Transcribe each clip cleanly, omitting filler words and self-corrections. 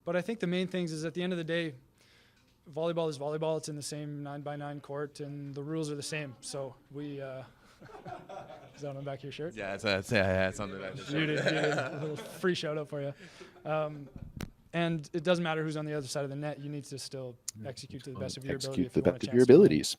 But I think the main things is at the end of the day, volleyball is volleyball. It's in the same 9x9 court, and the rules are the same. So we. Is that on the back of your shirt? Yeah, it's on the back of the shirt. Beauty. A little free shout out for you. And it doesn't matter who's on the other side of the net. You need to still execute to the best of your ability. Execute to the best of your abilities.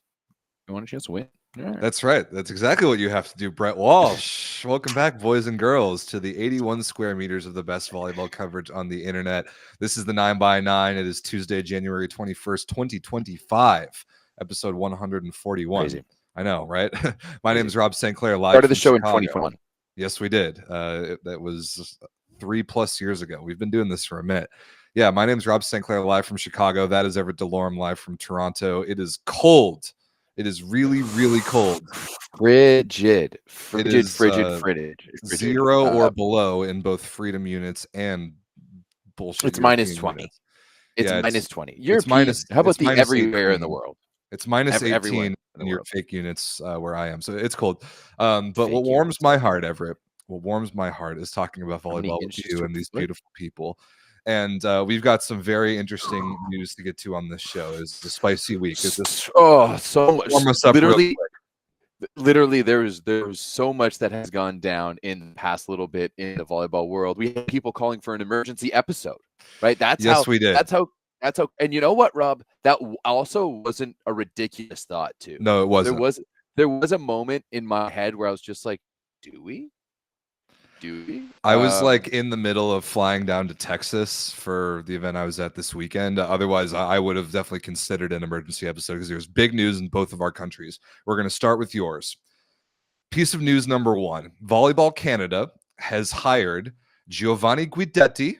You want a chance to win. Right. That's right. That's exactly what you have to do, Brett Walsh. Welcome back, boys and girls, to the 81 square meters of the best volleyball coverage on the internet. This is the 9x9. It is Tuesday, January 21st, 2025, episode 141. Crazy. I know, right? My name is Rob St. Clair. Live started the show Chicago. in 2021. Yes, we did. That was 3+ years ago. We've been doing this for a minute. Yeah, my name is Rob St. Clair, live from Chicago. That is Everett Delorme, live from Toronto. It is cold. It is really, really cold. Frigid. It is, frigid. 0 or below in both freedom units and bullshit. It's minus 20. Units. It's yeah, minus 20. It's minus. How about the everywhere 18 in the world? It's minus 18 in your fake units where I am. So it's cold. But what warms my heart, Everett, what warms my heart is talking about volleyball with you and these beautiful people. And we've got some very interesting news to get to on this show. It's a spicy week. So much. Literally, there's so much that has gone down in the past little bit in the volleyball world. We had people calling for an emergency episode, right? We did. That's how. And you know what, Rob? That also wasn't a ridiculous thought, too. No, it wasn't. There was a moment in my head where I was just like, do we? I was like in the middle of flying down to Texas for the event I was at this weekend. Otherwise, I would have definitely considered an emergency episode because there's big news in both of our countries. We're going to start with yours. Piece of news number 1. Volleyball Canada has hired Giovanni Guidetti,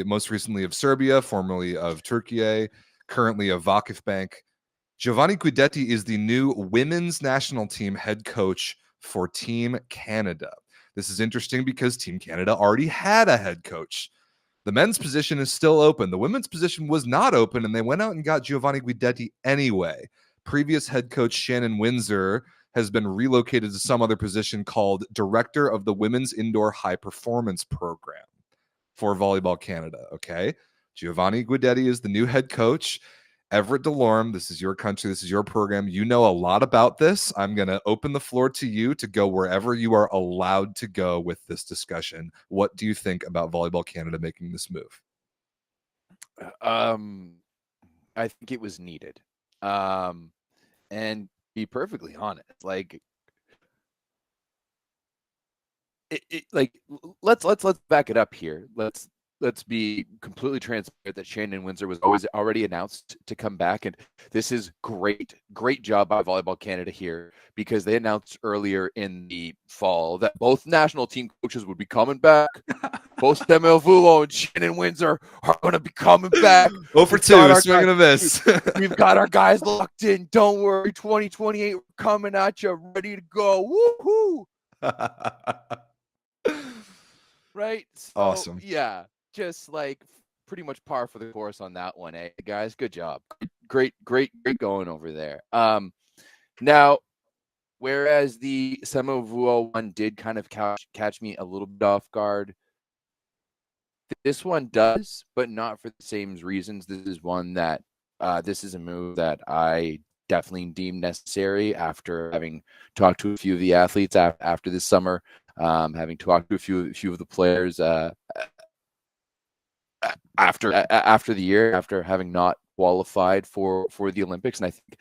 most recently of Serbia, formerly of Turkiye, currently of Vakifbank. Giovanni Guidetti is the new women's national team head coach for Team Canada. This is interesting because Team Canada already had a head coach. The men's position is still open. The women's position was not open, and they went out and got Giovanni Guidetti anyway. Previous head coach Shannon Windsor has been relocated to some other position called Director of the Women's Indoor High Performance Program for Volleyball Canada. Okay, Giovanni Guidetti is the new head coach. Everett Delorme, this is your country, this is your program. You know a lot about this. I'm going to open the floor to you to go wherever you are allowed to go with this discussion. What do you think about Volleyball Canada making this move? I think it was needed. And be perfectly honest, like let's back it up here. Let's be completely transparent that Shannon Windsor was already announced to come back. And this is great job by Volleyball Canada here, because they announced earlier in the fall that both national team coaches would be coming back. Both Samuel Vulo and Shannon Windsor are going to be coming back. 0 for 2, swinging a miss. We've got our guys locked in. Don't worry, 2028, we're coming at you, ready to go. Woohoo! Right? So, awesome. Yeah. Just like pretty much par for the course on that one, guys? Good job. Great going over there. Now, whereas the Samovuo one did kind of catch me a little bit off guard, this one does, but not for the same reasons. This is one that this is a move that I definitely deem necessary after having talked to a few of the athletes after this summer, having talked to a few of the players after the year, after having not qualified for the Olympics. And I think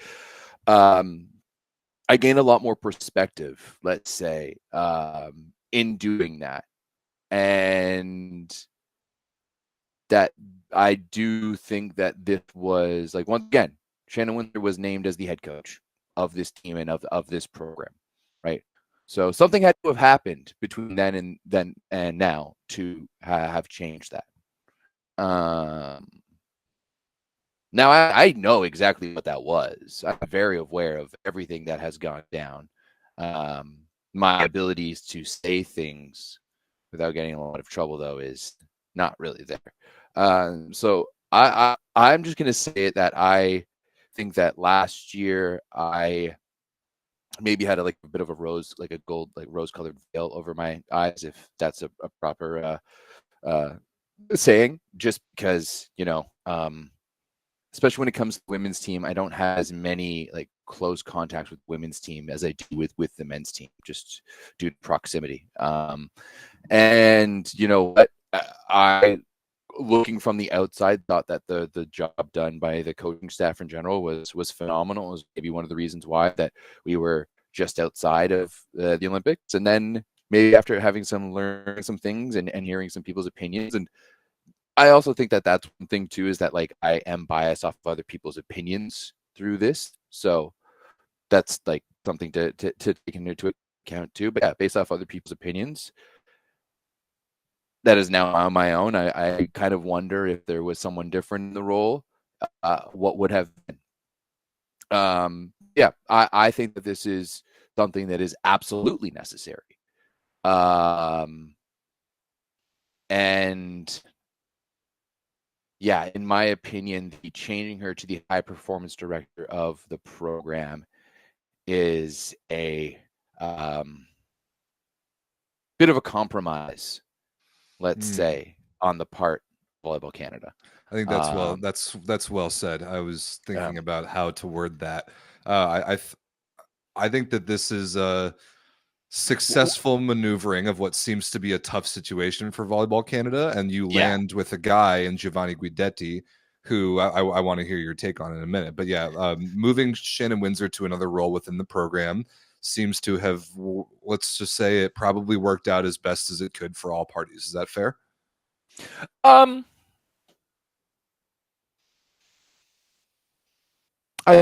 I gained a lot more perspective, let's say, in doing that. And that I do think that this was, like, once again, Shannon Windsor was named as the head coach of this team and of this program, right? So something had to have happened between then and now to have changed that. Now I know exactly what that was. I'm very aware of everything that has gone down. My abilities to say things without getting in a lot of trouble, though, is not really there. So I'm just going to say it that I think that last year I maybe had a bit of a rose-colored veil over my eyes, if that's a proper saying, just because, especially when it comes to the women's team, I don't have as many like close contacts with women's team as I do with the men's team, just due to proximity. And what, I looking from the outside thought that the job done by the coaching staff in general was phenomenal. It was maybe one of the reasons why that we were just outside of the Olympics. And then maybe after having learn some things and hearing some people's opinions. And I also think that that's one thing too, is that like I am biased off of other people's opinions through this. So that's like something to take into account too. But yeah, based off other people's opinions, that is now on my own. I kind of wonder if there was someone different in the role, what would have been. I think that this is something that is absolutely necessary. And yeah, in my opinion, changing her to the high performance director of the program is a bit of a compromise, let's say, on the part of Volleyball Canada. I think that's well said. I was thinking about how to word that. I think that this is a successful maneuvering of what seems to be a tough situation for Volleyball Canada, and you land with a guy in Giovanni Guidetti, who I want to hear your take on in a minute. But moving Shannon Windsor to another role within the program seems to have, let's just say, it probably worked out as best as it could for all parties. Is that fair? I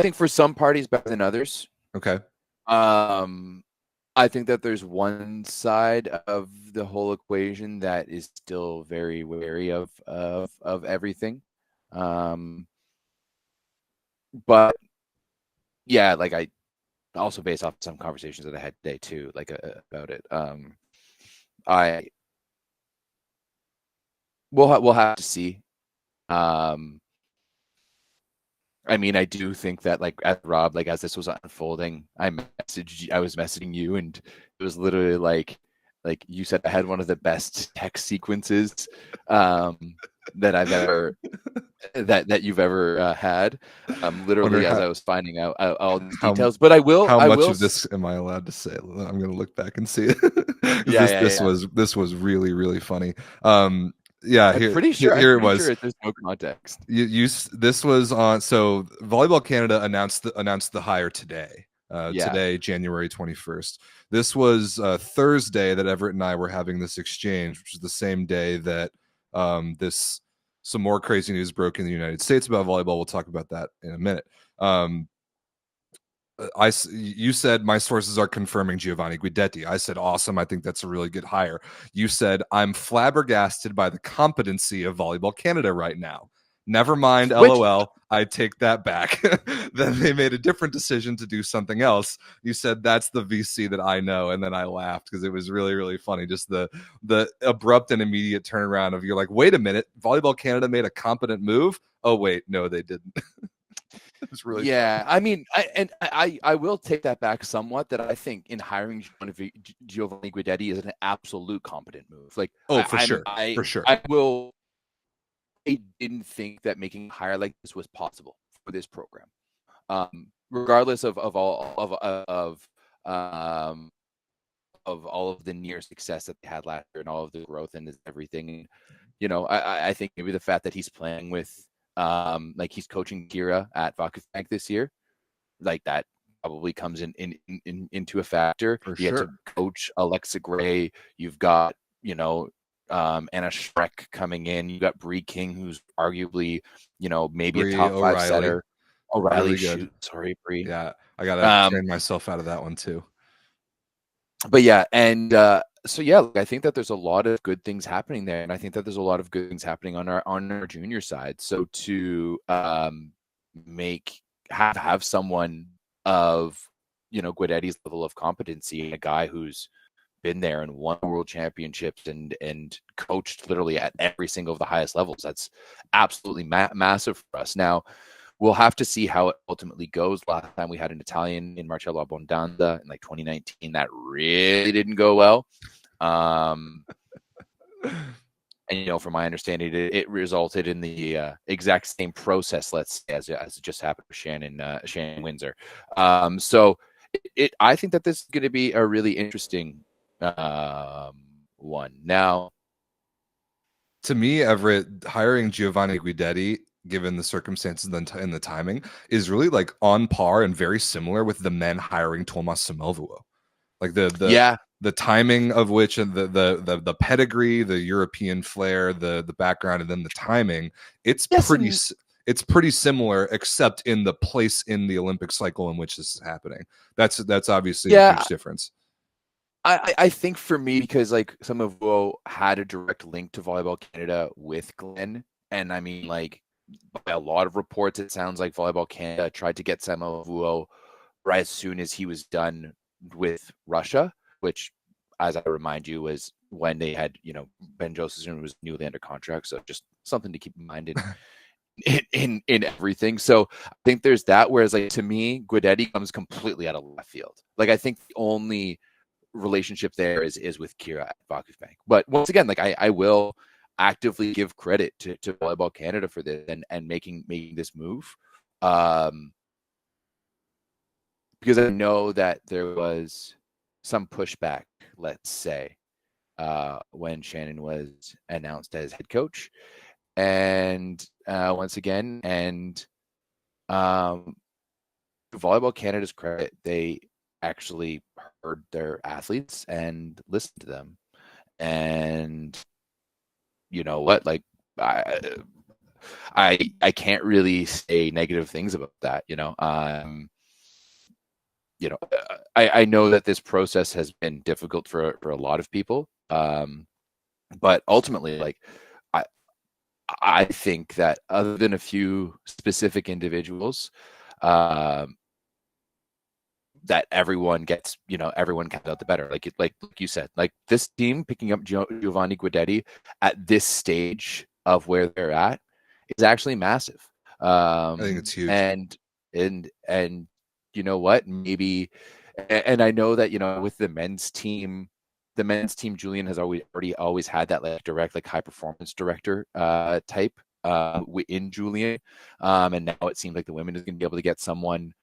think for some parties better than others. Okay. I think that there's one side of the whole equation that is still very wary of everything. But yeah, like I also, based off some conversations that I had today too, like about it. We'll have to see. I mean, I do think that Rob, as this was unfolding, I was messaging you, and it was literally like you said, I had one of the best text sequences that I've ever that you've ever had. Literally, as I was finding out all these details, but I will. How much of this am I allowed to say? I'm going to look back and see it. This was really, really funny. I'm pretty sure it was. There's no context. This was on. So Volleyball Canada announced the hire today. Today, January 21st. This was Thursday that Everett and I were having this exchange, which is the same day that some more crazy news broke in the United States about volleyball. We'll talk about that in a minute. You said my sources are confirming Giovanni Guidetti. I said, awesome. I think that's a really good hire. You said, I'm flabbergasted by the competency of Volleyball Canada right now. Never mind, LOL. I take that back. Then they made a different decision to do something else. You said, that's the VC that I know. And then I laughed because it was really, really funny. Just the abrupt and immediate turnaround of, you're like, wait a minute, Volleyball Canada made a competent move? Oh, wait, no, they didn't. It's really fun. I mean, I will take that back somewhat, that I think in hiring Giovanni Guidetti is an absolute competent move. For sure. I didn't think that making a hire like this was possible for this program, regardless of all of the near success that they had last year and all of the growth and everything. And, I think maybe the fact that he's playing with, he's coaching Kira at Vakufbank this year, that probably comes into a factor. For you sure. Had to coach Alexa Gray. You've got, Anna Schreck coming in. You got Bree King, who's arguably, maybe a top 5 setter. O'Reilly, really sorry, Bree. Yeah, I gotta train myself out of that one too. But yeah, and I think that there's a lot of good things happening there, and I think that there's a lot of good things happening on our junior side. So to have someone of Guidetti's level of competency, a guy who's been there and won world championships and coached literally at every single of the highest levels, that's absolutely massive for us. Now, we'll have to see how it ultimately goes. Last time we had an Italian in Marcello Abbondanza in 2019, that really didn't go well. And from my understanding, it resulted in the exact same process, let's say, as it just happened with Shannon Windsor. So I think that this is going to be a really interesting one. Now, to me, Everett, hiring Giovanni Guidetti, given the circumstances and the timing, is really like on par and very similar with the men hiring Tomas Samovuo. Like the timing of which, and the pedigree, the European flair, the background, and then the timing, it's pretty similar, except in the place in the Olympic cycle in which this is happening. That's obviously a huge difference. I think for me, because like Samovuo had a direct link to Volleyball Canada with Glenn, and I mean, like, by a lot of reports, it sounds like Volleyball Canada tried to get Samovuo right as soon as he was done with Russia, which, as I remind you, was when they had, Ben Josephson was newly under contract. So just something to keep in mind in everything. So I think there's that. Whereas, like, to me, Guidetti comes completely out of left field. Like, I think the only relationship there is with Kira at VBTV. But once again, like, I will actively give credit to Volleyball Canada for this and making this move. Because I know that there was some pushback, let's say, when Shannon was announced as head coach. And once again, Volleyball Canada's credit, they actually heard their athletes and listened to them. And you know what? Like, I can't really say negative things about that. I know that this process has been difficult for a lot of people, but ultimately, like, I think that other than a few specific individuals, that everyone gets, everyone comes out the better. Like you said, like, this team picking up Giovanni Guidetti at this stage of where they're at is actually massive. I think it's huge. And you know what? Maybe, and I know that, with the men's team, Julian has always had that, like, direct, like, high performance director type in Julian. And now it seems like the women is going to be able to get someone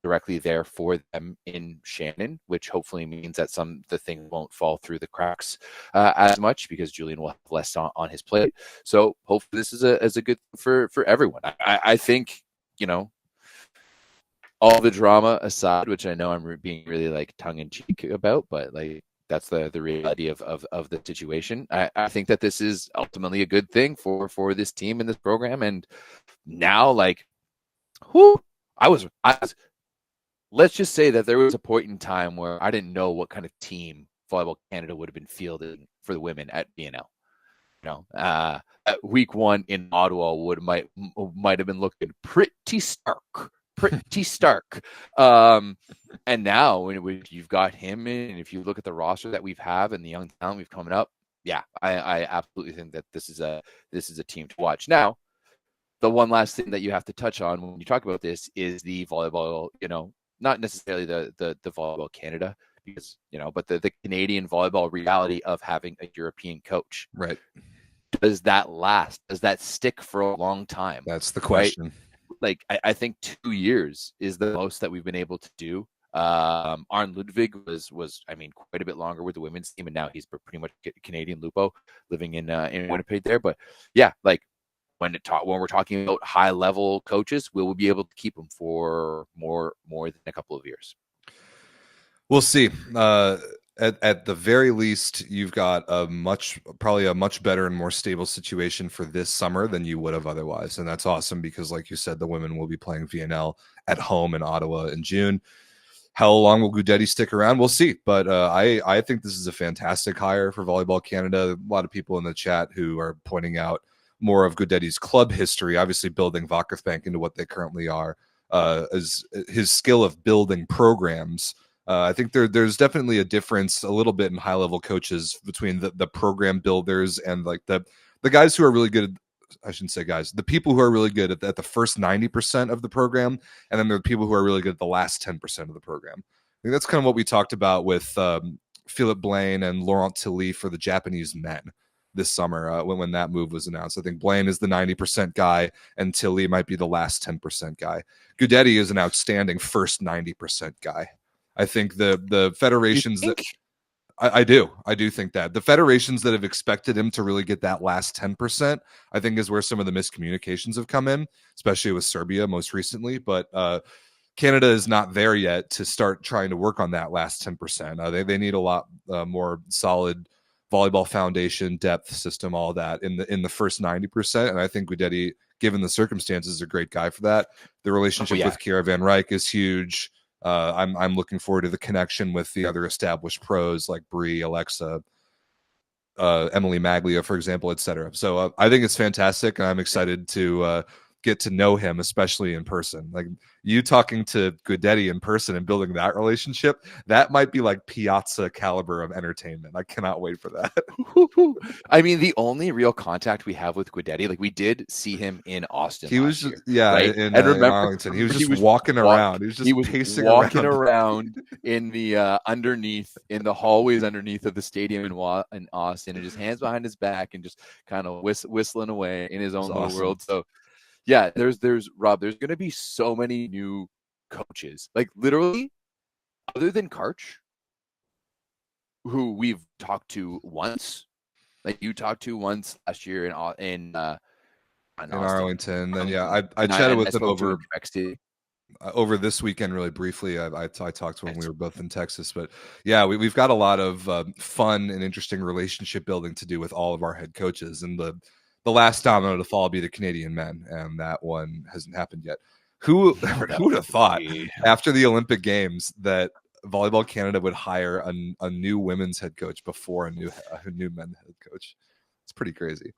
directly there for them in Shannon, which hopefully means that the things won't fall through the cracks as much, because Julian will have less on his plate. So hopefully this is a good for everyone. I think, all the drama aside, which I know I'm being really, like, tongue in cheek about, but, like, that's the reality of the situation. I think that this is ultimately a good thing for this team and this program. And now, like, I was let's just say that there was a point in time where I didn't know what kind of team Volleyball Canada would have been fielding for the women at BNL. At week 1 in Ottawa might have been looking pretty stark. And now when you've got him in, and if you look at the roster that we've have and the young talent we've coming up, I absolutely think that this is a team to watch. Now, the one last thing that you have to touch on when you talk about this is the volleyball, not necessarily the Volleyball Canada, because, but the Canadian volleyball reality of having a European coach. Right. Does that last? Does that stick for a long time? That's the question. Right? Like, I think 2 years is the most that we've been able to do. Arn Ludwig was quite a bit longer with the women's team, and now he's pretty much Canadian Lupo, living in Winnipeg there. But yeah, like, when we're talking about high level coaches, we will be able to keep them for more than a couple of years. We'll see. At the very least, you've got probably a much better and more stable situation for this summer than you would have otherwise. And that's awesome, because, like you said, the women will be playing VNL at home in Ottawa in June. How long will Guidetti stick around? We'll see. But I think this is a fantastic hire for Volleyball Canada. A lot of people in the chat who are pointing out more of Guidetti's club history, obviously building VBTV into what they currently are, as his skill of building programs. I think there's definitely a difference a little bit in high-level coaches between the program builders and, like, the guys who are really good. I shouldn't say guys. The people who are really good at the first 90% of the program, and then there are people who are really good at the last 10% of the program. I think that's kind of what we talked about with Philip Blaine and Laurent Tilly for the Japanese men. this summer when that move was announced. I think Blaine is the 90% guy, and Tilly might be the last 10% guy. Guidetti is an outstanding first 90% guy. I think the federations that I do think that the federations that have expected him to really get that last 10%, I think is where some of the miscommunications have come in, especially with Serbia most recently. But Canada is not there yet to start trying to work on that last 10%. They need a lot more solid volleyball foundation, depth system, all that in the first 90%. And I think Guidetti, given the circumstances, is a great guy for that. The relationship with Kiera Van Rijk is huge. I'm looking forward to the connection with the other established pros like Bree, Alexa, Emily Maglia, for example, etc. So I think it's fantastic, and I'm excited to get to know him, especially in person. Like you talking to Guidetti in person and building that relationship, that might be like Piazza caliber of entertainment. I cannot wait for that. I mean, the only real contact we have with Guidetti, like we did see him in Austin. He was year, right? in Arlington. He was just walking around. He was pacing walking around in the in the hallways underneath of the stadium in Austin, and just hands behind his back and just kind of whistling away in his own little world. So yeah, there's Rob, there's going to be so many new coaches, like literally other than Karch, who we've talked to once, like you talked to once last year in Arlington. Then I chatted with him over this weekend really briefly. I talked to him when we were both in Texas, but yeah, we've got a lot of fun and interesting relationship building to do with all of our head coaches, and the last domino to fall will be the Canadian men, and that one hasn't happened yet. Who would have thought after the Olympic Games that Volleyball Canada would hire a new women's head coach before a new men's head coach? It's pretty crazy.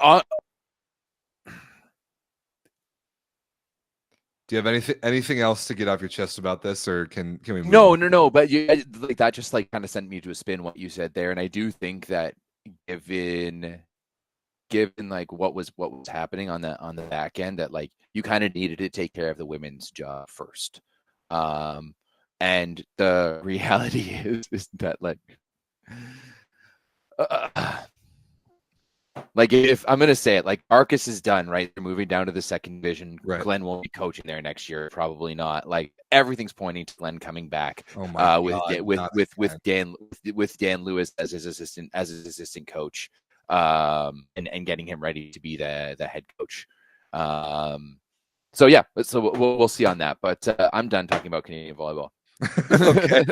Do you have anything else to get off your chest about this, or can we move on? No, but like that just like kind of sent me to a spin what you said there, and I do think that given like what was happening on the back end, that like you kind of needed to take care of the women's job first. And the reality is that like if I'm gonna say it, like Arcus is done, right? They're moving down to the second division. Right. Glenn won't be coaching there next year, probably not. Like everything's pointing to Glenn coming back. Oh my with Dan Lewis as his assistant coach. And getting him ready to be the head coach. So we'll see on that. But I'm done talking about Canadian volleyball. Okay.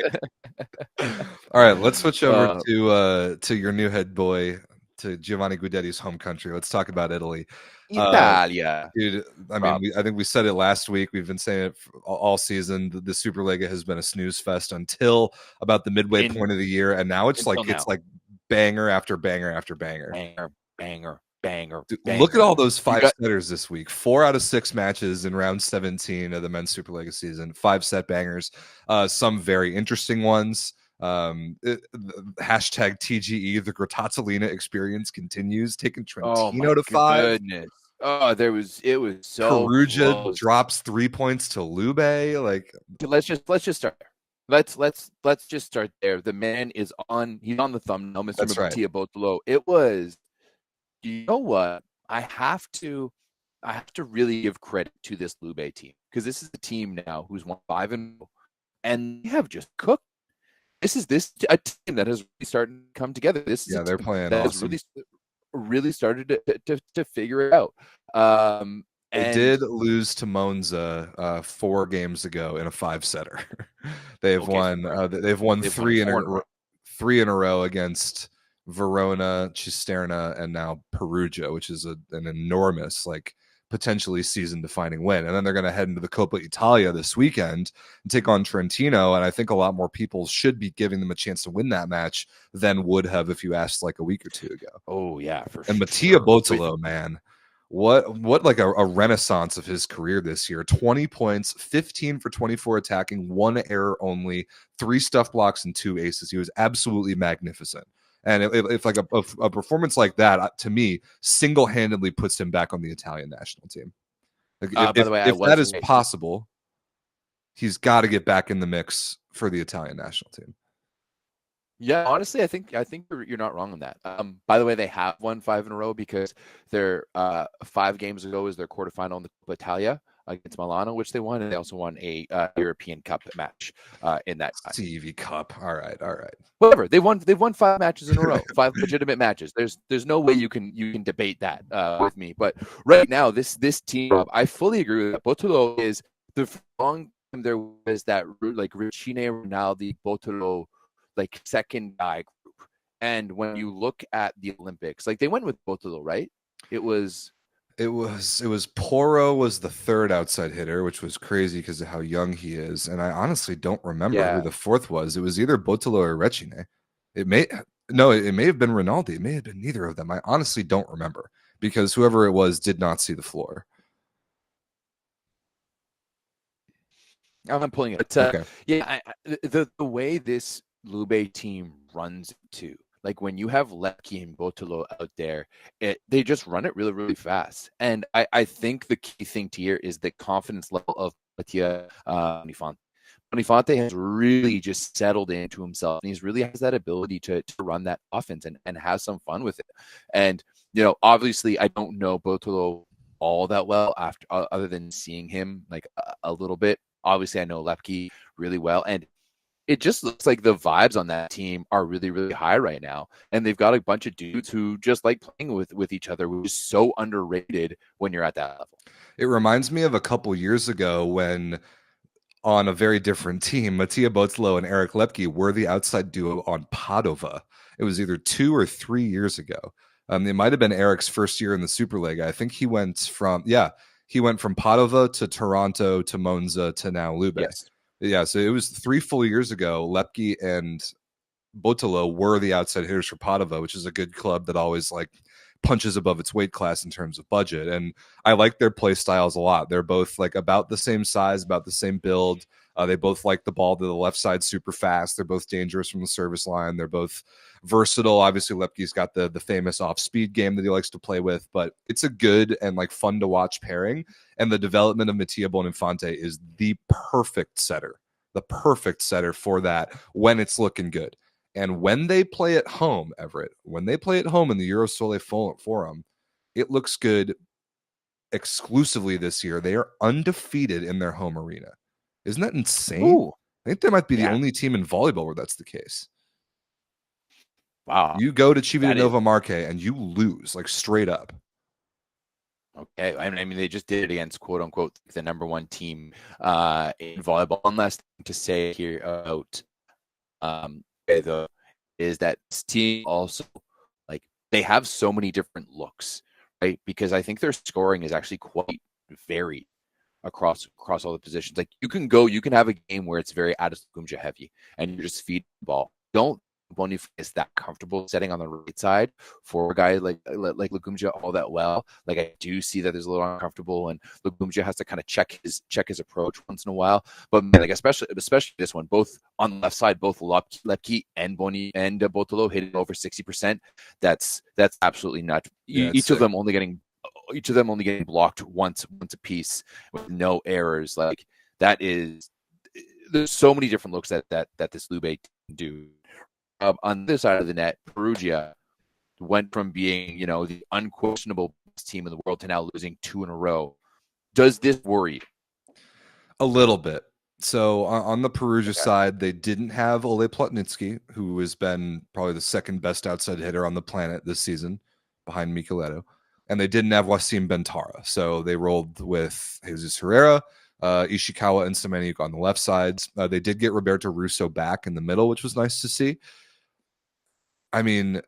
All right, let's switch over to your new head boy, to Giovanni Guidetti's home country. Let's talk about Italy. Italia. Dude, I mean, I think we said it last week. We've been saying it all season. The SuperLega has been a snooze fest until about the midway point of the year, and now it's like banger after banger after banger. Banger. Dude, look at all those five-setters this week. 4 out of 6 matches in round 17 of the men's SuperLega season. 5-set bangers. Some very interesting ones. Hashtag TGE, the Grottazzolina experience continues, taking Trentino to 5. Goodness. Oh, it was so Perugia close. drops 3 points to Lube. Like, let's just start there. Let's just start there. The man he's on the thumbnail, Mr. Mattia Botolo. It was, you know what? I have to really give credit to this Lube team, because this is a team now who's won 5-0, and they have just cooked. This is a team that has really started to come together. They're playing that awesome. has really started to figure it out. They did lose to Monza 4 games ago in a 5-setter. They've won 3 in a row against Verona, Cisterna, and now Perugia, which is an enormous, like, potentially season-defining win. And then they're going to head into the Coppa Italia this weekend and take on Trentino. And I think a lot more people should be giving them a chance to win that match than would have if you asked like a week or 2 ago. Oh yeah, for sure. And Mattia Botolo, man, what like a renaissance of his career this year. 20 points, 15 for 24 attacking, 1 error only, 3 stuff blocks, and 2 aces. He was absolutely magnificent. And if like a performance like that, to me, single-handedly puts him back on the Italian national team. Like, if that is possible, he's got to get back in the mix for the Italian national team. Yeah, honestly, I think you're not wrong on that. By the way, they have won 5 in a row because their 5 games ago was their quarterfinal in the Coppa Italia against Milano, which they won, and they also won a European Cup match in that time. CV Cup. All right. Whatever, they've won 5 matches in a row, 5 legitimate matches. There's no way you can debate that with me. But right now, this team, I fully agree with that. Botolo is the long time there was that like Ricine, Ronaldo, Botolo, like second guy group. And when you look at the Olympics, like they went with Botolo, right? It was Poro was the third outside hitter, which was crazy because of how young he is. And I honestly don't remember who the fourth was. It was either Botolo or Recine. It may have been Rinaldi. It may have been neither of them. I honestly don't remember because whoever it was did not see the floor. I'm pulling it. But, Okay. Yeah, the way this LOVB team runs too, like when you have Leckie and Botolo out there, they just run it really, really fast. And I think the key thing to here is the confidence level of Mattia Bonifante. Bonifante has really just settled into himself, and he's really has that ability to run that offense and have some fun with it. And, obviously I don't know Botolo all that well after other than seeing him like a little bit. Obviously, I know Lepke really well, and it just looks like the vibes on that team are really, really high right now. And they've got a bunch of dudes who just like playing with each other, which is so underrated when you're at that level. It reminds me of a couple years ago when on a very different team, Mattia Botolo and Eric Lepke were the outside duo on Padova. It was either 2 or 3 years ago. It might have been Eric's first year in the Superlega. I think he went from Padova to Toronto to Monza to now LOVB. Yes. Yeah, so it was 3 full years ago. Lepke and Botolo were the outside hitters for Padova, which is a good club that always like punches above its weight class in terms of budget. And I like their play styles a lot. They're both like about the same size, about the same build. They both like the ball to the left side super fast. They're both dangerous from the service line. They're both versatile. Obviously, Lepke's got the famous off-speed game that he likes to play with, but it's a good and like fun to watch pairing. And the development of Mattia Bonifante is the perfect setter for that when it's looking good. And when they play at home, Everett, when they play at home in the Eurosole Forum, it looks good exclusively this year. They are undefeated in their home arena. Isn't that insane? Ooh. I think they might be the only team in volleyball where that's the case. Wow. You go to Civitanova Marche and you lose, like straight up. Okay. I mean, they just did it against quote unquote the number one team in volleyball. One last thing to say here about though is that this team also like they have so many different looks, right? Because I think their scoring is actually quite varied across all the positions. Like you can have a game where it's very Lukumja heavy and you're just feeding the ball. Don't Bonif is that comfortable setting on the right side for a guy like Lukumja all that well. Like I do see that there's a little uncomfortable, and Lukumja has to kind of check his approach once in a while. But man, like especially this one, both on the left side, both Lepke and Botolo hitting over 60%. That's absolutely nuts. Each of them only getting blocked once a piece with no errors. Like that is, there's so many different looks that this LOVB can do. On this side of the net, Perugia went from being, the unquestionable best team in the world to now losing 2 in a row. Does this worry you? A little bit. So on the Perugia side, they didn't have Ole Plotnitsky, who has been probably the second best outside hitter on the planet this season, behind Micheletto. And they didn't have Wasim Bentara. So they rolled with Jesus Herrera, Ishikawa, and Semeniuk on the left sides. They did get Roberto Russo back in the middle, which was nice to see. I mean,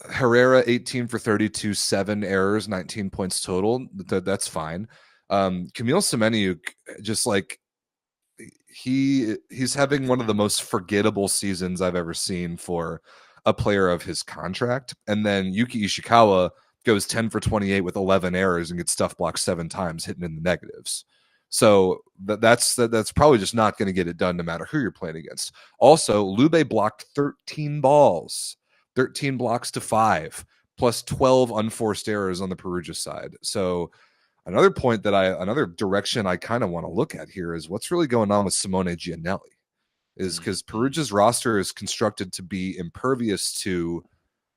Herrera, 18 for 32, 7 errors, 19 points total. That's fine. Kamil Semeniuk, just like he's having one of the most forgettable seasons I've ever seen for a player of his contract. And then Yuki Ishikawa goes 10 for 28 with 11 errors and gets stuff blocked 7 times, hitting in the negatives. So that's probably just not going to get it done no matter who you're playing against. Also, LOVB blocked 13 balls, 13 blocks to 5, plus 12 unforced errors on the Perugia side. So another direction I kind of want to look at here is what's really going on with Simone Giannelli. is because Perugia's roster is constructed to be impervious to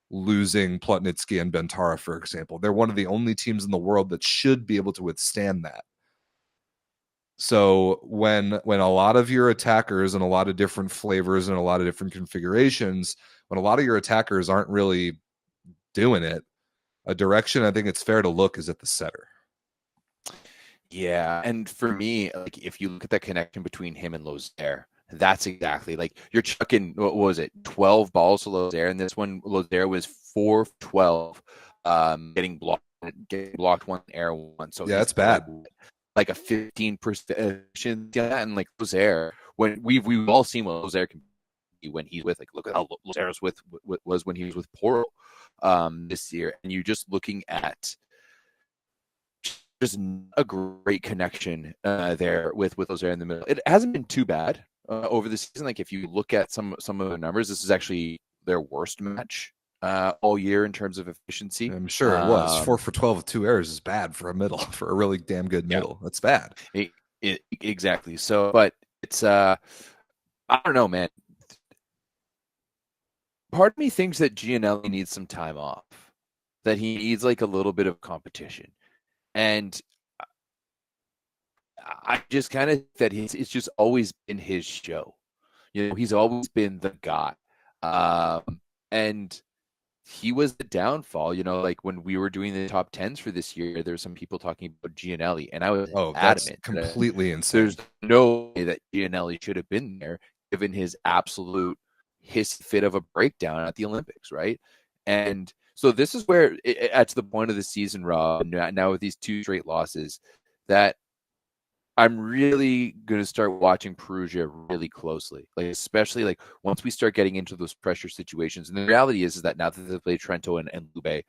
losing Plotnitsky and Bentara, for example. They're one of the only teams in the world that should be able to withstand that. So when a lot of your attackers and a lot of different flavors and a lot of different configurations, when a lot of your attackers aren't really doing it, a direction I think it's fair to look is at the setter. Yeah, and for me, like if you look at that connection between him and Lozère, that's exactly like you're chucking, what was it, 12 balls to Lozère, and this one Lozère was 4 of 12, getting blocked one, air one. So yeah, that's bad. Like a 15%, yeah, and like Lozère, when we've all seen what Lozère can be when he's with, like, look at how Lozère was when he was with Poro this year, and you're just looking at just a great connection there with Lozère in the middle. It hasn't been too bad over the season. Like if you look at some of the numbers, this is actually their worst match all year in terms of efficiency. I'm sure it was 4 for 12 with 2 errors is bad for a middle, for a really damn good middle. That's bad. Exactly. So, but it's I don't know, man. Part of me thinks that Gianelli needs some time off, that he needs like a little bit of competition. And I just kind of that it's just always been his show. You know, he's always been the guy. And he was the downfall, you know, like when we were doing the top 10s for this year, there's some people talking about Gianelli, and I was adamant. That's completely insane. There's no way that Gianelli should have been there given his absolute fit of a breakdown at the Olympics, right? And so this is where, at the point of the season, Rob, now with these 2 straight losses, that I'm really going to start watching Perugia really closely, like especially like once we start getting into those pressure situations. And the reality is that now that they play Trento and Lube,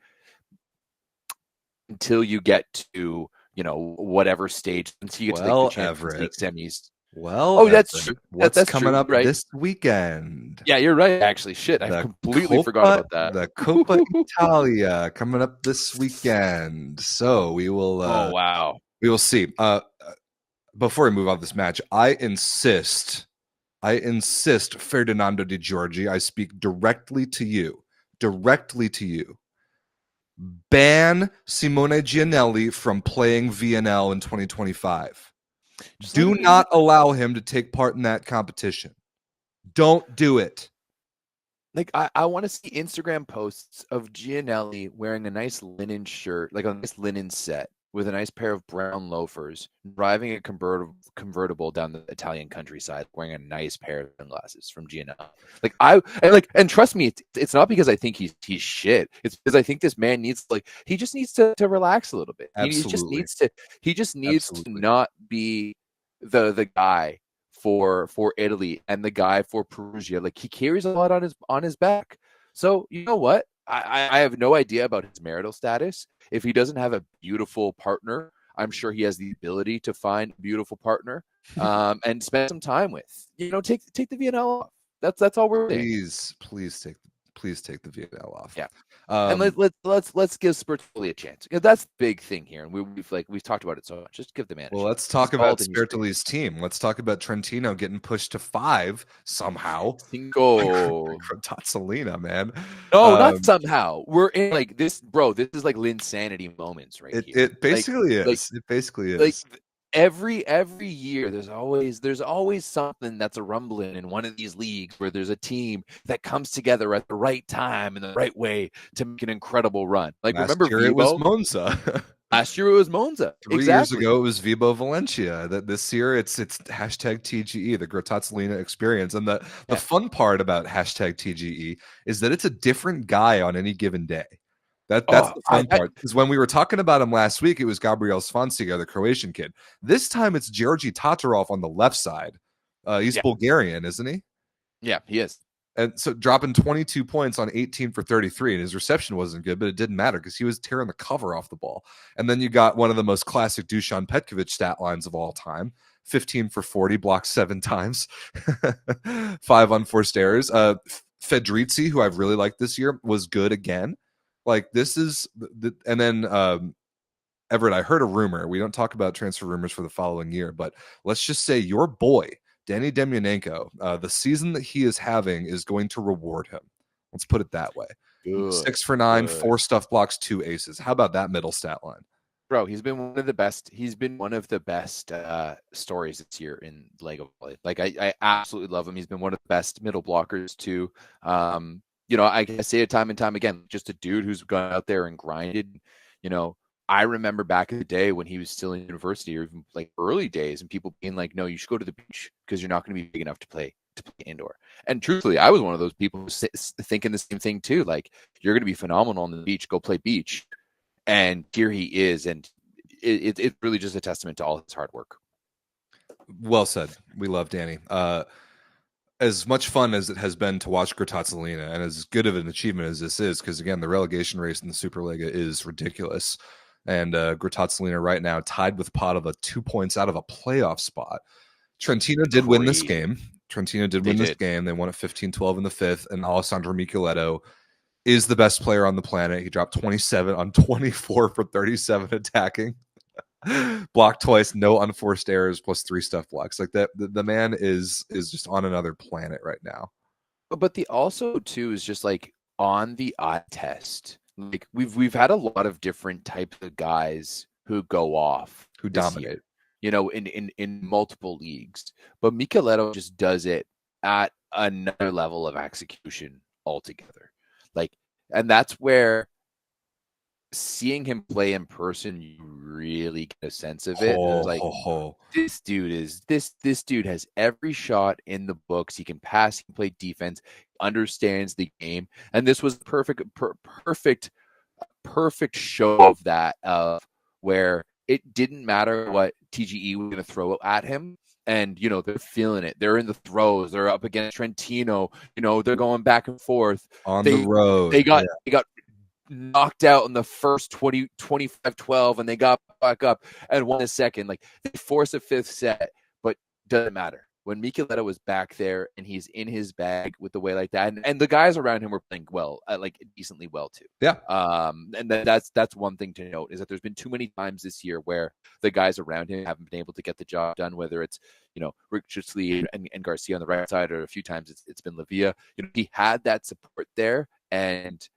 until you get to, you know, whatever stage, until you get to like the Champions League semis. Well, that's true. What's that's coming true, up right? This weekend? Yeah, you're right. Actually, shit, I completely forgot about that. The Coppa Italia coming up this weekend. So we will. Oh wow, we will see. Before we move on this match, I insist, Ferdinando Di Giorgi, I speak directly to you. Ban Simone Gianelli from playing VNL in 2025. Do not allow him to take part in that competition. Don't do it. Like I want to see Instagram posts of Gianelli wearing a nice linen shirt, like a nice linen set, with a nice pair of brown loafers, driving a convertible down the Italian countryside, wearing a nice pair of sunglasses from Gianelli. And trust me, it's not because I think he's shit. It's because I think this man needs, like, he just needs to relax a little bit. Absolutely. He just needs to not be the guy for Italy and the guy for Perugia. Like, he carries a lot on his back. So you know what? I have no idea about his marital status. If he doesn't have a beautiful partner, I'm sure he has the ability to find a beautiful partner and spend some time with. You know, take the VNL off. That's all we're saying. Please take the VNL off. Yeah. And let's give Spertoli a chance. That's the big thing here, and we've talked about it so much. Just give the man. Well, let's talk about Spertoli's team. Let's talk about Trentino getting pushed to 5 somehow. Cinco. Tazzolina, man. No, not somehow. We're in like this, bro. This is like Linsanity moments, right here. It basically is. It basically is. Like every year, there's always something that's a rumbling in one of these leagues where there's a team that comes together at the right time and the right way to make an incredible run. Like remember, year it was Monza. Last year it was Monza. 3 years ago it was Vibo Valencia. This year it's hashtag TGE, the Grotazzolina experience. And the fun part about hashtag TGE is that it's a different guy on any given day. That's the fun part. Because when we were talking about him last week, it was Gabriel Svanciga, the Croatian kid. This time it's Georgi Tatarov on the left side. He's Bulgarian, isn't he? Yeah, he is. And so dropping 22 points on 18 for 33, and his reception wasn't good, but it didn't matter because he was tearing the cover off the ball. And then you got one of the most classic Dusan Petkovic stat lines of all time. 15 for 40, blocked 7 times, 5 unforced errors. Fedrizzi, who I've really liked this year, was good again. Like this is, and then Everett, I heard a rumor. We don't talk about transfer rumors for the following year, but let's just say your boy, Danny Demyanenko, the season that he is having is going to reward him. Let's put it that way. Good. 6 for 9, Good. 4 stuff blocks, 2 aces. How about that middle stat line? Bro, he's been one of the best. He's been one of the best stories this year in Lego Volley. Like I absolutely love him. He's been one of the best middle blockers too. I say it time and time again, just a dude who's gone out there and grinded. I remember back in the day when he was still in university, or even like early days, and people being like, "No, you should go to the beach because you're not going to be big enough to play indoor." And truthfully, I was one of those people thinking the same thing too. Like, you're going to be phenomenal on the beach. Go play beach. And here he is, and it's really just a testament to all his hard work. Well said. We love Danny. As much fun as it has been to watch Gratazzolina, and as good of an achievement as this is, because again, the relegation race in the SuperLega is ridiculous. And Gratazzolina right now tied with Padova 2 points out of a playoff spot. Trentino did win this game. They won at 15-12 in the fifth, and Alessandro Micheletto is the best player on the planet. He dropped 27 on 24 for 37 attacking. Blocked twice, no unforced errors, plus 3 stuff blocks. Like that, the man is just on another planet right now. But the also too is just like on the eye test. Like we've had a lot of different types of guys who go off, who dominate, in multiple leagues. But Micheletto just does it at another level of execution altogether. And that's where seeing him play in person, you really get a sense of it. This dude has every shot in the books. He can pass, he can play defense, understands the game, and this was perfect show of that. Where it didn't matter what TGE was going to throw at him. And, they're feeling it. They're in the throws. They're up against Trentino. They're going back and forth. On the road. They got knocked out in the first 25-12, and they got back up and won a second. Like, they forced a fifth set, but doesn't matter. When Micheletto was back there and he's in his bag with the way like that, and the guys around him were playing well, decently well too. Yeah. And that's one thing to note, is that there's been too many times this year where the guys around him haven't been able to get the job done, whether it's, Richardsley and Garcia on the right side, or a few times it's been Lavia. He had that support there, and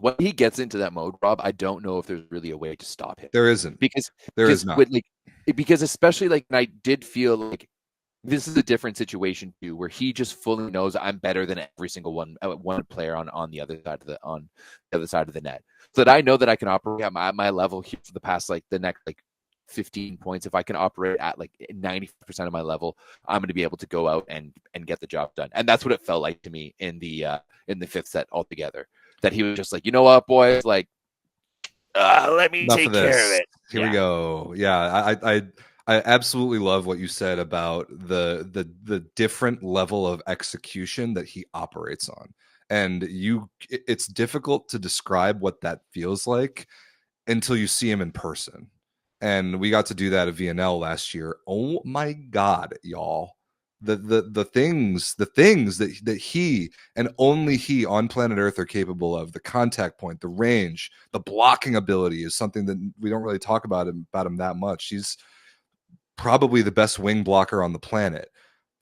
when he gets into that mode, Rob, I don't know if there's really a way to stop him. There isn't. Because there is not. Because especially I did feel like this is a different situation too, where he just fully knows I'm better than every single one player on the other side of the net. So that I know that I can operate at my level here for the past the next 15 points. If I can operate at 90% of my level, I'm going to be able to go out and get the job done. And that's what it felt like to me in the fifth set altogether. That he was just you know what, boys, let me take care of it. Here we go. Yeah, I absolutely love what you said about the different level of execution that he operates on. And it's difficult to describe what that feels like until you see him in person. And we got to do that at VNL last year. Oh my God, y'all. The things that he and only he on planet Earth are capable of, the contact point, the range, the blocking ability is something that we don't really talk about him that much. He's probably the best wing blocker on the planet.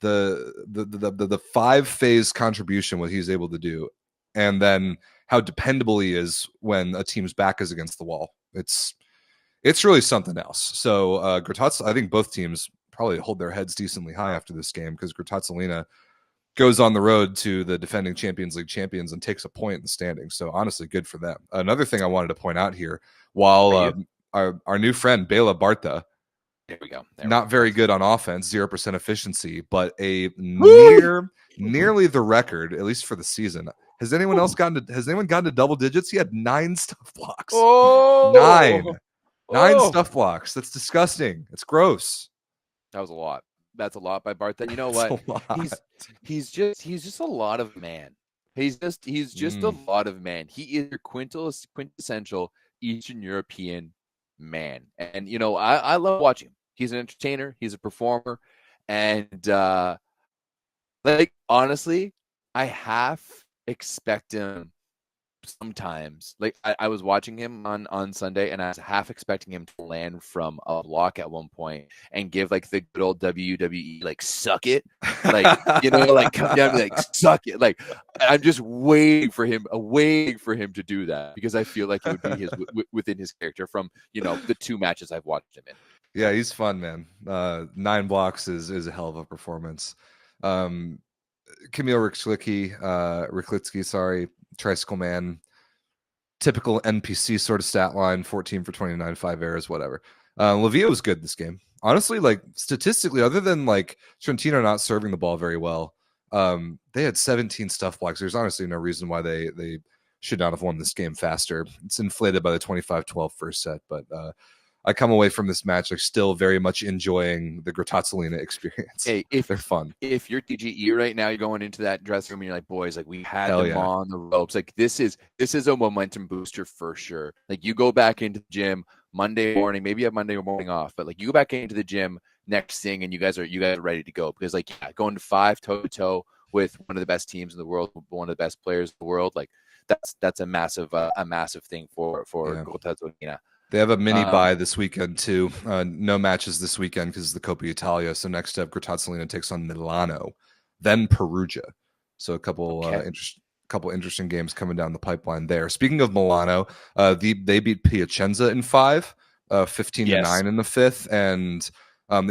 The 5-phase contribution, what he's able to do, and then how dependable he is when a team's back is against the wall. It's really something else. So Gratazzolina, I think both teams probably hold their heads decently high after this game, because Gratazzolina goes on the road to the defending Champions League champions and takes a point in the standings. So honestly, good for them. Another thing I wanted to point out here, while our new friend Bela Barta, there we go, not very good on offense, 0% efficiency, but a nearly the record, at least for the season. Has anyone gotten to double digits? He had 9 stuff blocks. Nine stuff blocks. That's disgusting. It's gross. That was a lot. That's a lot by Bart. Then you know what? He's just a lot of man. He's just a lot of man. He is your quintessential Eastern European man. And I love watching him. He's an entertainer, he's a performer, and honestly, I half expect him sometimes, like I was watching him on Sunday, and I was half expecting him to land from a block at one point and give like the good old WWE like suck it, like like come down and like suck it. Like I'm just waiting for him to do that, because I feel like it would be his within his character from the 2 matches I've watched him in. Yeah, he's fun, man. 9 blocks is a hell of a performance. Kamil Rychlitsky, sorry, Tricycle Man, typical NPC sort of stat line, 14 for 29, 5 errors, whatever. Lavia was good this game. Honestly, like statistically, other than like Trentino not serving the ball very well, they had 17 stuff blocks. There's honestly no reason why they should not have won this game faster. It's inflated by the 25-12 first set, but I come away from this match like still very much enjoying the Grottazzolina experience. Hey, they're fun. If you're TGE right now, you're going into that dressing room and you're like, boys, like we had Hell them yeah. on the ropes. Like this is a momentum booster for sure. Like you go back into the gym Monday morning, maybe you have Monday morning off, but like you go back into the gym next thing and you guys are ready to go, because like going to 5 toe-to-toe with one of the best teams in the world, one of the best players in the world, like that's a massive thing for Grottazzolina. They have a mini bye this weekend too. No matches this weekend because of the Coppa Italia. So next up, Grottazzolina takes on Milano, then Perugia. So a couple interesting games coming down the pipeline there. Speaking of Milano, they beat Piacenza in 5, 15-9 in the 5th, and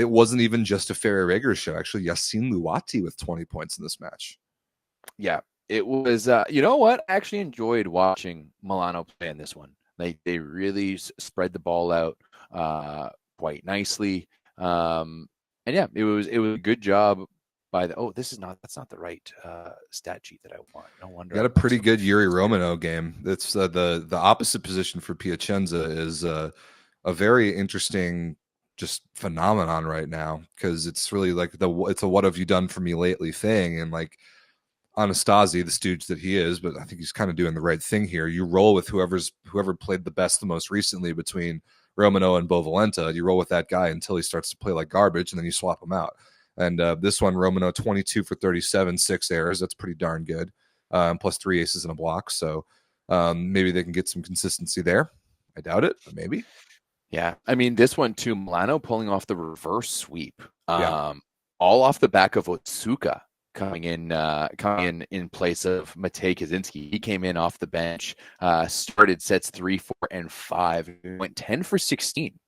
it wasn't even just a Ferry Reggers show. Actually, Yassin Luati with 20 points in this match. Yeah, it was. You know what? I actually enjoyed watching Milano play in this one. They really spread the ball out quite nicely, and yeah, it was a good job by the. That's not the right stat sheet that I want. No wonder. Got a pretty good Yuri Romano game. It's the opposite position for Piacenza is a very interesting just phenomenon right now, because it's really like it's a what have you done for me lately thing, and like Anastasi, the stooge that he is, but I think he's kind of doing the right thing here. You roll with whoever played the best the most recently between Romano and Bovalenta. You roll with that guy until he starts to play like garbage, and then you swap him out. And this one, Romano 22 for 37, 6 errors. That's pretty darn good. Plus 3 aces and a block. So maybe they can get some consistency there. I doubt it, but maybe. Yeah, I mean this one too. Milano pulling off the reverse sweep, all off the back of Otsuka. Coming in place of Matej Kaczynski. He came in off the bench, started sets 3, 4, and 5. Went 10 for 16.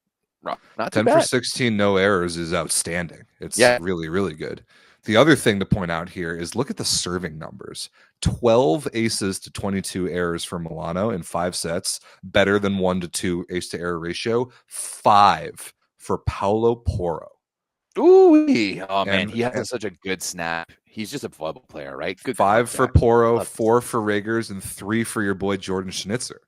Not too 10 bad. for 16, no errors is outstanding. It's really, really good. The other thing to point out here is look at the serving numbers. 12 aces to 22 errors for Milano in 5 sets. Better than 1-to-2 ace to error ratio. 5 for Paolo Porro. Ooh, man, he has such a good snap. He's just a volleyball player, right? Good 5 for Porro, 4 for Reggers, and 3 for your boy Jordan Schnitzer.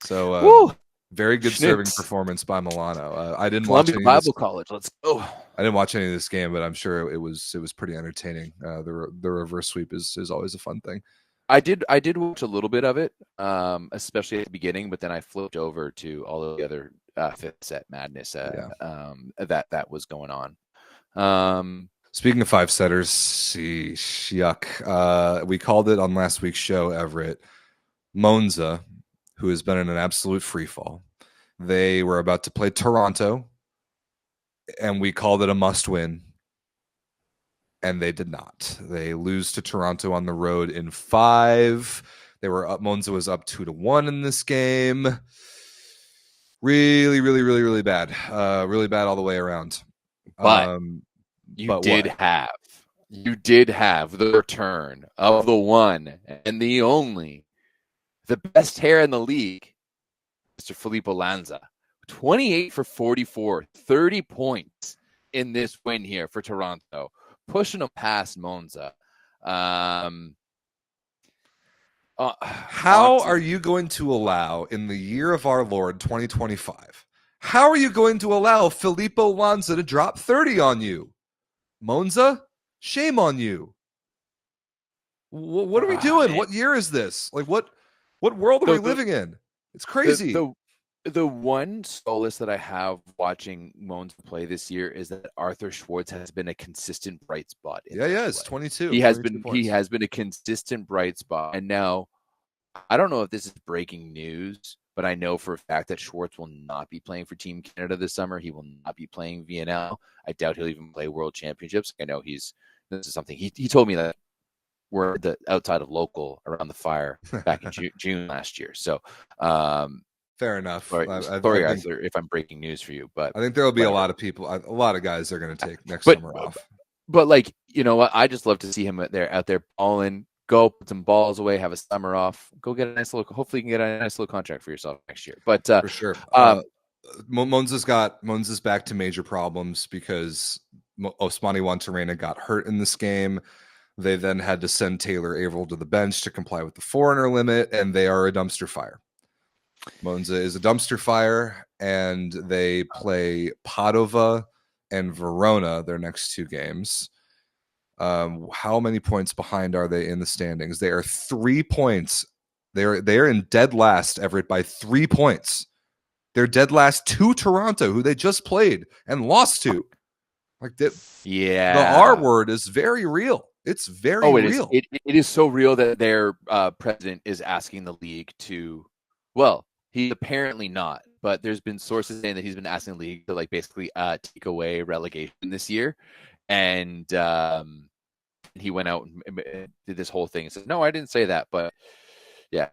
So very good serving performance by Milano. I didn't watch any Bible College. Let's go. I didn't watch any of this game, but I'm sure it was pretty entertaining. The reverse sweep is always a fun thing. I did watch a little bit of it, especially at the beginning, but then I flipped over to all of the other 5th set madness that was going on. Speaking of 5-setters, yuck. We called it on last week's show, Everett. Monza, who has been in an absolute freefall. They were about to play Toronto, and we called it a must-win, and they did not. They lose to Toronto on the road in 5. They were up. Monza was up 2-1 in this game. Really, really, really, really bad. Really bad all the way around. But you did have the return of the one and the only, the best hair in the league, Mr. Filippo Lanza. 28 for 44, 30 points in this win here for Toronto, pushing them past Monza. How are you going to allow, in the year of our Lord 2025, how are you going to allow Filippo Lanza to drop 30 on you? Monza, shame on you. What are we doing? What year is this? Like, what world are we living in? It's crazy. The one solace that I have watching Monza play this year is that Arthur Schwartz has been a consistent bright spot. It's 22. He has been a consistent bright spot, and now I don't know if this is breaking news, but I know for a fact that Schwartz will not be playing for Team Canada this summer. He will not be playing VNL. I doubt he'll even play World Championships. I know this is something he told me that we're outside of local around the fire back in June last year. So, fair enough. Sorry, Arthur, if I'm breaking news for you, but I think there will be a lot of people, a lot of guys are going to take next summer off. But like, you know what? I just love to see him out there balling. Go put some balls away, have a summer off, go get a nice little. Hopefully, you can get a nice little contract for yourself next year. But for sure, Monza's back to major problems because Osmani Wantarena got hurt in this game. They then had to send Taylor Averill to the bench to comply with the foreigner limit, and they are a dumpster fire. Monza is a dumpster fire, and they play Padova and Verona their next 2 games. How many points behind are they in the standings? They are 3 points. They're in dead last, Everett, by 3 points. They're dead last to Toronto, who they just played and lost to. Like that. Yeah, the R word is very real. It's very real. It is so real that their president is asking the league to. Well, he's apparently not, but there's been sources saying that he's been asking the league to like basically take away relegation this year. And he went out and did this whole thing and says, no, I didn't say that. But yeah.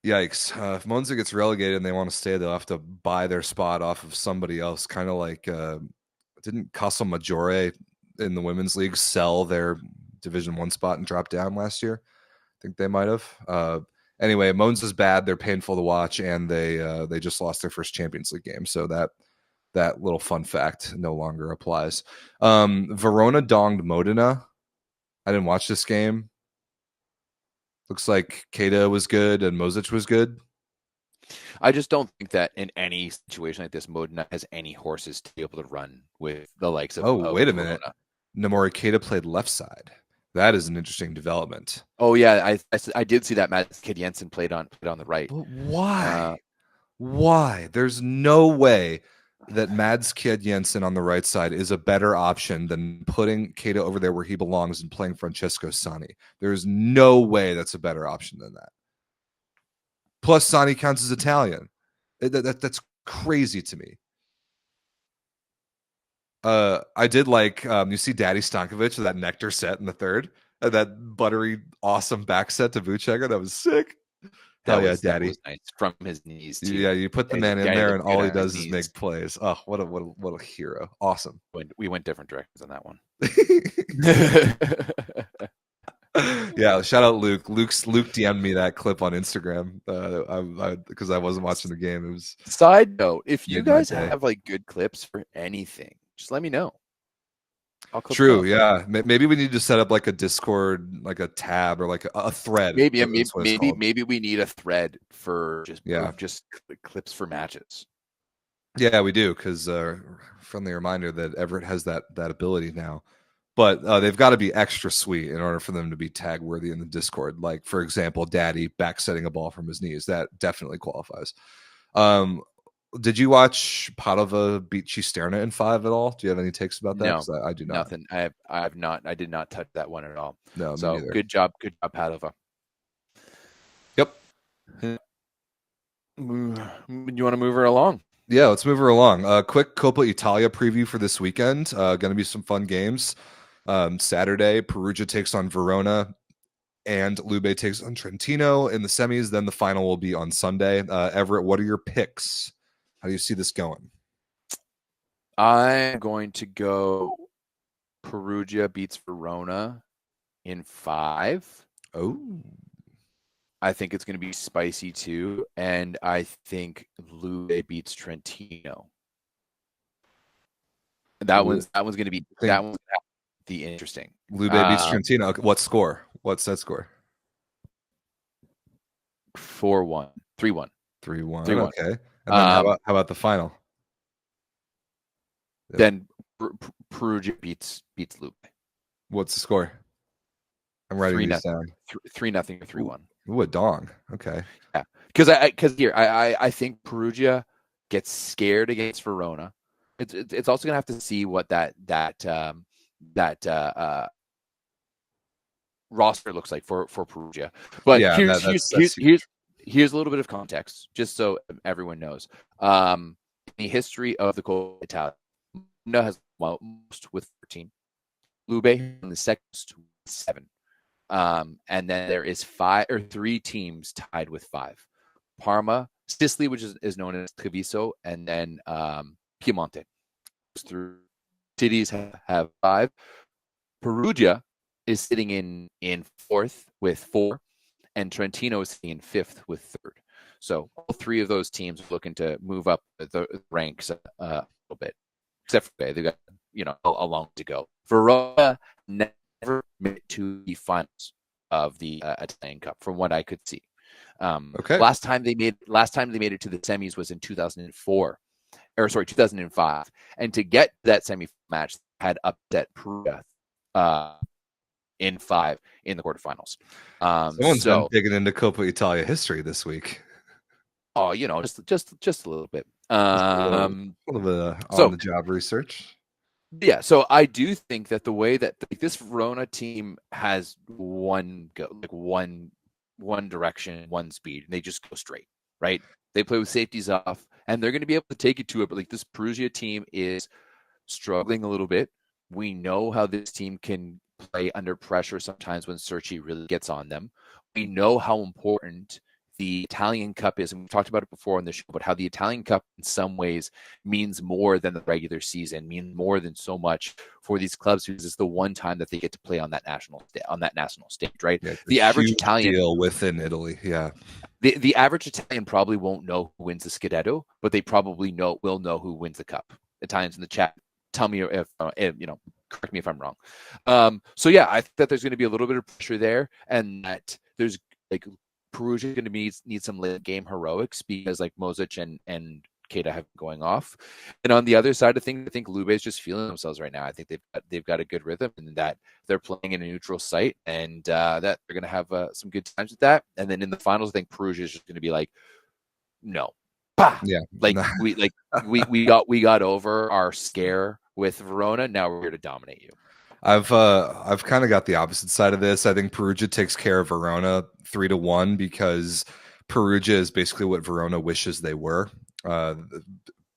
Yikes. If Monza gets relegated and they want to stay, they'll have to buy their spot off of somebody else. Kind of like, didn't Castle Maggiore in the women's league sell their Division 1 spot and drop down last year? I think they might have. Anyway, Monza's bad. They're painful to watch, and they just lost their first Champions League game. So that little fun fact no longer applies. Verona donged Modena. I didn't watch this game. Looks like Keita was good and Mozic was good. I just don't think that in any situation like this, Modena has any horses to be able to run with the likes of. Oh, wait a minute. Namori Keita played left side. That is an interesting development. Oh yeah, I did see that Mads Kid Jensen played on the right. But why? Why? There's no way that Mads Kid Jensen on the right side is a better option than putting Keita over there where he belongs and playing Francesco Sani. There's no way that's a better option than that. Plus, Sani counts as Italian. That's crazy to me. I did like, you see Daddy Stankovic with that nectar set in the third, and that buttery, awesome back set to Vucega. That was sick. Hell yeah, Daddy. That was nice from his knees, too. Yeah, you put the man in there, and all he does is make plays. Oh, what a hero. Awesome. We went different directions on that one. Yeah, shout out Luke. Luke DM'd me that clip on Instagram because I wasn't watching the game. It was. Side note, if you guys have like good clips for anything, just let me know. True, yeah. Maybe we need to set up like a Discord, like a tab or like a thread. Maybe we need a thread for just clips for matches. Yeah, we do, because friendly reminder that Everett has that ability now. But they've got to be extra sweet in order for them to be tag worthy in the Discord. Like, for example, Daddy backsetting a ball from his knees. That definitely qualifies. Did you watch Padova beat Cisterna in 5 at all? Do you have any takes about that? No, I do not. Nothing. I have not. I did not touch that one at all. No, so good job, Padova. Yep. You want to move her along? Yeah, let's move her along. Quick Coppa Italia preview for this weekend. Going to be some fun games. Saturday, Perugia takes on Verona, and LOVB takes on Trentino in the semis. Then the final will be on Sunday. Everett, what are your picks? How do you see this going? I'm going to go Perugia beats Verona in 5. Oh. I think it's going to be spicy too. And I think LOVB beats Trentino. That one's going to be interesting. LOVB beats Trentino. What score? What's that score? 4-1. 3-1. 3-1. Okay. And then how about the final? Then Perugia beats LOVB. What's the score? I'm writing these down. 3-0 or 3-1. Ooh, a dong. Okay. Yeah. I think Perugia gets scared against Verona. It's also gonna have to see what that roster looks like for Perugia. But Yeah, here's a little bit of context, just so everyone knows. The history of the Coppa Italia, has most with 13. LOVB in the second with 7. And then there is 3 teams tied with 5. Parma, Sicily, which is known as Treviso, and then Piemonte. Those 3 cities have 5. Perugia is sitting in 4th with 4, and Trentino is sitting in 5th with 3rd. So all 3 of those teams are looking to move up the ranks a little bit, except for they've got a long to go. Verona never made it to the finals of the Italian Cup, from what I could see. Okay. Last time they made it to the semis was in 2005, and to get that semi match had upset Perugia in 5 in the quarterfinals. Someone's been digging into Coppa Italia history this week. Oh, just a little bit. A little bit of on-the-job research. Yeah, so I do think that the way that this Verona team has one direction, one speed, and they just go straight, right? They play with safeties off, and they're going to be able to take it to it. But this Perugia team is struggling a little bit. We know how this team can play under pressure sometimes when Cerci really gets on them. We know how important the Italian Cup is, and we've talked about it before on the show, but how the Italian Cup in some ways means more than the regular season, means more than so much for these clubs, because it's the one time that they get to play on that national stage, right? Yeah, the average Italian deal within Italy, yeah. The average Italian probably won't know who wins the Scudetto, but they probably will know who wins the Cup. Italians in the chat, tell me if correct me if I'm wrong. So yeah, I think that there's going to be a little bit of pressure there, and that there's Perugia going to need some late game heroics, because Mozic and Keita have been going off. And on the other side of things, I think LOVB is just feeling themselves right now. I think they've got a good rhythm, and that they're playing in a neutral site, and that they're going to have some good times with that. And then in the finals, I think Perugia is just going to be no. Bah! Yeah. we got over our scare with Verona. Now we're here to dominate you. I've kind of got the opposite side of this. I think Perugia takes care of Verona 3-1, because Perugia is basically what Verona wishes they were.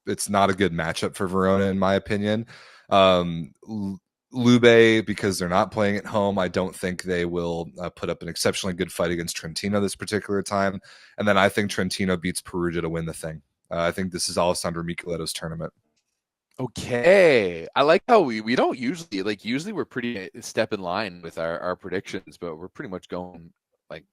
It's not a good matchup for Verona, in my opinion. LOVB, because they're not playing at home, I don't think they will put up an exceptionally good fight against Trentino this particular time. And then I think Trentino beats Perugia to win the thing. I think this is Alessandro Micheletto's tournament. Okay, I like how we don't usually we're pretty step in line with our predictions, but we're pretty much going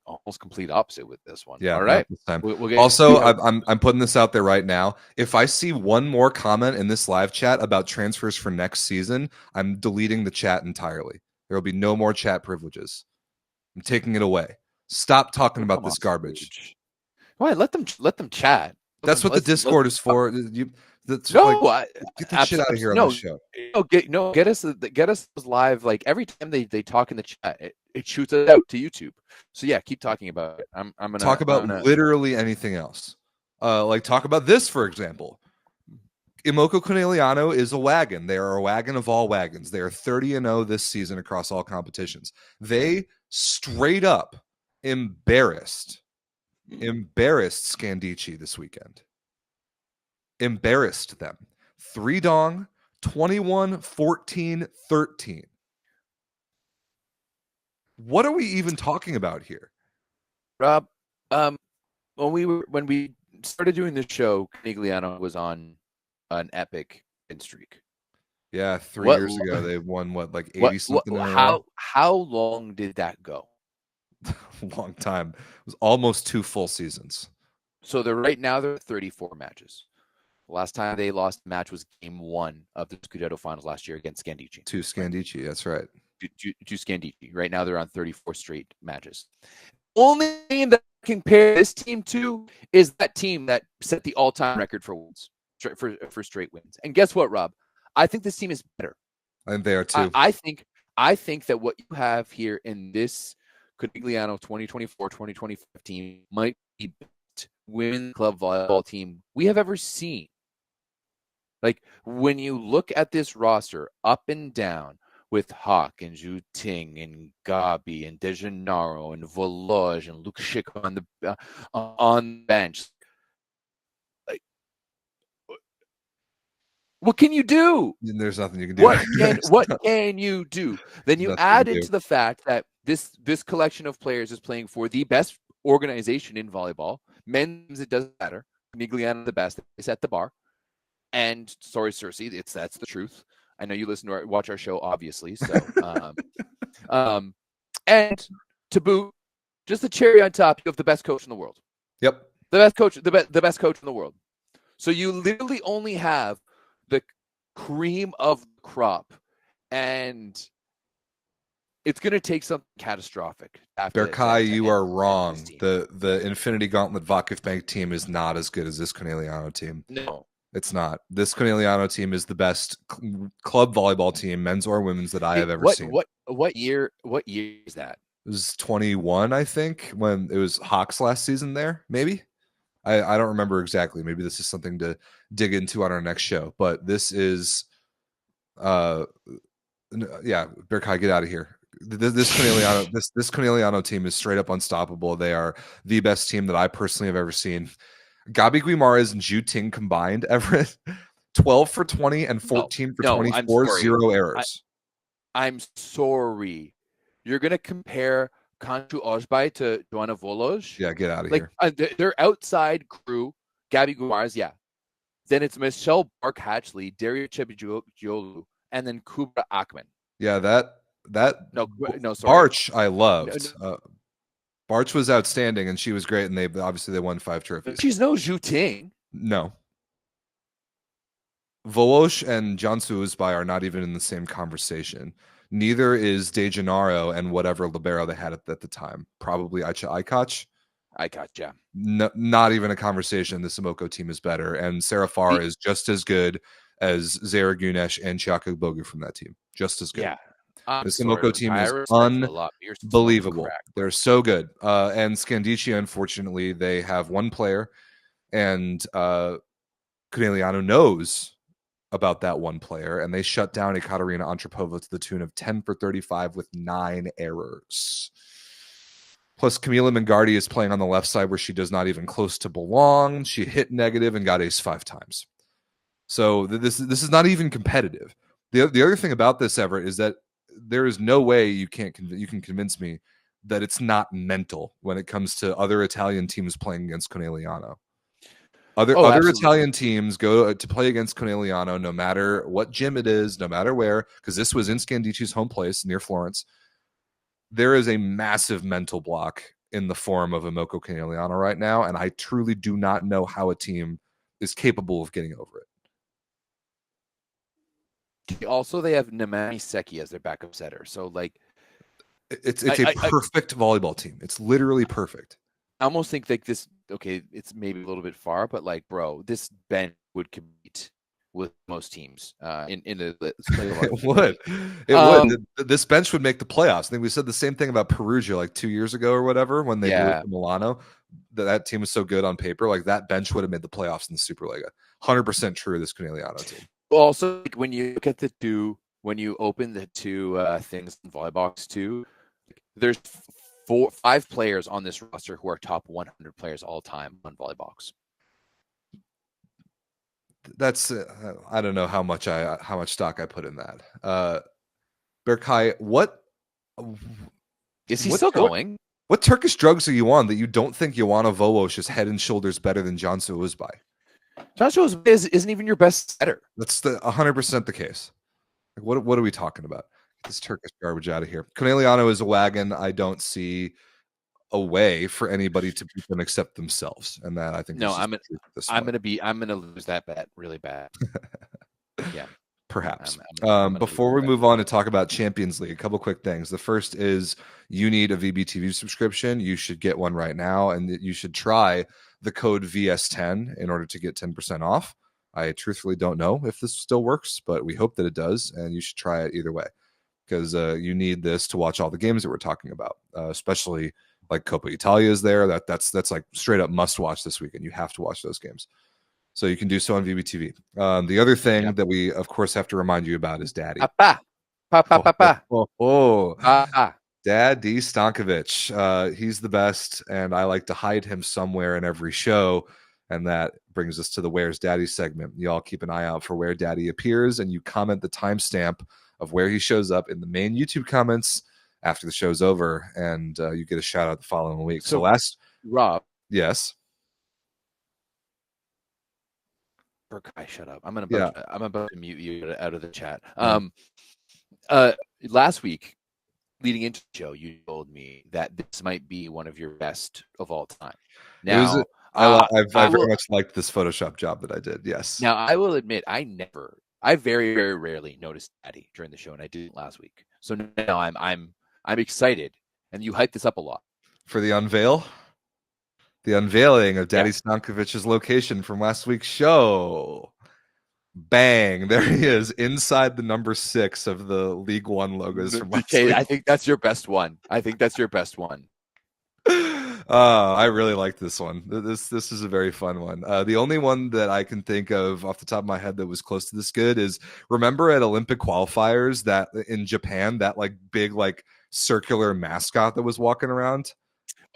almost complete opposite with this one. Yeah, all right. This time. We'll get also, I'm putting this out there right now. If I see one more comment in this live chat about transfers for next season, I'm deleting the chat entirely. There will be no more chat privileges. I'm taking it away. Stop talking about this garbage. Why? Let them chat. That's what the Discord is for. Get the shit out of here on the show. Get us live. Every time they talk in the chat, it shoots it out to YouTube. So yeah, keep talking about it. I'm gonna talk about literally anything else. Talk about this, for example. Imoco Conegliano is a wagon. They are a wagon of all wagons. They are 30-0 this season across all competitions. They straight up embarrassed Scandicci this weekend. Embarrassed them. 3-dong, 21-14-13. What are we even talking about here? Rob, when we started doing this show, Conegliano was on an epic win streak. Yeah, 3 years ago they won 80 something. How long did that go? Long time. It was almost 2 full seasons. So right now they're 34 matches. Last time they lost a match was game 1 of the Scudetto finals last year against Scandicci. To Scandicci, that's right. To Scandicci. Right now they're on 34 straight matches. Only thing that I can compare this team to is that team that set the all-time record for wins, for straight wins. And guess what, Rob? I think this team is better. I think they are too. I think that what you have here in this Conegliano 2024-2025 team might be the best women's club volleyball team we have ever seen. When you look at this roster up and down, with Hawk and Zhu Ting and Gabi and De Gennaro and Voloj and Luke Schick on the bench. Like, what can you do? There's nothing you can do. What can you do? Then you add into the fact that this collection of players is playing for the best organization in volleyball. Men's, it doesn't matter. Conegliano the best. They set the bar. And sorry, Cersei, that's the truth. I know you watch our show, obviously. So, and to boot, just the cherry on top, you have the best coach in the world. Yep, the best coach, the best coach in the world. So you literally only have the cream of the crop, and it's going to take something catastrophic. Berkay, you are wrong. The Infinity Gauntlet Vakif Bank team is not as good as this Conegliano team. No. It's not. This Conegliano team is the best club volleyball team, men's or women's, that I have ever seen. What year is that? It was 21, I think, when it was Hawks last season there, maybe. I don't remember exactly. Maybe this is something to dig into on our next show. But this is, Berkay, get out of here. This Conegliano team is straight up unstoppable. They are the best team that I personally have ever seen. Gabi Guimarães and Zhu Ting combined, Everett, 12 for 20 and 14 for 24, 0 errors. I'm sorry. You're going to compare Kanchu Ojbai to Joanna Voloj? Yeah, get out of here. Their outside crew, Gabi Guimarães, yeah. Then it's Michelle Bark-Hatchley, Daria Chebigiolu, and then Kubra Akman. Yeah, no, sorry. Barch, I loved. Barch was outstanding, and she was great, and they won 5 trophies. She's no Zhu Ting. No. Voloj and Jansu Uzbai are not even in the same conversation. Neither is De Gennaro and whatever libero they had at the time. Probably Aicha Aikach. Aikach, yeah. No, not even a conversation. The Simoko team is better, and Sarah Farr is just as good as Zara Gunesh and Chiaka Bogu from that team. Just as good. Yeah. The Simoko team is unbelievable. They're so good. And Scandicci, unfortunately, they have one player, and Conegliano knows about that one player, and they shut down Ekaterina Antropova to the tune of 10 for 35 with 9 errors. Plus, Camila Mingardi is playing on the left side where she does not even close to belong. She hit negative and got ace 5 times. So this is not even competitive. The other thing about this, Everett, is that there is no way you can convince me that it's not mental when it comes to other Italian teams playing against Conegliano. Other Italian teams go to play against Conegliano no matter what gym it is, no matter where, because this was in Scandicci's home place near Florence. There is a massive mental block in the form of Imoko Conegliano right now, and I truly do not know how a team is capable of getting over it. Also, they have Nemani Seki as their backup setter. So, like, it's a perfect volleyball team. It's literally perfect. I almost think like this. Okay, it's maybe a little bit far, but like, bro, this bench would compete with most teams in the. It would. It would. This bench would make the playoffs. I think we said the same thing about Perugia like 2 years ago or whatever when they moved to Milano. That team was so good on paper. Like that bench would have made the playoffs in the Superlega. 100% true. This Conegliano team. Also, like, when you look at when you open the two things in Volleybox 2, there's 5 players on this roster who are top 100 players all time on Volleybox. That's I don't know how much stock I put in that. Berkay, what is he still going? What Turkish drugs are you on that you don't think Joanna Voloj is head and shoulders better than Jansu Uzbai? Jansu Uzbai isn't even your best setter. That's 100% the case. Like, what are we talking about? Get this Turkish garbage out of here. Conegliano is a wagon. I don't see a way for anybody to beat them except themselves, and that I think. No, I'm gonna lose that bet really bad. Yeah, perhaps. Before we move on to talk about Champions League, a couple quick things. The first is you need a VBTV subscription. You should get one right now, and you should try the code VS10 in order to get 10% off. I truthfully don't know if this still works, but we hope that it does, and you should try it either way because you need this to watch all the games that we're talking about, especially like Coppa Italia is there. That's like straight up must watch this weekend. You have to watch those games. So you can do so on VBTV. The other thing that we, of course, have to remind you about is Daddy. Papa. Pa pa pa pa. Oh. Ah. Daddy Stankovic. He's the best, and I like to hide him somewhere in every show. And that brings us to the Where's Daddy segment. You all keep an eye out for where Daddy appears, and you comment the timestamp of where he shows up in the main YouTube comments after the show's over, and you get a shout out the following week. So last Rob. Yes. Guy, shut up. I'm about to mute you out of the chat. Last week, leading into the show, you told me that this might be one of your best of all time. Now, I very much liked this Photoshop job that I did. Yes. Now, I will admit, I very, very rarely noticed Daddy during the show, and I didn't last week. So now I'm excited, and you hyped this up a lot for the unveiling of Daddy Stankovic's location from last week's show. Bang! There he is, inside the number 6 of the League One logos from last week. I think that's your best one. I really like this one. This is a very fun one. The only one that I can think of off the top of my head that was close to this good is, remember at Olympic qualifiers that in Japan, that like big like circular mascot that was walking around?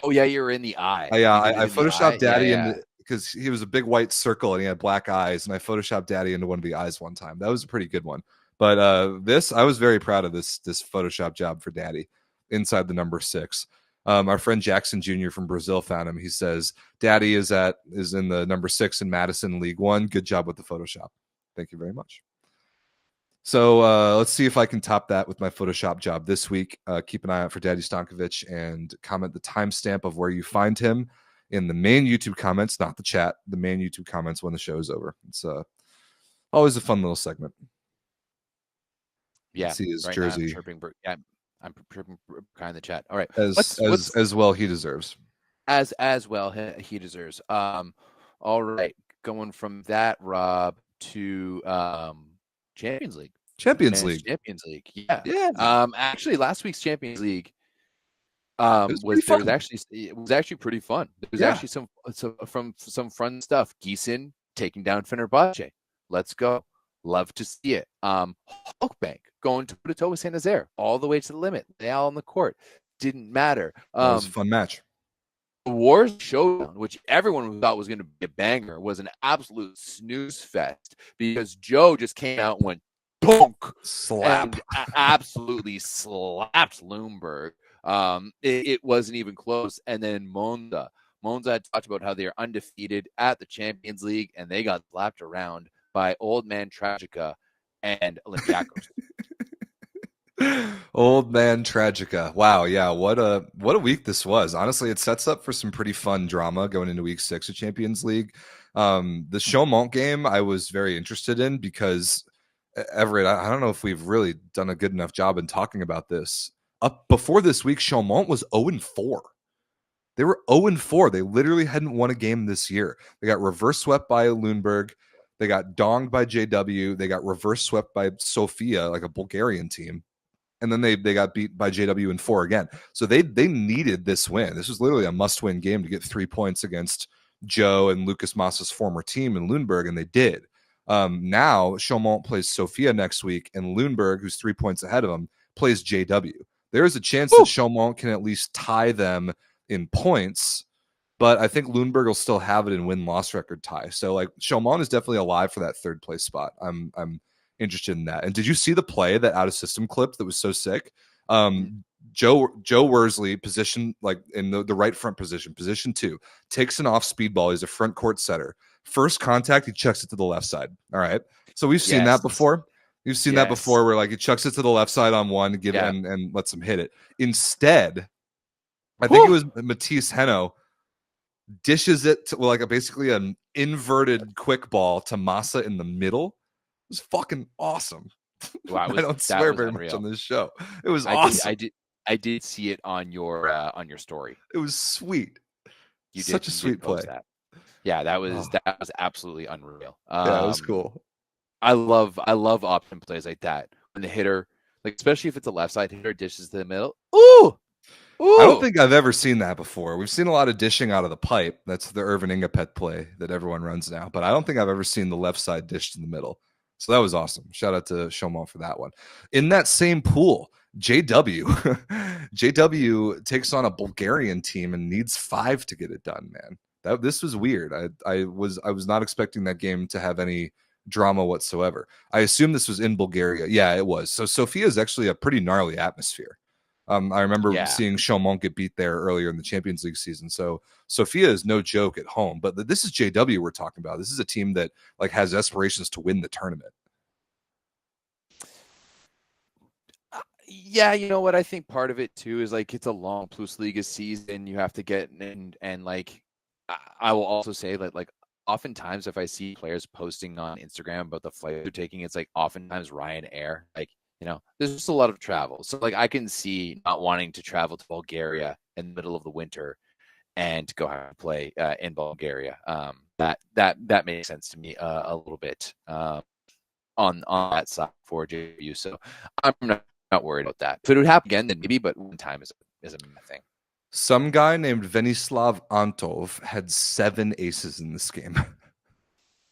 Oh yeah, you were in the eye. I photoshopped Daddy into, because he was a big white circle and he had black eyes, and I photoshopped Daddy into one of the eyes one time. That was a pretty good one. But I was very proud of this Photoshop job for Daddy inside the number 6. Our friend Jackson Jr. from Brazil found him. He says Daddy is in the number 6 in Madison League One. Good job with the Photoshop. Thank you very much. So let's see if I can top that with my Photoshop job this week. Keep an eye out for Daddy Stankovic and comment the timestamp of where you find him in the main YouTube comments, not the chat, the main YouTube comments when the show is over. It's always a fun little segment. Yeah. See his jersey. I'm chirping kind of the chat. All right. As well he deserves. As well he deserves. All right. Going from that, Rob, to Champions League. Champions League. Yeah. Actually, last week's Champions League it was actually pretty fun. There was actually some fun stuff. Gießen taking down Fenerbahce. Let's go. Love to see it. Hulkbank going toe-to-toe with Saint Nazaire all the way to the limit. They all on the court. Didn't matter. That was a fun match. The Wars Showdown, which everyone thought was going to be a banger, was an absolute snooze fest because Joe just came out and went bonk, slap, and absolutely slapped Lundberg. It wasn't even close. And then Monza had talked about how they are undefeated at the Champions League, and they got slapped around by Old Man Tragica and Olympiacos. Old Man Tragica. Wow, yeah, what a week this was. Honestly, it sets up for some pretty fun drama going into week 6 of Champions League. The Chaumont game I was very interested in because Everett, I don't know if we've really done a good enough job in talking about this. Up before this week, Chaumont was 0-4. They were 0-4. They literally hadn't won a game this year. They got reverse swept by Lundberg. They got donged by JW. They got reverse swept by Sofia, like a Bulgarian team. And then they got beat by JW in 4 again. So they needed this win. This was literally a must-win game to get 3 points against Joe and Lucas Massa's former team in Lundberg, and they did. Now, Chaumont plays Sofia next week, and Lundberg, who's 3 points ahead of them, plays JW. There is a chance that Chaumont can at least tie them in points, but I think Lundberg will still have it in win-loss record tie. So, like, Chaumont is definitely alive for that 3rd place spot. I'm interested in that. And did you see the play that out of system clip that was so sick? Joe Worsley, position like in the right front position 2, takes an off speed ball. He's a front court setter. First contact, he chucks it to the left side. All right. So we've seen that before. You've seen that before where like he chucks it to the left side on one and lets him hit it. Instead, I think it was Matisse Heno dishes it to like basically an inverted quick ball to Massa in the middle. It was fucking awesome. Wow, I don't swear very much on this show. It was awesome. I did see it on your story. It was sweet. Such a sweet play. That. Yeah, that was absolutely unreal. Yeah, it was cool. I love option plays like that when the hitter, like especially if it's a left side hitter, dishes to the middle. Ooh! I don't think I've ever seen that before. We've seen a lot of dishing out of the pipe. That's the Irvin Ingapet play that everyone runs now. But I don't think I've ever seen the left side dished in the middle. So that was awesome. Shout out to Chaumont for that one. In that same pool, JW JW takes on a Bulgarian team and needs 5 to get it done, man. This was weird. I was not expecting that game to have any drama whatsoever. I assume this was in Bulgaria. Yeah, it was. So Sofia is actually a pretty gnarly atmosphere. I remember seeing Chaumont get beat there earlier in the Champions League season. So Sofia is no joke at home. But this is JW we're talking about. This is a team that like has aspirations to win the tournament. Yeah, you know what? I think part of it too is like it's a long PlusLiga season. You have to get and like I will also say that like oftentimes if I see players posting on Instagram about the flight they're taking, it's like oftentimes Ryanair. Like, you know, there's just a lot of travel. So like I can see not wanting to travel to Bulgaria in the middle of the winter and go have to play in Bulgaria. That makes sense to me a little bit on that side for JU. So I'm not worried about that. If it would happen again, then maybe, but one time is a thing. Some guy named Venislav Antov had 7 aces in this game.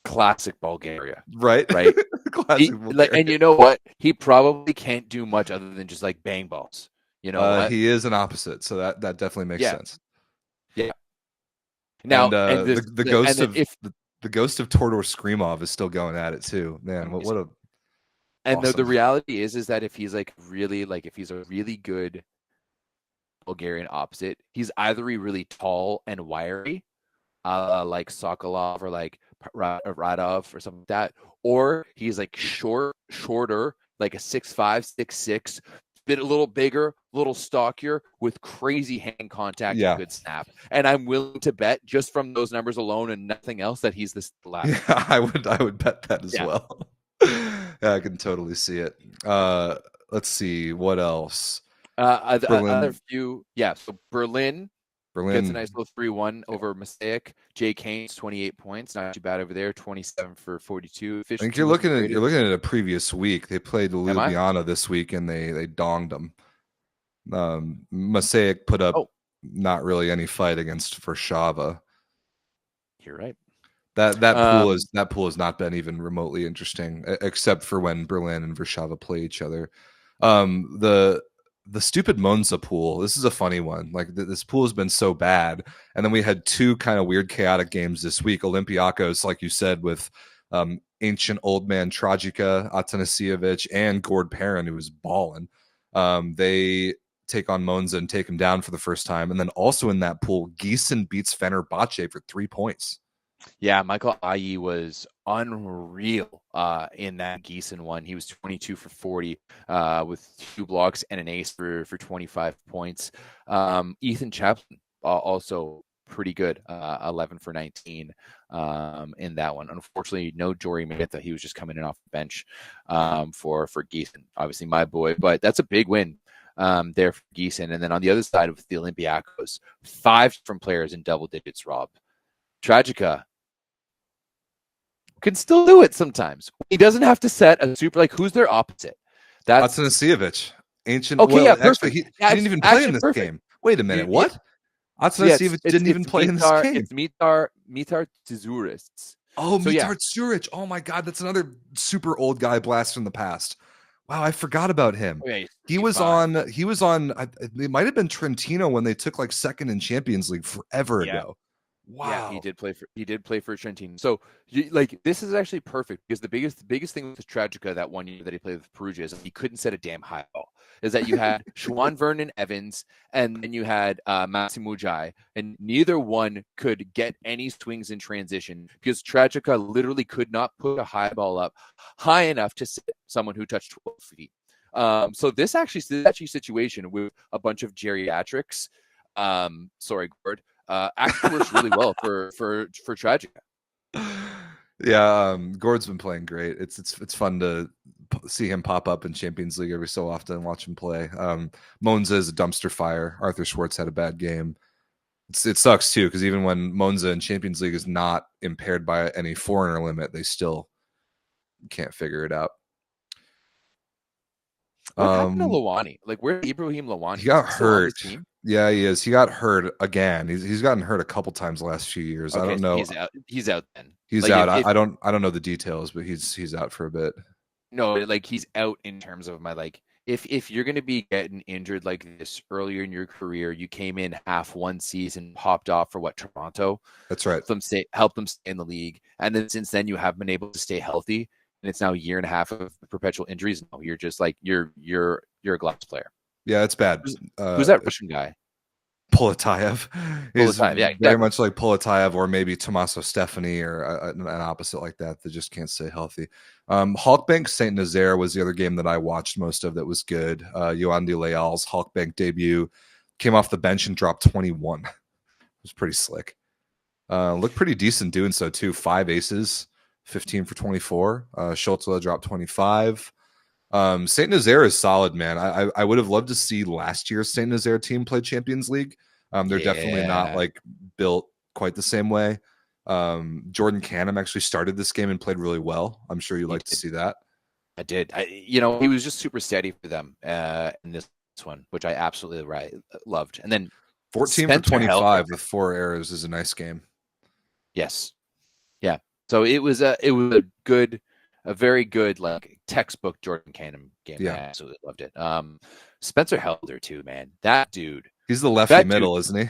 Classic Bulgaria. Right? Classic Bulgaria. And you know what? He probably can't do much other than just like bang balls. You know, he is an opposite, so that definitely makes sense. Yeah. Now, and the ghost of Todor Skrimov is still going at it too. Man, what a and awesome. the reality is that if he's like really if he's a really good Bulgarian opposite, he's either really tall and wiry, like Sokolov or like Radov or something like that, or he's like shorter, like a 6'5", 6'6", bit a little bigger, a little stockier with crazy hand contact and good snap. And I'm willing to bet just from those numbers alone and nothing else that he's this latter. Yeah, I would bet that as well. Yeah, I can totally see it. Let's see what else. Other few, so Berlin gets a nice little 3-1 over Mosaic. Jay Kane's 28 points, not too bad over there. 27 for 42. I think you're looking at a previous week. They played Ljubljana this week and they donged them. Mosaic put up not really any fight against Warsaw. You're right. That pool has not been even remotely interesting, except for when Berlin and Warsaw play each other. The stupid Monza pool. This is a funny one. Like this pool has been so bad, and then we had 2 kind of weird, chaotic games this week. Olympiacos, like you said, with ancient old man Tragica, Atanasievich, and Gord Perrin, who was balling. They take on Monza and take him down for the first time, and then also in that pool, Gießen beats Fenerbahce for 3 points. Yeah, Michael Ayi was unreal in that Gießen one. He was 22 for 40 with 2 blocks and an ace for 25 points. Ethan Chaplin also pretty good, 11 for 19 in that one. Unfortunately, no Jory Matha. He was just coming in off the bench for Gießen. Obviously, my boy, but that's a big win there for Gießen. And then on the other side of the Olympiacos, 5 different players in double digits, Rob. Tragica can still do it sometimes. He doesn't have to set a super, like, who's their opposite? That's Atanasievich. Ancient. Okay, well, perfect. Actually, he didn't even play in this game. Wait a minute. What? Atanasievich didn't even play in this game. It's Mitar Tzurists. Oh, Mitar Tzuric. Oh my God, that's another super old guy blast from the past. Wow, I forgot about him. Okay, he was on. It might have been Trentino when they took like second in Champions League forever ago. Wow, yeah, he did play for Trentino. So like this is actually perfect because the biggest thing with Tragica that one year that he played with Perugia is he couldn't set a damn high ball. Is that you had Juan Vernon Evans and then you had Maxim Mujai, and neither one could get any swings in transition because Tragica literally could not put a high ball up high enough to sit someone who touched 12 feet. So this actually situation with a bunch of geriatrics. Sorry, Gord. Actually works really well for Tragica. Yeah, Gord's been playing great. It's fun to see him pop up in Champions League every so often and watch him play. Monza is a dumpster fire. Arthur Schwartz had a bad game. It sucks too because even when Monza in Champions League is not impaired by any foreigner limit, they still can't figure it out. What happened to Lawani? Like, where's Ibrahim Lawani? He got hurt. Yeah, he is. He got hurt again. He's gotten hurt a couple times the last few years. Okay, I don't know. He's out then. He's Like, out. if I don't know the details, but he's out for a bit. no, like he's out in terms of my like if you're going to be getting injured like this earlier in your career, you came in half one season, popped off for Toronto. That's right. Help them stay in the league, and then since then you have been able to stay healthy, and it's now a year and a half of perpetual injuries. No, you're just like you're a glass player. Yeah, it's bad. Who's that Russian guy? Poletayev. He's Poletayev, yeah, very much like Poletayev, or maybe Tommaso Stefani, or an opposite like that just can't stay healthy. Halkbank Saint Nazaire was the other game that I watched most of that was good. Yoandy Leal's Halkbank debut, came off the bench and dropped 21. It was pretty slick. Looked pretty decent doing so too. 5 aces, 15 for 24. Schultz dropped 25. Saint Nazaire is solid, man. I would have loved to see last year's Saint Nazaire team play Champions League. They're definitely not like built quite the same way. Jordan Canham actually started this game and played really well. I'm sure you'd like to see that. I did. He was just super steady for them in this one, which I absolutely loved. And then 14 for 25 with 4 errors is a nice game. Yes. Yeah. So it was a very good like textbook Jordan Canham game. Yeah. I absolutely loved it. Spencer Helder too, man. That dude. He's the lefty middle, isn't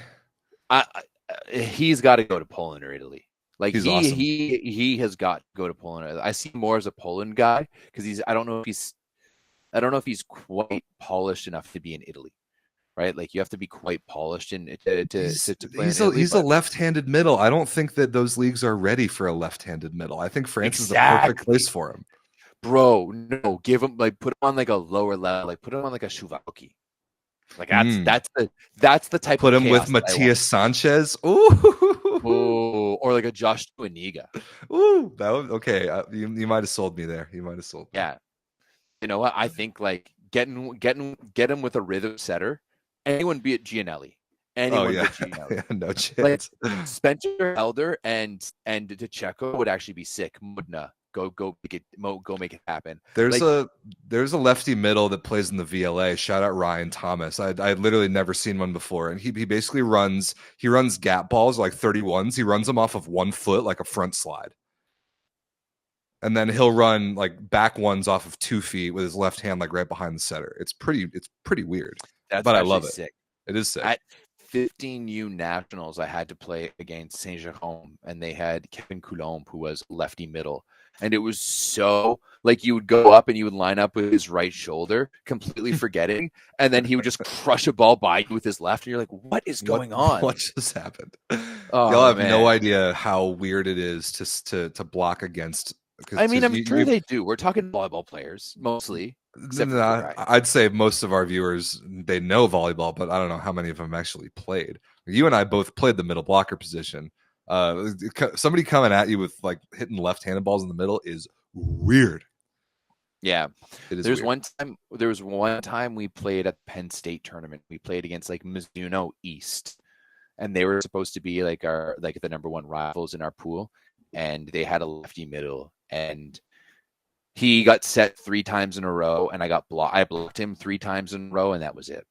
he? He's got to go to Poland or Italy. Like he's awesome. He has got to go to Poland. I see him more as a Poland guy because I don't know if he's quite polished enough to be in Italy. Right, like you have to be quite polished to play. He's a left-handed middle. I don't think that those leagues are ready for a left-handed middle. I think France is the perfect place for him. Bro, no, give him put him on like a lower level, put him on like a Shuvalki. Like that's the type. Put of him with Matias Sanchez. Ooh, or like a Josh Iniga. Ooh, that would okay. You might have sold me there. You might have sold me. Yeah, you know what? I think like get him with a rhythm setter. Anyone be it Gianelli. Anyone be it Gianelli. Yeah, no chance. Like, Spencer Helder and DeCecco would actually be sick. Mudna, go make it happen. There's a lefty middle that plays in the VLA. Shout out Ryan Thomas. I'd literally never seen one before, and he basically runs gap balls like 31s. He runs them off of 1 foot like a front slide. And then he'll run like back ones off of 2 feet with his left hand like right behind the setter. It's pretty weird. But I love it. Sick. It is sick. At 15U nationals, I had to play against Saint Jérôme, and they had Kevin Coulombe, who was lefty middle, and it was so like you would go up and you would line up with his right shoulder, completely forgetting, and then he would just crush a ball by you with his left, and you're like, "What is going on? What just happened?" Oh, y'all have no idea how weird it is to block against. I mean, I'm sure they do. We're talking volleyball players mostly. I'd say most of our viewers, they know volleyball, but I don't know how many of them actually played. You and I both played the middle blocker position. Somebody coming at you with like hitting left-handed balls in the middle is weird. Yeah, it is. There was one time we played at the Penn State tournament. We played against like Mizuno East, and they were supposed to be like the number 1 rivals in our pool, and they had a lefty middle, and he got set 3 times in a row, and I blocked him 3 times in a row, and that was it.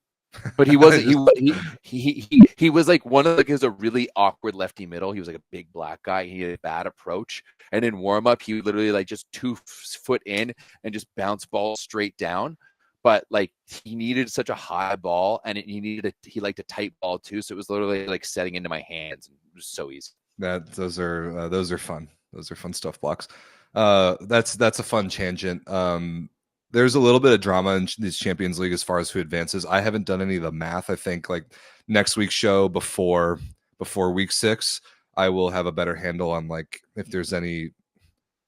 But he wasn't. he was like one of a really awkward lefty middle. He was like a big black guy. He had a bad approach, and in warm up, he would literally like just 2 foot in and just bounce balls straight down. But like he needed such a high ball, and he liked a tight ball too. So it was literally like setting into my hands. It was so easy. Those are fun. Those are fun stuff blocks. That's a fun tangent. There's a little bit of drama in this Champions League as far as who advances. I haven't done any of the math. I think like next week's show before week 6, I will have a better handle on like if there's any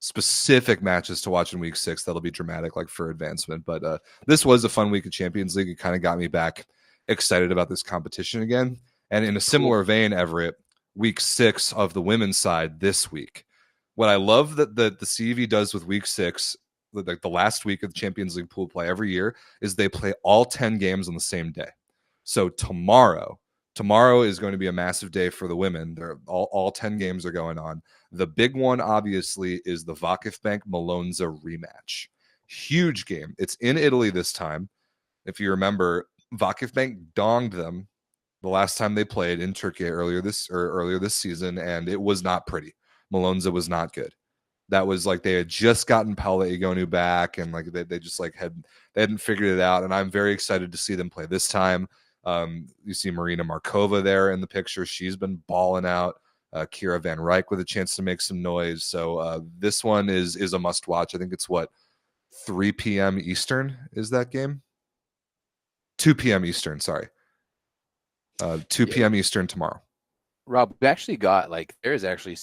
specific matches to watch in week 6 that'll be dramatic like for advancement. But this was a fun week of Champions League. It kind of got me back excited about this competition again. And in a similar vein, Everett, week 6 of the women's side this week. What I love that the CV does with week 6, like the last week of the Champions League pool play every year, is they play all 10 games on the same day. So tomorrow is going to be a massive day for the women. They're all 10 games are going on. The big one, obviously, is the Vakifbank Malonza rematch. Huge game. It's in Italy this time. If you remember, Vakifbank donged them the last time they played in Turkiye earlier this season, and it was not pretty. Malonza was not good. That was like they had just gotten Paula Egonu back, and like they just like they hadn't figured it out. And I'm very excited to see them play this time. You see Marina Markova there in the picture. She's been balling out. Kira Van Rijk with a chance to make some noise. So this one is a must watch. I think it's 3 p.m. Eastern is that game? 2 p.m. Eastern, sorry. 2 p.m. Eastern tomorrow. Rob, we actually got there's actually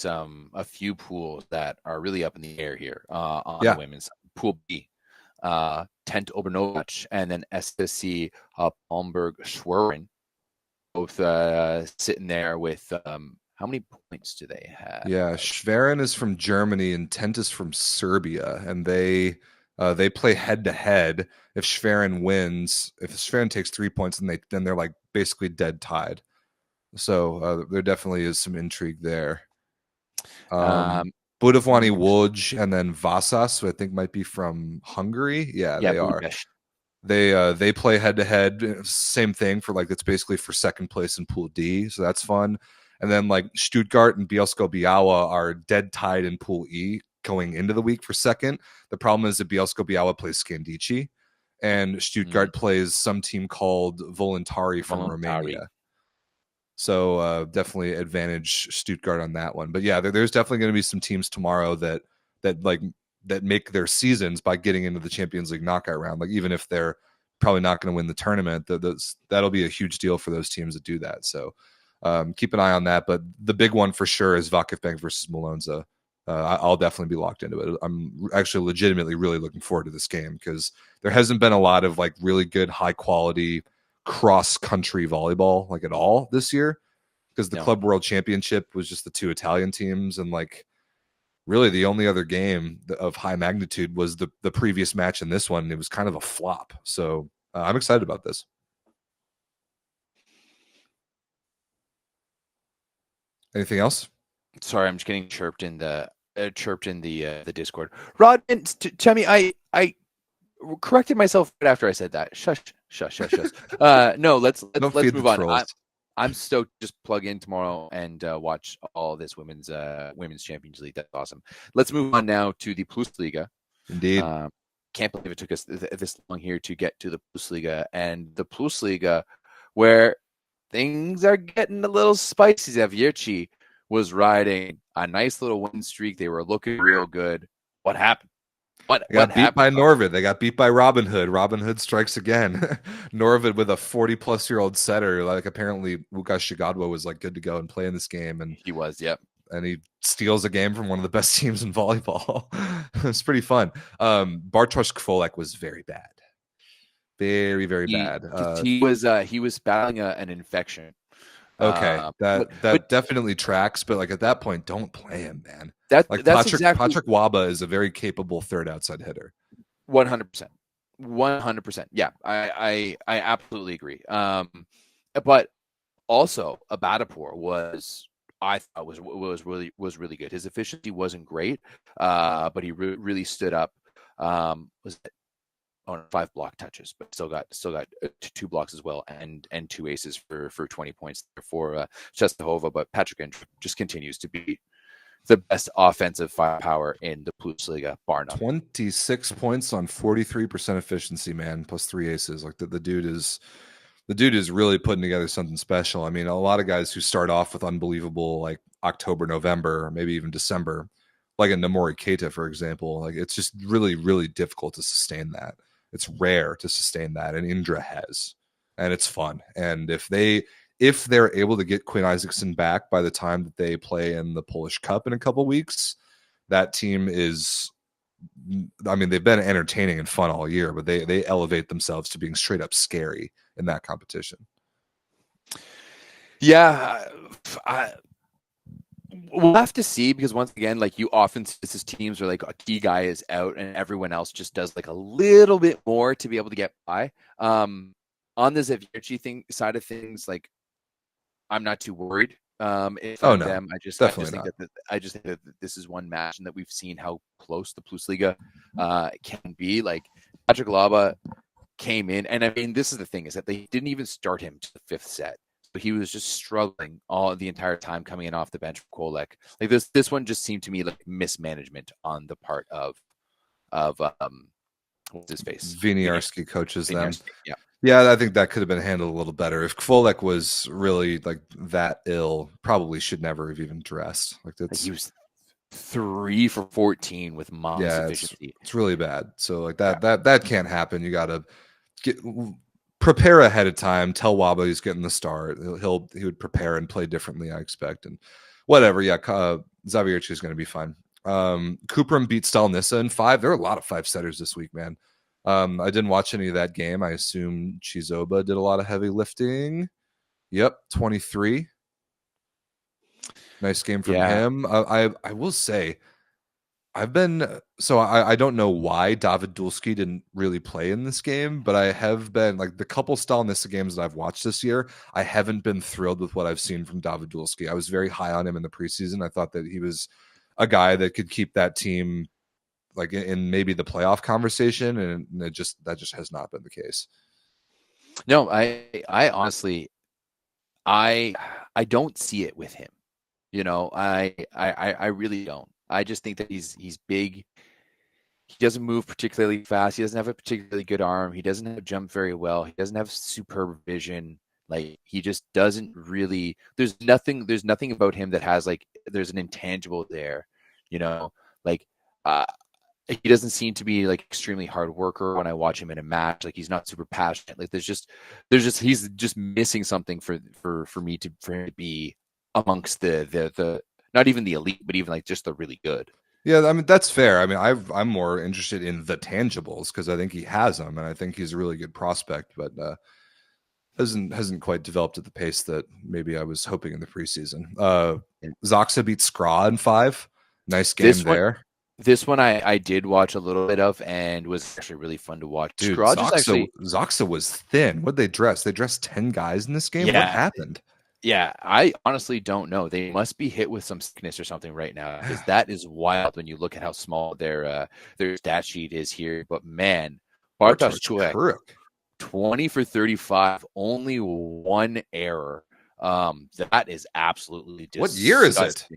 a few pools that are really up in the air here on the women's pool B. Tent Obernovac and then SSC Palmberg Schwerin, both sitting there with how many points do they have? Yeah, Schwerin is from Germany and Tent is from Serbia, and they play head to head. If Schwerin takes 3 points, then they're like basically dead tied. So there definitely is some intrigue there. Budovani Łódź and then Vasas, who I think might be from Hungary. Yeah, they are. They play head to head. Same thing for it's basically for second place in Pool D, so that's fun. And then Stuttgart and Bielsko-Biała are dead tied in Pool E going into the week for second. The problem is that Bielsko-Biała plays Scandicci, and Stuttgart plays some team called Voluntari from Romania. So definitely advantage Stuttgart on that one. But yeah, there's definitely going to be some teams tomorrow that make their seasons by getting into the Champions League knockout round. Even if they're probably not going to win the tournament, that'll be a huge deal for those teams that do that. So keep an eye on that. But the big one for sure is Vakifbank versus Malonza. I'll definitely be locked into it. I'm actually legitimately really looking forward to this game because there hasn't been a lot of really good high quality cross-country volleyball at all this year, because the Club World Championship was just the 2 Italian teams, and really the only other game of high magnitude was the previous match in this one, and it was kind of a flop. So I'm excited about this. Anything else? Sorry, I'm just getting chirped in the Discord. Rod, tell me, I corrected myself right after I said that. Shush. No, let's move on. I'm stoked to just plug in tomorrow and watch all this women's Champions League. That's awesome. Let's move on now to the PlusLiga. Indeed. Can't believe it took us this long here to get to the PlusLiga, and the PlusLiga where things are getting a little spicy. Zavierci was riding a nice little win streak. They were looking real good. What happened? They got beat by Norvid. They got beat by Robin Hood. Robin Hood strikes again. Norvid with a 40-plus-year-old setter. Apparently, Łukasz Shigadło was good to go and play in this game, and he was. Yep. And he steals a game from one of the best teams in volleyball. It's pretty fun. Bartosz Kwolek was very bad, very very bad. He was battling an infection. Okay, that definitely tracks, but at that point, don't play him, man. That's Patrick Waba is a very capable third outside hitter. 100%. Yeah, I absolutely agree. But also Abadapur I thought was really good. His efficiency wasn't great, but he really stood up. Was it on 5 block touches, but still got 2 blocks as well, and 2 aces for 20 points for Czestochowa. But Patrick Andrew just continues to be the best offensive firepower in the PlusLiga, bar none. 26 points on 43% efficiency, man, plus 3 aces. The dude is really putting together something special. I mean, a lot of guys who start off with unbelievable October, November, or maybe even December, like a Namori Keita, for example, it's just really, really difficult to sustain that. It's rare to sustain that, and Indra has, and it's fun. And if they're able to get Quinn Isaacson back by the time that they play in the Polish Cup in a couple weeks, that team is, I mean, they've been entertaining and fun all year, but they elevate themselves to being straight up scary in that competition. Yeah, we'll have to see, because once again, you often see this teams where a key guy is out and everyone else just does a little bit more to be able to get by. On the Zavierci side of things, I'm not too worried. If I'm them, I just think that this is one match, and that we've seen how close the PlusLiga can be. Patrick Laba came in, and I mean, this is the thing, is that they didn't even start him to the 5th set. but he was just struggling all the entire time coming in off the bench for Kolek. Like this one just seemed to me like mismanagement on the part of what's his face? Winiarski coaches them. Yeah. Yeah, I think that could have been handled a little better. If Kolek was really like that ill, probably should never have even dressed. Like he was 3 for 14 with mom's efficiency. It's really bad. So like that can't happen. You got to prepare ahead of time. Tell Waba he's getting the start. He would prepare and play differently, I expect. And whatever. Yeah, Xavierci is going to be fine. Kupram beat Stalnissa in 5. There are a lot of 5-setters this week, man. I didn't watch any of that game. I assume Chizoba did a lot of heavy lifting. Yep, 23. Nice game from him. I will say, I don't know why David Dulski didn't really play in this game, but I have been, like, the couple Stalnissa games that I've watched this year, I haven't been thrilled with what I've seen from David Dulski. I was very high on him in the preseason. I thought that he was a guy that could keep that team like in maybe the playoff conversation, and that just has not been the case. No, I honestly, I don't see it with him. You know, I really don't. I just think that he's big. He doesn't move particularly fast. He doesn't have a particularly good arm. He doesn't have jump very well. He doesn't have superb vision. Like, he just doesn't really. There's nothing about him that has, like, there's an intangible there. You know, like he doesning seem to be like extremely hard worker when I watch him in a match. Like, he's not super passionate. Like, he's just missing something for him to be amongst the not even the elite, but even like just the really good. Yeah, I mean, that's fair. I mean, I'm more interested in the tangibles because I think he has them, and I think he's a really good prospect, but hasn't quite developed at the pace that maybe I was hoping in the preseason. Zaxa beat Skra in 5. Nice game there. This one I did watch a little bit of and was actually really fun to watch. Dude, Zaxa was thin. What'd they dress? They dressed 10 guys in this game? Yeah. What happened? Yeah, I honestly don't know. They must be hit with some sickness or something right now, because that is wild when you look at how small their stat sheet is here. But man, Bartosz Czurek, 20 for 35, only 1 error. That is absolutely disgusting. What year is it?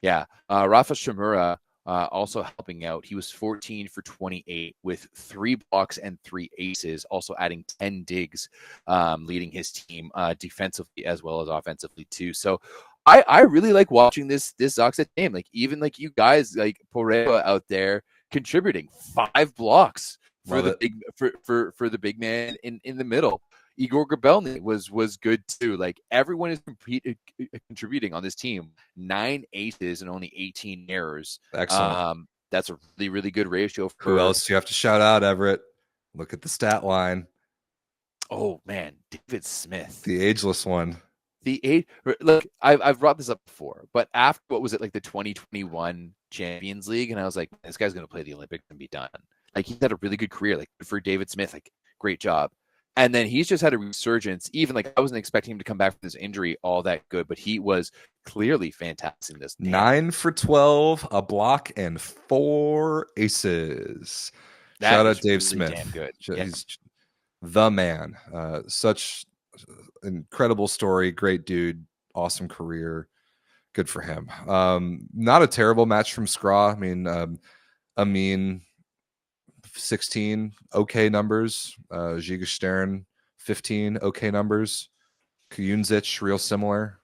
Yeah, Rafa Shimura also helping out. He was 14 for 28 with 3 blocks and 3 aces, also adding 10 digs, leading his team defensively as well as offensively too. So I really like watching this Zaxa game. Like, even like you guys like Poreba out there contributing 5 blocks for the big man in the middle. Igor Gabelny was good too. Like, everyone is contributing on this team. 9 aces and only 18 errors. Excellent. That's a really, really good ratio. Who else do you have to shout out, Everett? Look at the stat line. Oh man, David Smith, the ageless one. Look, I've brought this up before, but after what was it, like the 2021 Champions League, and I was like, this guy's going to play the Olympics and be done. Like, he's had a really good career. Like, for David Smith, like, great job. And then he's just had a resurgence. Even like, I wasn't expecting him to come back from this injury all that good, but he was clearly fantastic in this game. 9 for 12, a block, and 4 aces. Shout out Dave really Smith. Damn good. He's the man. Such incredible story. Great dude. Awesome career. Good for him. Not a terrible match from Skra. I mean, Amin, 16, okay numbers. Giga Stern, 15, okay numbers. Kujundžić, real similar.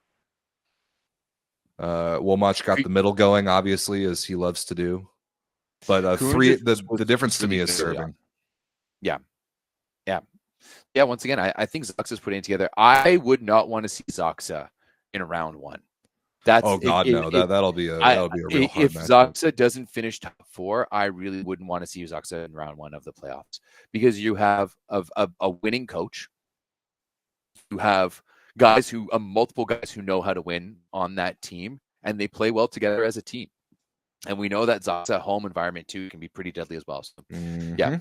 Womack got the middle going, obviously, as he loves to do. But the difference to me is serving. Yeah. Once again, I think Zaxa's putting it together. I would not want to see Zaxa in round 1. That'll be a real hard match. If Zaxa doesn't finish top 4, I really wouldn't want to see Zaxa in round 1 of the playoffs, because you have a winning coach. You have multiple guys who know how to win on that team, and they play well together as a team. And we know that Zaxa home environment too can be pretty deadly as well. So, yeah.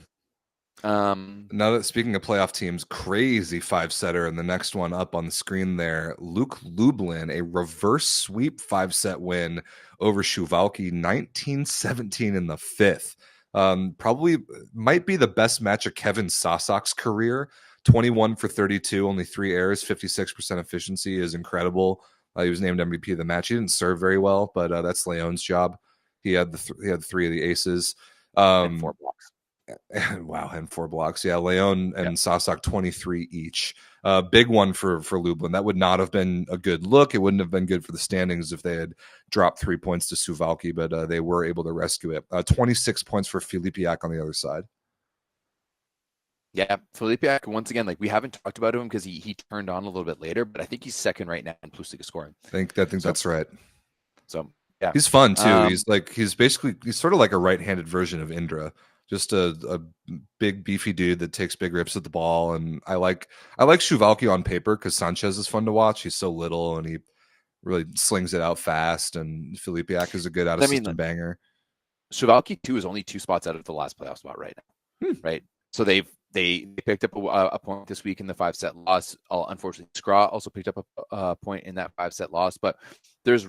Now that, speaking of playoff teams, crazy 5-setter, and the next one up on the screen there, Luke Lublin, a reverse sweep 5-set win over Suwałki, 19-17 in the 5th. Probably might be the best match of Kevin Sasak's career. 21 for 32, only 3 errors, 56% efficiency is incredible. He was named MVP of the match. He didn't serve very well, but that's Leon's job. He had he had 3 of the aces. And 4 blocks. Wow, and 4 blocks. Yeah, Leon and Sasak 23 each. Big one for Lublin. That would not have been a good look. It wouldn't have been good for the standings if they had dropped 3 points to Suwałki, but they were able to rescue it. 26 points for Filipiak on the other side. Yeah, Filipiak, once again, like we haven't talked about him because he turned on a little bit later, but I think he's second right now in PlusLiga scoring. I think that's right. So yeah, he's fun too. He's sort of like a right-handed version of Indra. Just a big beefy dude that takes big rips at the ball, and I like Suwałki on paper because Sanchez is fun to watch. He's so little and he really slings it out fast, and Filipiak is a good out of system banger. Suwałki too is only 2 spots out of the last playoff spot right now, right? So they picked up a point this week in the 5-set loss. Unfortunately, Skra also picked up a point in that 5-set loss, but there's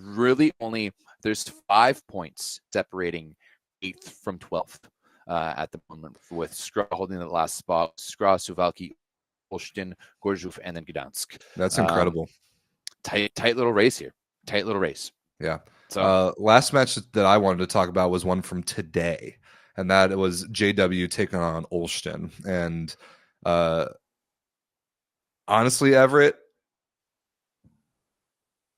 5 points separating 8th from 12th. At the moment, with Skra holding the last spot, Skra, Suwałki, Olsztyn, Gorzów, and then Gdansk. That's incredible. Tight little race here. Tight little race. Yeah. So last match that I wanted to talk about was one from today, and that was JW taking on Olsztyn. And honestly, Everett,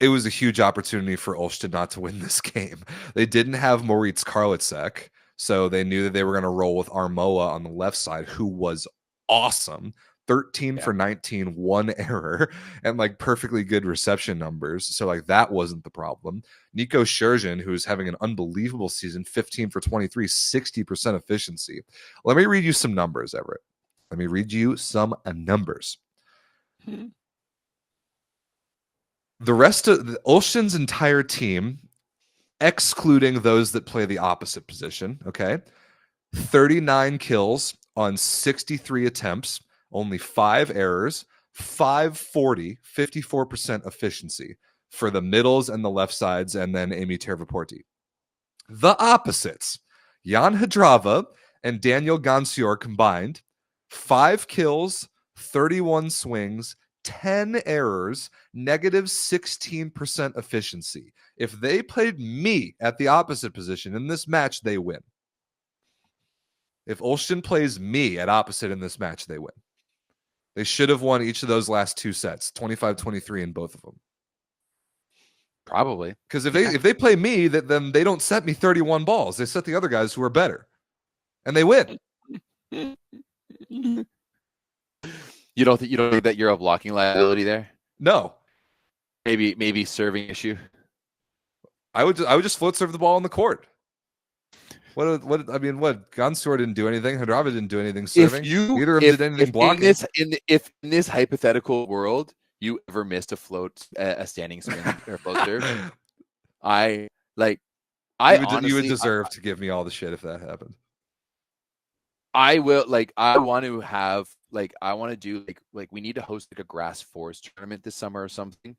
it was a huge opportunity for Olsztyn not to win this game. They didn't have Moritz Karlitzek. So they knew that they were going to roll with Armoa on the left side, who was awesome. 13 for 19, 1 error, and like perfectly good reception numbers. So like that wasn't the problem. Nico Scherzen, who's having an unbelievable season, 15 for 23, 60% efficiency. Let me read you some numbers, Everett. Let me read you some numbers. The rest of Olsztyn's entire team, excluding those that play the opposite position, okay? 39 kills on 63 attempts, only 5 errors, 540, 54% efficiency for the middles and the left sides, and then Amy Tervaporti. The opposites, Jan Hadrava and Daniel Gansior combined, 5 kills, 31 swings, 10 errors, negative 16% efficiency. If they played me at the opposite position in this match, they win. If Olsztyn plays me at opposite in this match, they win. They should have won each of those last 2 sets, 25-23 in both of them. Probably. Because if they play me, then they don't set me 31 balls. They set the other guys who are better. And they win. You don't think that you're a blocking liability there? No. Maybe serving issue. I would just float serve the ball on the court. What Gansor didn't do anything. Hadrava didn't do anything serving. Neither of them did anything blocking. If in this hypothetical world you ever missed a standing spin or float serve, you would deserve to give me all the shit if that happened. I will I want to do we need to host a grass forest tournament this summer or something,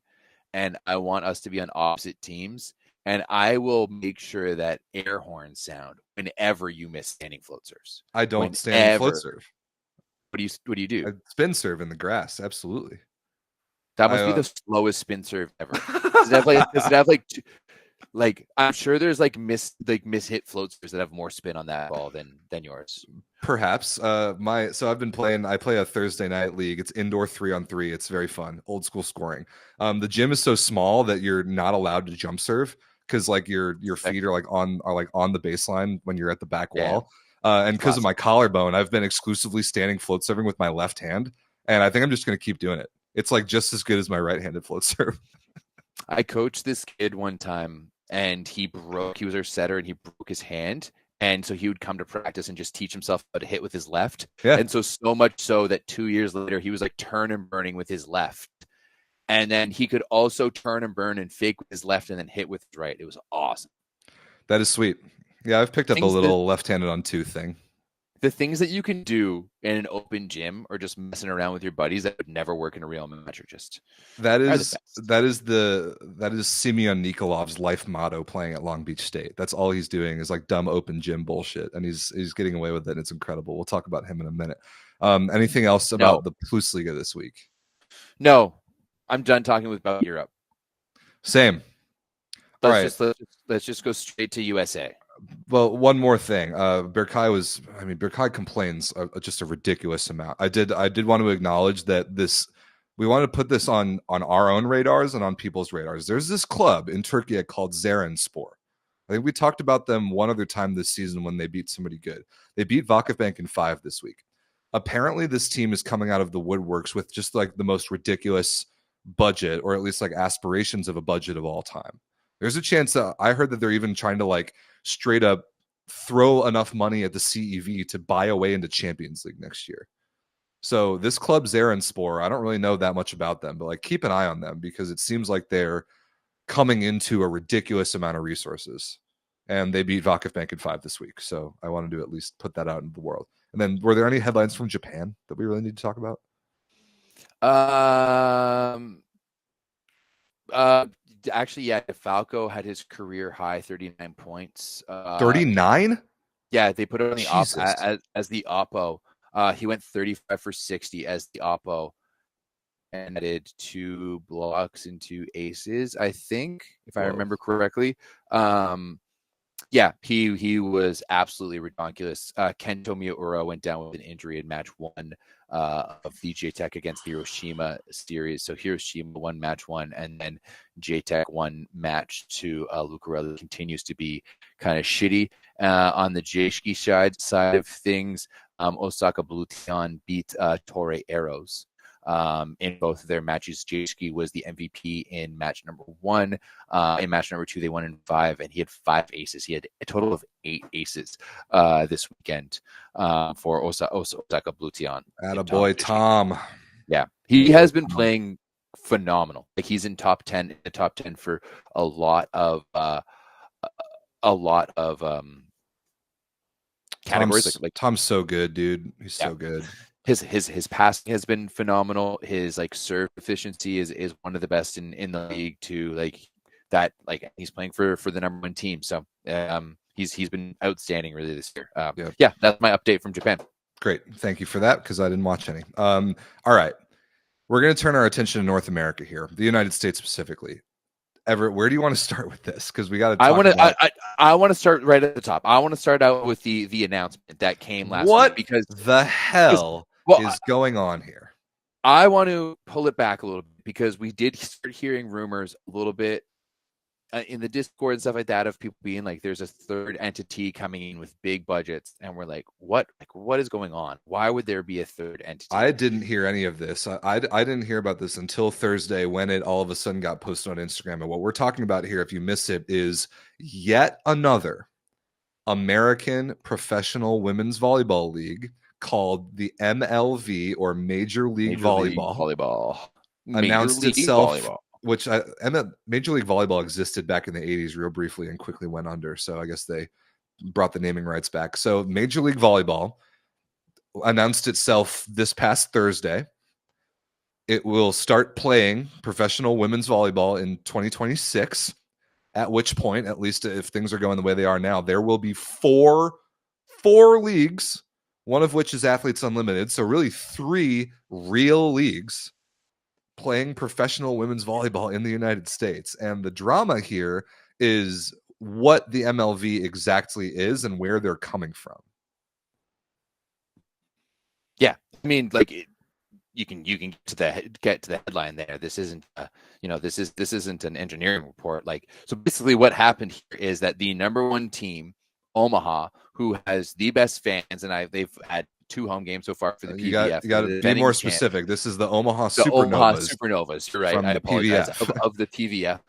and I want us to be on opposite teams, and I will make sure that air horns sound whenever you miss standing float serves. I don't stand float serve. What do you do? I spin serve in the grass, absolutely. That must be the slowest spin serve ever. Does it have I'm sure there's mishit float serves that have more spin on that ball than yours. Perhaps. I play a Thursday night league. It's indoor 3-on-3. It's very fun. Old school scoring. The gym is so small that you're not allowed to jump serve because your feet are on the baseline when you're at the back wall. And because of my collarbone, I've been exclusively standing float serving with my left hand, and I think I'm just going to keep doing it. It's just as good as my right-handed float serve. I coached this kid one time, and he was our setter, and he broke his hand. And so he would come to practice and just teach himself how to hit with his left. Yeah. And so much so that 2 years later, he was turn and burning with his left. And then he could also turn and burn and fake with his left and then hit with his right. It was awesome. That is sweet. Yeah, I've picked up a little left-handed on 2 thing. The things that you can do in an open gym or just messing around with your buddies that would never work in a real match are just that is Simeon Nikolov's life motto playing at Long Beach State. That's all he's doing is dumb open gym bullshit, and he's getting away with it. It's incredible. We'll talk about him in a minute. Anything else about the PlusLiga this week? No, I'm done talking about Europe. Same. Let's just go straight to USA. Well, one more thing. Berkay complains just a ridiculous amount. I did want to acknowledge that we want to put this on our own radars and on people's radars. There's this club in Turkiye called Zerenspor. I think we talked about them one other time this season when they beat somebody good. They beat Vakıfbank in 5 this week. Apparently, this team is coming out of the woodworks with just like the most ridiculous budget, or at least like aspirations of a budget of all time. There's a chance that I heard that they're even trying to like straight up throw enough money at the CEV to buy a way into Champions League next year. So this club Zerenspor, I don't really know that much about them, but like keep an eye on them because it seems like they're coming into a ridiculous amount of resources. And they beat Vakıfbank in 5 this week. So I wanted to at least put that out into the world. And then were there any headlines from Japan that we really need to talk about? Actually, yeah, Falco had his career high 39 points. 39? Yeah, they put it on the as the Oppo. He went 35 for 60 as the Oppo and added 2 blocks and 2 aces, I think, if I remember correctly. Yeah, he was absolutely ridiculous. Kento Miura went down with an injury in match 1 of the JTech against the Hiroshima series. So Hiroshima won match 1, and then JTech won match 2. Lucarelli continues to be kind of shitty. On the Jeshki side of things, Osaka Blue Tian beat Torre Arrows. In both of their matches. Jeshki was the MVP in match number 1. In match number 2, they won in 5, and he had 5 aces. He had a total of 8 aces this weekend for Osaka Blue Tian. Attaboy, Tom. Yeah, he has been playing phenomenal. Like he's in the top 10 for a lot of categories. Tom's so good, dude. He's so good. His passing has been phenomenal. His like serve efficiency is one of the best in the league too. Like that, like he's playing for the number 1 team. So he's been outstanding really this year. Yeah, that's my update from Japan. Great, thank you for that because I didn't watch any. All right, we're gonna turn our attention to North America here, the United States specifically. Everett, where do you want to start with this? Because we got to. I want to start right at the top. I want to start out with the announcement that came last week. Because the hell is going on here? I want to pull it back a little bit because we did start hearing rumors a little bit in the Discord and stuff like that of people being like, "There's a third entity coming in with big budgets," and we're like, "What? Like, what is going on? Why would there be a third entity?" I didn't hear any of this. I didn't hear about this until Thursday when it all of a sudden got posted on Instagram. And what we're talking about here, if you missed it, is yet another American Professional Women's Volleyball League called the MLV, or Major League Volleyball. Announced itself. Which Major League Volleyball existed back in the 80s real briefly and quickly went under. So I guess they brought the naming rights back. So Major League Volleyball announced itself this past Thursday. It will start playing professional women's volleyball in 2026, at which point, at least if things are going the way they are now, there will be four leagues, one of which is Athletes Unlimited. So really 3 real leagues playing professional women's volleyball in the United States. And the drama here is what the MLV exactly is and where they're coming from. Yeah, I mean, like you can get to the headline there. This isn't this isn't an engineering report. Like, so basically what happened here is that the number 1 team, Omaha, who has the best fans, and they've had 2 home games so far for the PVF. You got to be more specific. This is the Omaha Supernovas. Omaha Supernovas. You're right. I apologize. Of the PVF.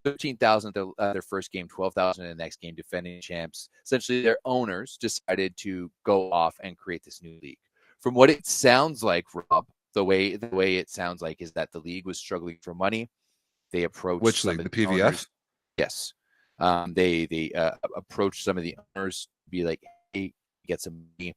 13,000 their first game, 12,000 in the next game, defending champs. Essentially, their owners decided to go off and create this new league. From what it sounds like, Rob, the way it sounds like is that the league was struggling for money. They approached which league? The PVF? Owners. Yes. They approached some of the owners to be like, hey, get some money.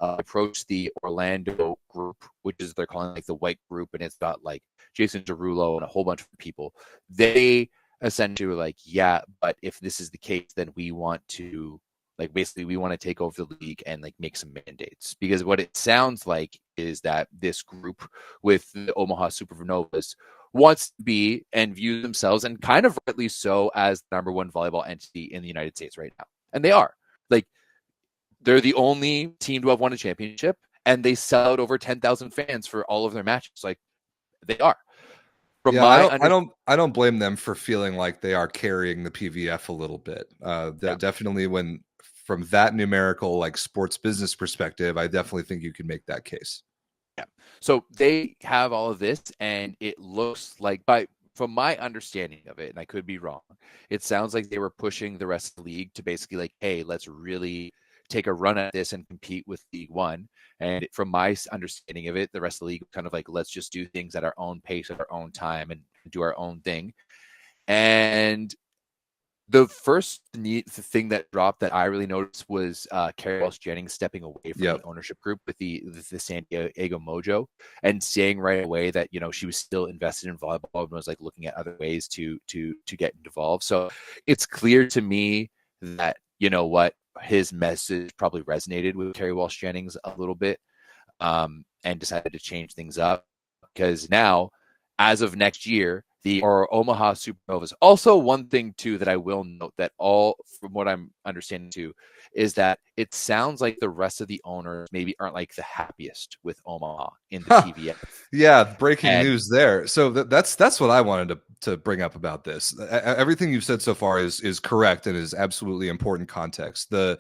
Approached the Orlando group, which is they're calling like the white group, and it's got like Jason Derulo and a whole bunch of people. They essentially were like, yeah, but if this is the case, then we want to Like basically we want to take over the league and like make some mandates, because what it sounds like is that this group with the Omaha Supernovas wants to be and view themselves, and kind of rightly so, as the number one volleyball entity in the United States right now. And they are. Like, they're the only team to have won a championship, and they sell out over 10,000 fans for all of their matches. Like, they are. From I don't blame them for feeling like they are carrying the PVF a little bit. Definitely, when from that numerical like sports business perspective, I definitely think you can make that case. Yeah. So they have all of this, and it looks like, from my understanding of it, and I could be wrong, it sounds like they were pushing the rest of the league to basically like, hey, let's really take a run at this and compete with League One. And from my understanding of it, the rest of the league kind of like, let's just do things at our own pace, at our own time, and do our own thing. And the first thing that dropped that I really noticed was Carrie Walsh-Jennings stepping away from the ownership group with the San Diego Mojo, and saying right away that, you know, she was still invested in volleyball and was like looking at other ways to get involved. So it's clear to me that, you know what, his message probably resonated with Carrie Walsh-Jennings a little bit, and decided to change things up, because now, as of next year, the Omaha Supernovas. Also, one thing too that I will note, that all from what I'm understanding too, is that it sounds like the rest of the owners maybe aren't like the happiest with Omaha in the PVF. Yeah, breaking news there. So that's what I wanted to bring up about this. Everything you've said so far is correct and is absolutely important context. The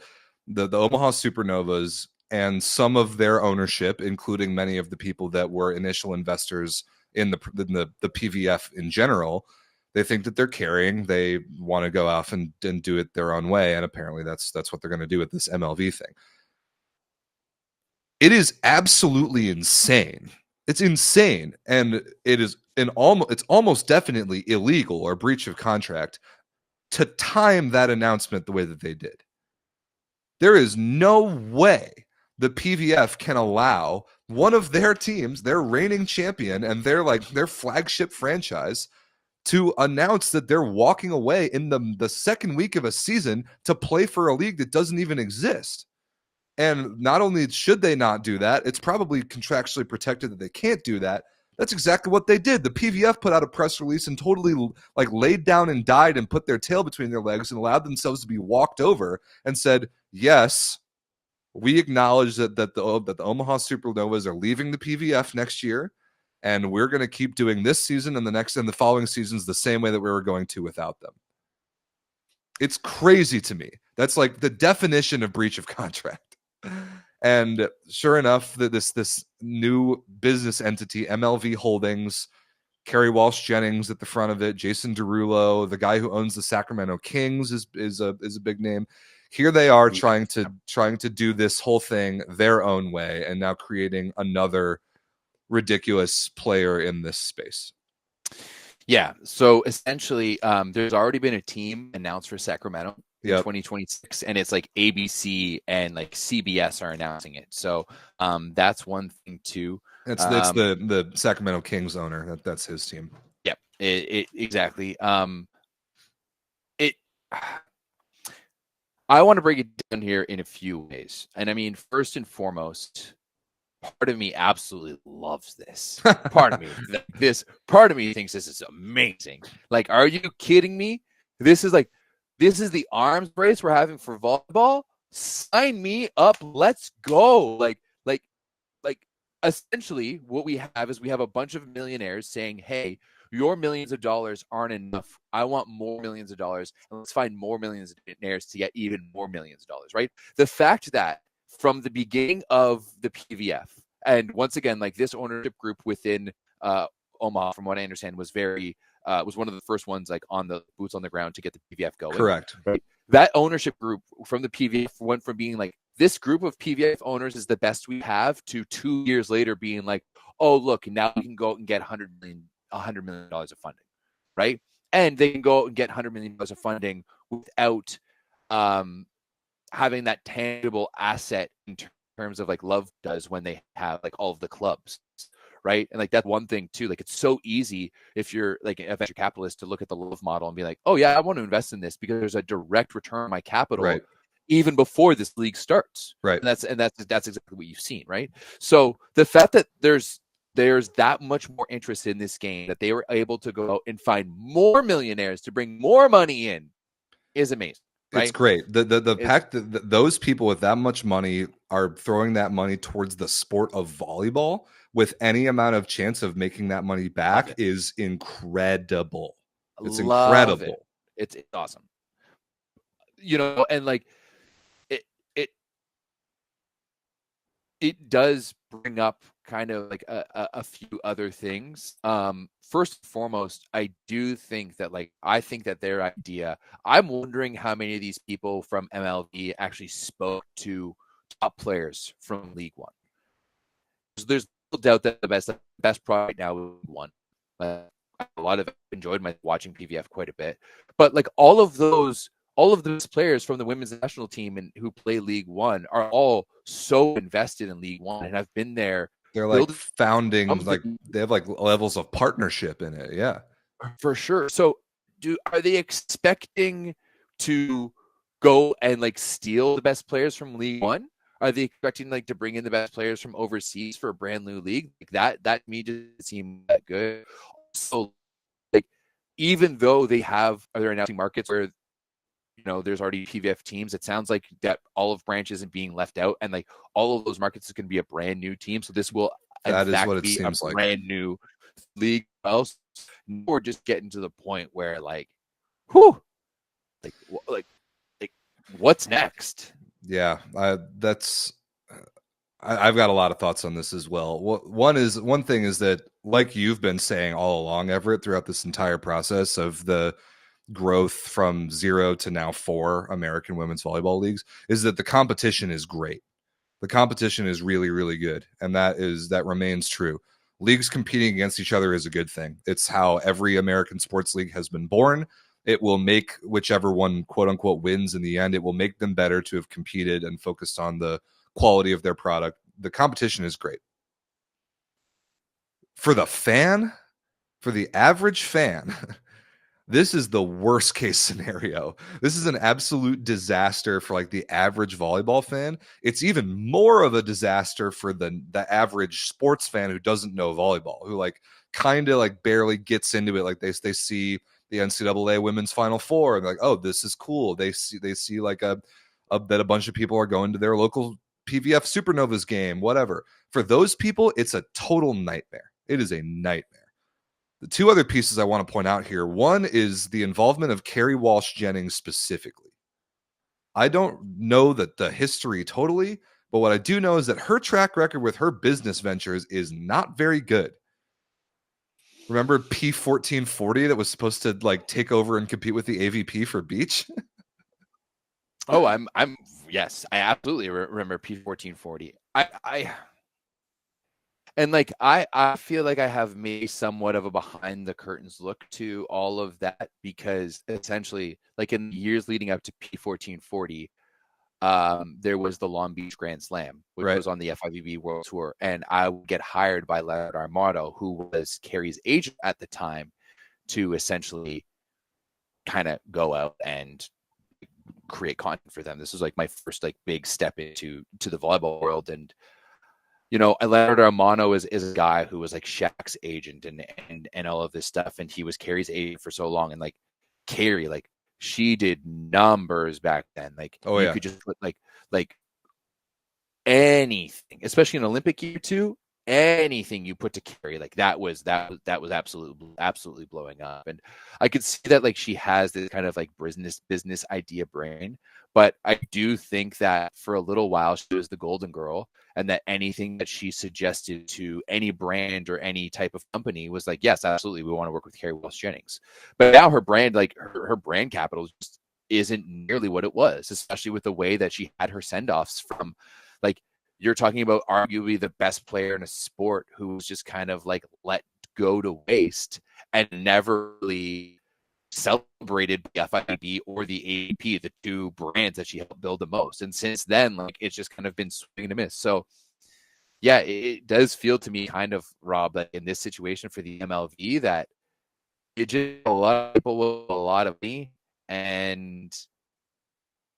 Omaha Supernovas and some of their ownership, including many of the people that were initial investors in the PVF in general, they think that they're carrying. They want to go off and do it their own way, and apparently that's what they're going to do with this MLV thing. It is absolutely insane. It's insane, and it's almost definitely illegal or breach of contract to time that announcement the way that they did. There is no way the PVF can allow one of their teams, their reigning champion and their flagship franchise, to announce that they're walking away in the second week of a season to play for a league that doesn't even exist. And not only should they not do that, it's probably contractually protected that they can't do that. That's exactly what they did. The PVF put out a press release and totally like laid down and died and put their tail between their legs and allowed themselves to be walked over and said, yes, we acknowledge that the Omaha Supernovas are leaving the PVF next year, and we're going to keep doing this season and the following seasons the same way that we were going to without them. It's crazy to me. That's like the definition of breach of contract. And sure enough, this new business entity, MLV Holdings, Carrie Walsh-Jennings at the front of it, Jason Derulo, the guy who owns the Sacramento Kings is a big name. Here they are trying to do this whole thing their own way, and now creating another ridiculous player in this space. Yeah. So essentially, there's already been a team announced for Sacramento in 2026, and it's like ABC and like CBS are announcing it. So that's one thing too. It's the Sacramento Kings owner. That's his team. Yep. Exactly. I want to break it down here in a few ways. And I mean, first and foremost, part of me absolutely loves this. Part of me thinks this is amazing. Like, are you kidding me? This is the arms race we're having for volleyball. Sign me up. Let's go. Like essentially what we have is we have a bunch of millionaires saying, hey, your millions of dollars aren't enough. I want more millions of dollars. And let's find more millions of millionaires to get even more millions of dollars, right? The fact that from the beginning of the PVF, and once again, like this ownership group within Omaha, from what I understand, was was one of the first ones like on the boots on the ground to get the PVF going. Correct. Right? That ownership group from the PVF went from being like, this group of PVF owners is the best we have, to 2 years later being like, oh, look, now we can go and get $100 million of funding, right? And they can go and get $100 million of funding without having that tangible asset in terms of like Love does when they have like all of the clubs, right? And like that's one thing too. Like it's so easy if you're like a venture capitalist to look at the Love model and be like, oh yeah, I want to invest in this because there's a direct return on my capital. Right. even before this league starts. Right. And that's exactly what you've seen, right? So the fact that there's that much more interest in this game, that they were able to go out and find more millionaires to bring more money in, is amazing. Right? It's great. The fact that those people with that much money are throwing that money towards the sport of volleyball with any amount of chance of making that money back is incredible. It's incredible. It's awesome. You know, and like it does bring up kind of like a few other things. First and foremost, I do think that I think that their idea, I'm wondering how many of these people from MLB actually spoke to top players from League One. There's no doubt that the best product now is League One. A lot of enjoyed watching PVF quite a bit, but like all of those players from the women's national team and who play League One are all so invested in League One and have been there. They're like founding, like they have like levels of partnership in it. Yeah, for sure. So are they expecting to go and like steal the best players from League One? Are they expecting like to bring in the best players from overseas for a brand new league? Like that to me doesn't seem that good. So like, even though they're announcing markets where, you know, there's already PVF teams, it sounds like that Olive Branch isn't being left out, and like all of those markets is going to be a brand new team. So this will be a brand new league. Else, we're just getting to the point where like, what's next? Yeah, I've got a lot of thoughts on this as well. One thing is that, like you've been saying all along, Everett, throughout this entire process of the growth from 0 to now 4 American women's volleyball leagues, is that the competition is great. The competition is really, really good. And that remains true. Leagues competing against each other is a good thing. It's how every American sports league has been born. It will make whichever one, quote unquote, wins in the end, it will make them better to have competed and focused on the quality of their product. The competition is great. For the fan, for the average fan, this is the worst case scenario. This is an absolute disaster for like the average volleyball fan. It's even more of a disaster for the average sports fan who doesn't know volleyball, who like kind of like barely gets into it. Like they see the NCAA Women's Final Four and they're like, oh, this is cool. They see like that a bunch of people are going to their local PVF Supernovas game, whatever. For those people, it's a total nightmare. It is a nightmare. The two other pieces I want to point out here. One is the involvement of Carrie Walsh Jennings specifically. I don't know the history totally, but what I do know is that her track record with her business ventures is not very good. Remember P1440 that was supposed to like take over and compete with the AVP for beach? Oh, yes, I absolutely remember P1440. I feel like I have maybe somewhat of a behind the curtains look to all of that, because essentially, like in the years leading up to P1440, there was the Long Beach Grand Slam, which was on the FIVB World Tour, and I would get hired by Leonard Armato, who was Carrie's agent at the time, to essentially kind of go out and create content for them. This was like my first like big step into the volleyball world. And you know, Leonard Armano is a guy who was like Shaq's agent and all of this stuff, and he was Carrie's agent for so long. And like Carrie, like she did numbers back then. Like you could just put like anything, especially an Olympic year too. Anything you put to Carrie, like that was absolutely blowing up. And I could see that like she has this kind of like business idea brain, but I do think that for a little while she was the golden girl, and that anything that she suggested to any brand or any type of company was like, yes, absolutely, we want to work with Carrie Walsh Jennings. But now her brand, like her brand capital just isn't nearly what it was, especially with the way that she had her send-offs from, like, you're talking about arguably the best player in a sport who was just kind of like let go to waste and never really celebrated the FIB or the AAP, the two brands that she helped build the most. And since then, like, it's just kind of been swing and a miss. So yeah, it does feel to me kind of, Rob, that in this situation for the MLV, that it just a lot of people with a lot of money, and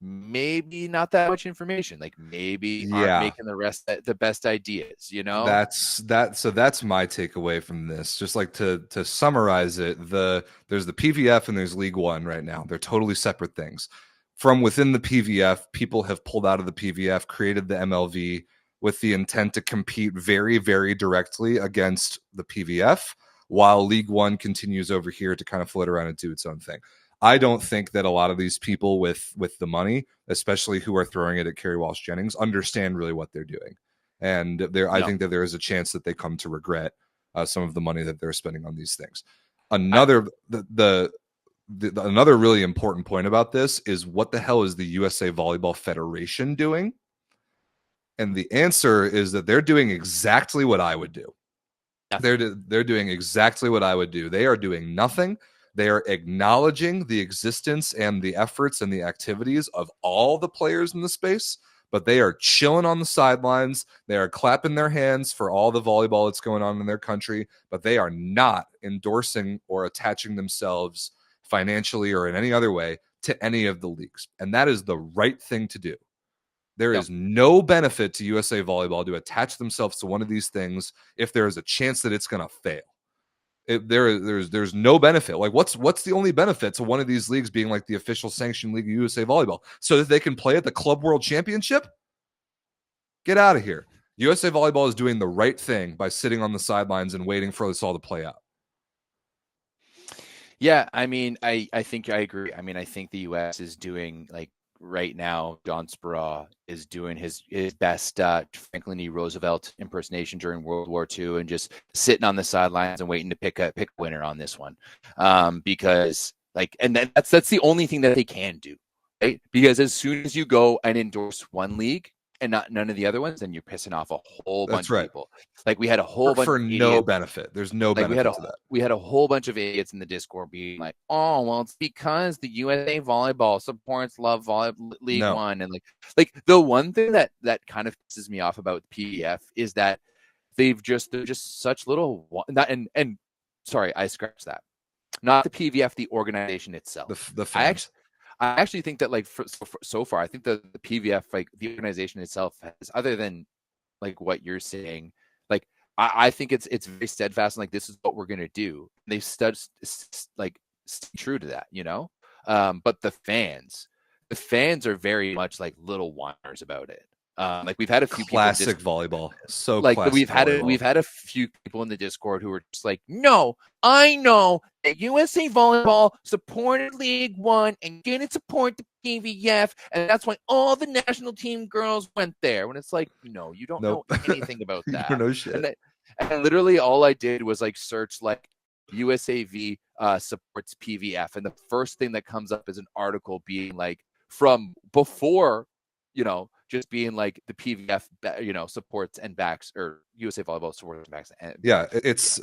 maybe not that much information. Like maybe aren't making the rest the best ideas, you know? So that's my takeaway from this. Just like to summarize it, there's the PVF and there's League One right now. They're totally separate things. From within the PVF, people have pulled out of the PVF, created the MLV with the intent to compete very, very directly against the PVF, while League One continues over here to kind of float around and do its own thing. I don't think that a lot of these people with the money, especially who are throwing it at Kerry Walsh Jennings, understand really what they're doing. And I think that there is a chance that they come to regret some of the money that they're spending on these things. Another another really important point about this is, what the hell is the USA Volleyball Federation doing? And the answer is that they're doing exactly what I would do. They're doing exactly what I would do. They are doing nothing. They are acknowledging the existence and the efforts and the activities of all the players in the space, but they are chilling on the sidelines. They are clapping their hands for all the volleyball that's going on in their country, but they are not endorsing or attaching themselves financially or in any other way to any of the leagues. And that is the right thing to do. There is no benefit to USA Volleyball to attach themselves to one of these things if there is a chance that it's going to fail. There's no benefit. Like, what's the only benefit to one of these leagues being like the official sanctioned league of USA Volleyball, so that they can play at the Club World Championship? Get out of here. USA Volleyball is doing the right thing by sitting on the sidelines and waiting for this all to play out. Yeah, I mean, I think I agree. I mean, I think the US is doing, like, right now, John Speraw is doing his best Franklin E. Roosevelt impersonation during World War II, and just sitting on the sidelines and waiting to pick a winner on this one, because, like, and that's the only thing that they can do, right? Because as soon as you go and endorse one league and none of the other ones, then you're pissing off a whole bunch of people. Like, we had a whole bunch for of no benefit. There's no benefit to that. We had a whole bunch of idiots in the Discord being like, "Oh, well, it's because the USA Volleyball supports Love League One," and like the one thing that kind of pisses me off about PVF is that they're just such little. Sorry, I scratched that. Not the PVF, the organization itself. The fans. I actually think that, like, so far, I think that the PVF, like, the organization itself, has, other than, like, what you're saying, like, I think it's very steadfast, and, like, this is what we're gonna do. They stay true to that, you know. But the fans are very much like little whiners about it. Like, we've had a few classic volleyball. So, like, classic we've had a few people in the Discord who were just like, "No, I know that USA Volleyball supported League One and didn't support the PVF, and that's why all the national team girls went there." When it's like, no, you don't know anything about that. You don't know shit. And literally all I did was, like, search, like, USAV supports PVF, and the first thing that comes up is an article being, like, from before, you know, just being like the PVF, you know, supports and backs, or USA Volleyball supports and backs. Yeah, it's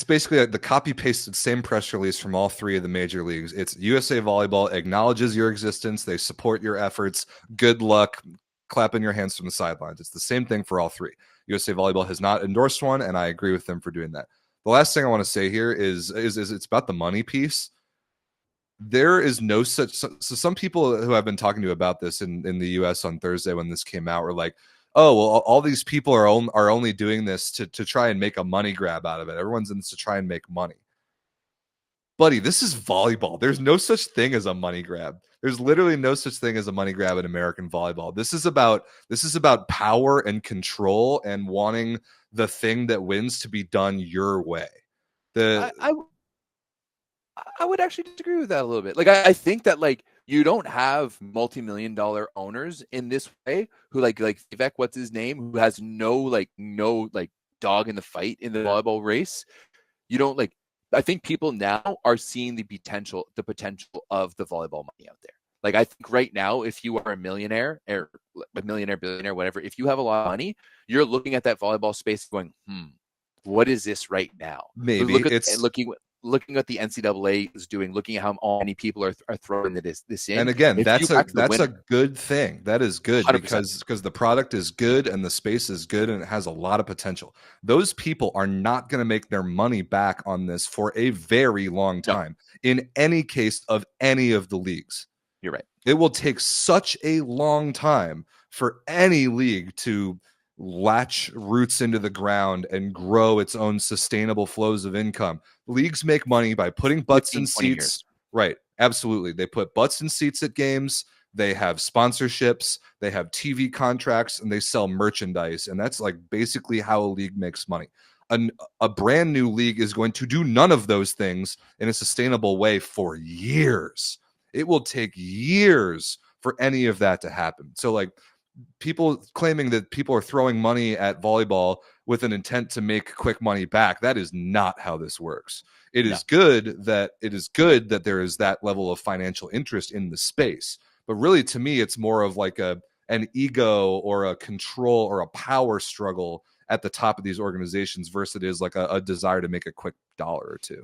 basically the copy pasted same press release from all three of the major leagues. It's USA Volleyball acknowledges your existence, they support your efforts. Good luck, clapping your hands from the sidelines. It's the same thing for all three. USA Volleyball has not endorsed one, and I agree with them for doing that. The last thing I want to say here is it's about the money piece. There is no such. So some people who I've been talking to about this in the US on Thursday when this came out were like, "Oh, well, all these people are only doing this to try and make a money grab out of it. Everyone's in this to try and make money." Buddy, this is volleyball. There's no such thing as a money grab. There's literally no such thing as a money grab in American volleyball. This is about power and control and wanting the thing that wins to be done your way. I would actually disagree with that a little bit. Like, I think that, like, you don't have multi-million-dollar owners in this way who like Vivek, what's his name, who has no dog in the fight in the volleyball race. You don't, like, I think people now are seeing the potential of the volleyball money out there. Like, I think right now, if you are a millionaire or a millionaire, billionaire, whatever, if you have a lot of money, you're looking at that volleyball space going, what is this right now? Maybe looking at the NCAA is doing, looking at how many people are throwing this in. And again, that's a good thing. That is good 100%. because the product is good and the space is good and it has a lot of potential. Those people are not going to make their money back on this for a very long time in any case of any of the leagues. You're right. It will take such a long time for any league to latch roots into the ground and grow its own sustainable flows of income. Leagues make money by putting butts in 15, 20 seats. years. Right. Absolutely. They put butts in seats at games. They have sponsorships. They have TV contracts, and they sell merchandise. And that's like basically how a league makes money. A brand new league is going to do none of those things in a sustainable way for years. It will take years for any of that to happen. So like people claiming that people are throwing money at volleyball with an intent to make quick money back, that is not how this works. It is good that there is that level of financial interest in the space. But really, to me, it's more of like an ego or a control or a power struggle at the top of these organizations versus it is like a desire to make a quick dollar or two.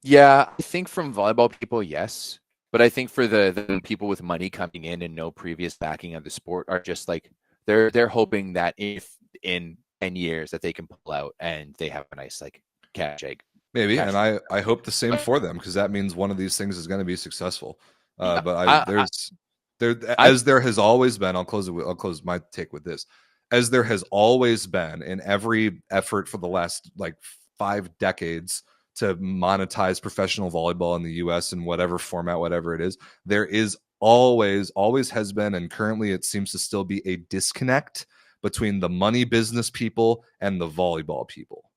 Yeah, I think from volleyball people, yes. But I think for the people with money coming in and no previous backing of the sport are just like they're hoping that if in 10 years that they can pull out and they have a nice like cash egg. Maybe, Cash and I hope the same for them because that means one of these things is going to be successful. But there has always been. I'll close my take with this. As there has always been in every effort for the last like 5 decades to monetize professional volleyball in the US in whatever format, whatever it is, there is always has been, and currently it seems to still be a disconnect between the money business people and the volleyball people.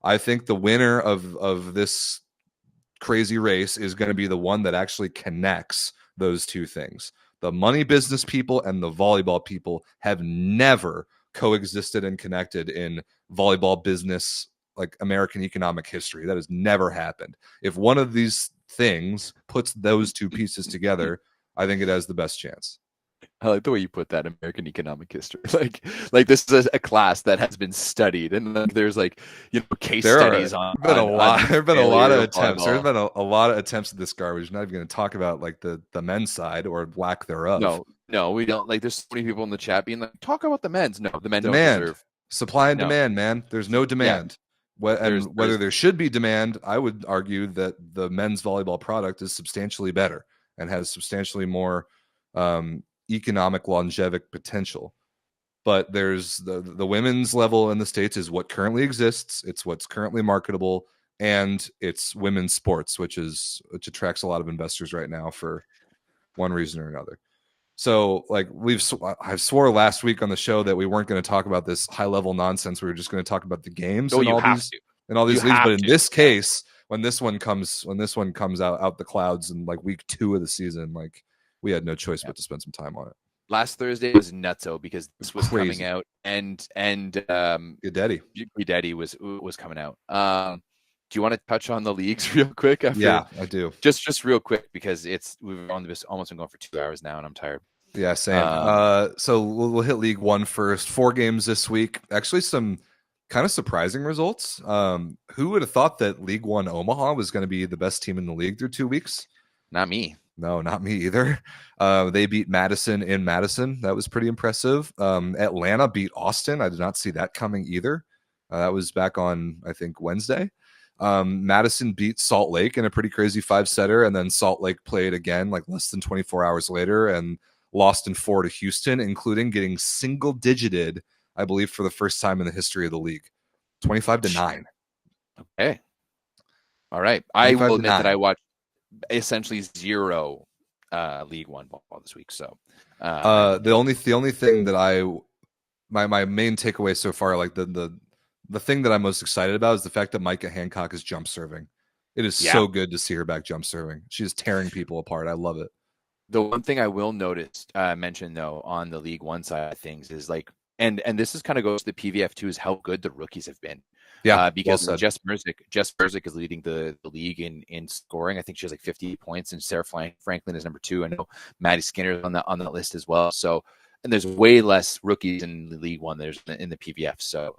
I think the winner of this crazy race is going to be the one that actually connects those two things. The money business people and the volleyball people have never coexisted and connected in volleyball business, like American economic history. That has never happened. If one of these things puts those two pieces together, I think it has the best chance. I like the way you put that, American economic history. Like this is a class that has been studied, and like, there's like case studies on. There have been a lot of attempts. There's been a lot of attempts at this garbage. Not even going to talk about like the men's side or lack thereof. No, we don't. Like, there's so many people in the chat being like, "Talk about the men's." No, the men don't deserve supply and demand. Man, there's no demand. Yeah. Whether there should be demand, I would argue that the men's volleyball product is substantially better and has substantially more economic longevic potential. But there's the women's level in the States is what currently exists. It's what's currently marketable, and it's women's sports, which attracts a lot of investors right now for one reason or another. So like I swore last week on the show that we weren't going to talk about this high level nonsense. We were just going to talk about the games and all these leagues. But in this case, when this one comes out the clouds in like week 2 of the season, like we had no choice but to spend some time on it. Last Thursday was nutso because this was crazy. Coming out and Guidetti was coming out. Do you want to touch on the leagues real quick? Yeah, I do. Just real quick because we've almost been going for 2 hours now, and I'm tired. Yeah, same. So we'll hit League One first. 4 games this week. Actually, some kind of surprising results. Who would have thought that League One Omaha was going to be the best team in the league through 2 weeks? Not me. No, not me either. They beat Madison in Madison. That was pretty impressive. Atlanta beat Austin. I did not see that coming either. That was back on, I think, Wednesday. Madison beat Salt Lake in a pretty crazy 5-setter, and then Salt Lake played again like less than 24 hours later and lost in 4 to Houston, including getting single-digited, I believe, for the first time in the history of the league. 25-9. Okay. All right. I will admit that I watched essentially 0 League One ball this week. So the only thing that my main takeaway so far, like the thing that I'm most excited about is the fact that Micah Hancock is jump serving. It is so good to see her back jump serving. She's tearing people apart. I love it. The one thing I will mention though on the League One side of things is like, and this is kind of goes to the PVF2 is how good the rookies have been. Yeah, because Jess Merzick is leading the league in scoring. I think she has like 50 points, and Sarah Franklin is number 2. I know Maddie Skinner is on that list as well. So, and there's way less rookies in the League One there's in the PVF. So,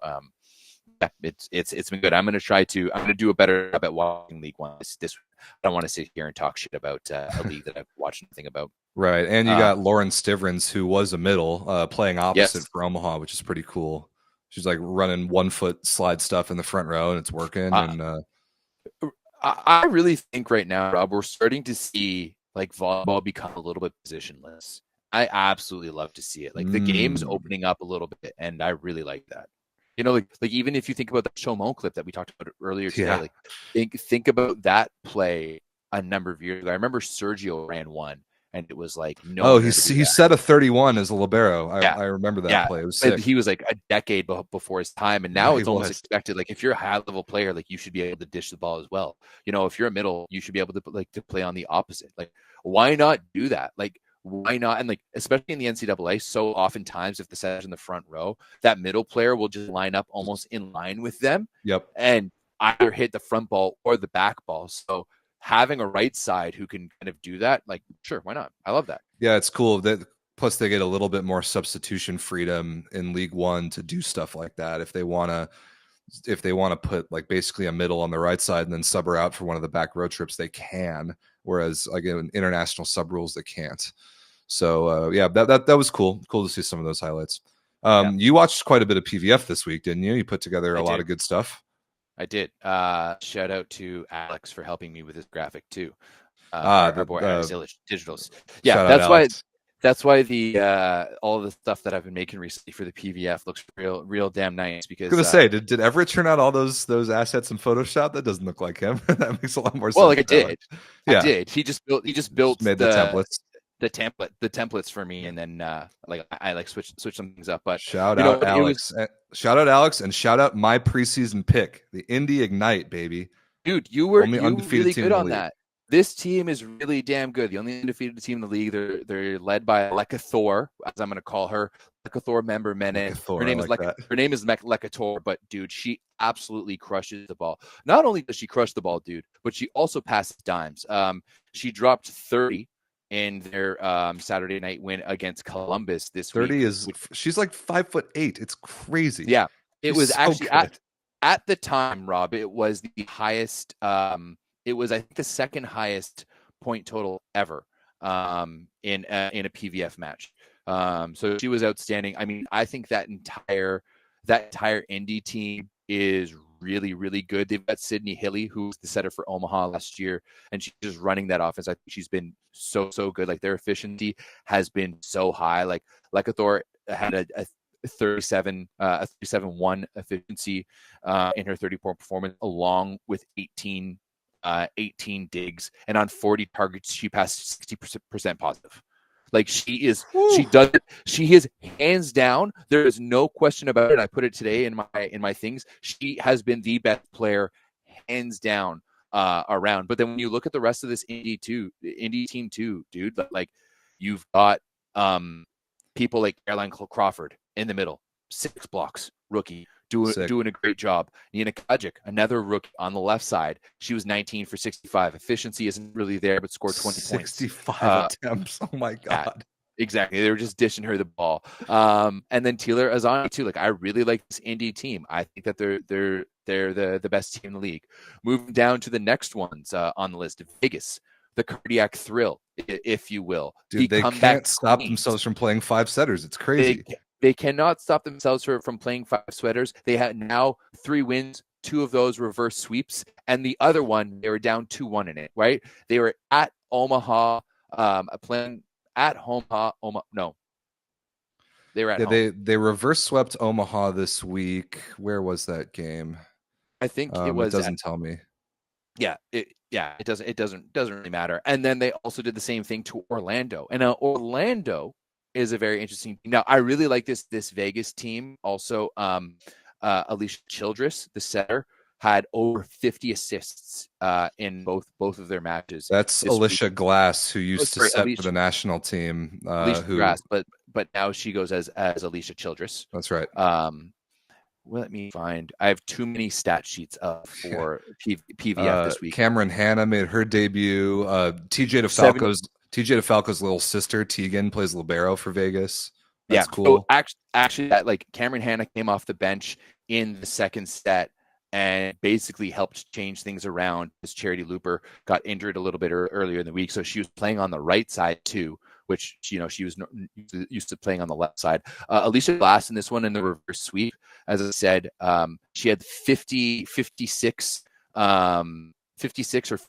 yeah, it's been good. I'm going to do a better job at watching League One. This I don't want to sit here and talk shit about a league that I've watched nothing about. Right, and you got Lauren Stivrins, who was a middle, playing opposite for Omaha, which is pretty cool. She's like running 1-foot slide stuff in the front row, and it's working. And I really think right now, Rob, we're starting to see like volleyball become a little bit positionless. I absolutely love to see it. Like the game's opening up a little bit, and I really like that. You know, like even if you think about the Chaumont clip that we talked about earlier today, like think about that play a number of years ago. I remember Sergio ran one, and it was like he set a 31 as a libero. I remember that play. It was sick. But he was like a decade before his time, and now it's almost expected. Like if you're a high level player, like you should be able to dish the ball as well. You know, if you're a middle, you should be able to play on the opposite. Like why not do that? Like why not? And like especially in the NCAA, so oftentimes if the set's in the front row, that middle player will just line up almost in line with them. Yep. And either hit the front ball or the back ball. So having a right side who can kind of do that, like sure, why not? I love that. Yeah, it's cool. Plus they get a little bit more substitution freedom in League One to do stuff like that. If they want to put like basically a middle on the right side and then sub her out for one of the back road trips, they can. Whereas again, international sub rules, they can't. So that was cool. Cool to see some of those highlights. You watched quite a bit of PVF this week, didn't you? You put together a lot of good stuff. I did. Shout out to Alex for helping me with this graphic too. Our boy Digitals. Yeah, that's why the all the stuff that I've been making recently for the PVF looks real damn nice. Because I was gonna say, did Everett turn out all those assets in Photoshop? That doesn't look like him. That makes a lot more sense. Well, like I did. He just built made the templates. The templates for me, and then I like switch some things up. But shout out Alex, and shout out my preseason pick, the Indy Ignite, baby. Dude, you were really good on that. This team is really damn good. The only undefeated team in the league. They're led by Lekka Thor, as I'm going to call her. Lekka Thor member Menon. Her name is Lekka Thor, but dude, she absolutely crushes the ball. Not only does she crush the ball, dude, but she also passes dimes. She dropped 30 in their Saturday night win against Columbus this 30 week. She's like 5'8". It's crazy. Yeah, it was so actually good. at the time, Rob. It was the highest. It was, I think, the second highest point total ever in a PVF match. So she was outstanding. I mean, I think that entire Indy team is really, really good. They've got Sydney Hilly, who's the setter for Omaha last year, and she's just running that offense. I think she's been so good. Like their efficiency has been so high. Like Lekka Thor had a 37-1 efficiency in her 30-point performance, along with 18 digs, and on 40 targets she passed 60% positive. Like she is hands down, there is no question about it. I put it today in my things. She has been the best player hands down around. But then when you look at the rest of this Indy team too, dude, like you've got people like Caroline Crawford in the middle, 6 blocks, rookie, doing a great job. Nina Kajic, another rookie on the left side. She was 19 for 65. Efficiency isn't really there, but scored 20 points. 65 attempts. Oh my God. Exactly. They were just dishing her the ball. And then Taylor Azani too. Like I really like this Indy team. I think that they're the best team in the league. Moving down to the next ones on the list, Vegas, the cardiac thrill, if you will. Dude, they can't stop themselves from playing 5 setters. It's crazy. They cannot stop themselves from playing 5 sweaters. They have now 3 wins, 2 of those reverse sweeps, and the other one they were down 2-1 in it. Right? They were at Omaha, playing at Omaha. No, they were at home. They reverse swept Omaha this week. Where was that game? I think it was. It doesn't tell me. Yeah, it doesn't really matter. And then they also did the same thing to Orlando, and Orlando is a very interesting team. Now, I really like this Vegas team. Also, Alicia Childress, the setter, had over 50 assists in both of their matches. That's Alicia Glass, who used to set for the national team. Alicia Glass, but now she goes as Alicia Childress. That's right. Let me find. I have too many stat sheets for PVF this week. Cameron Hanna made her debut. TJ DeFalco's little sister Tegan plays libero for Vegas. That's cool. So actually, that like Cameron Hanna came off the bench in the second set and basically helped change things around. As Charity Looper got injured a little bit earlier in the week, so she was playing on the right side too, which she was used to playing on the left side. Alicia Glass in this one in the reverse sweep, as I said, she had 56 or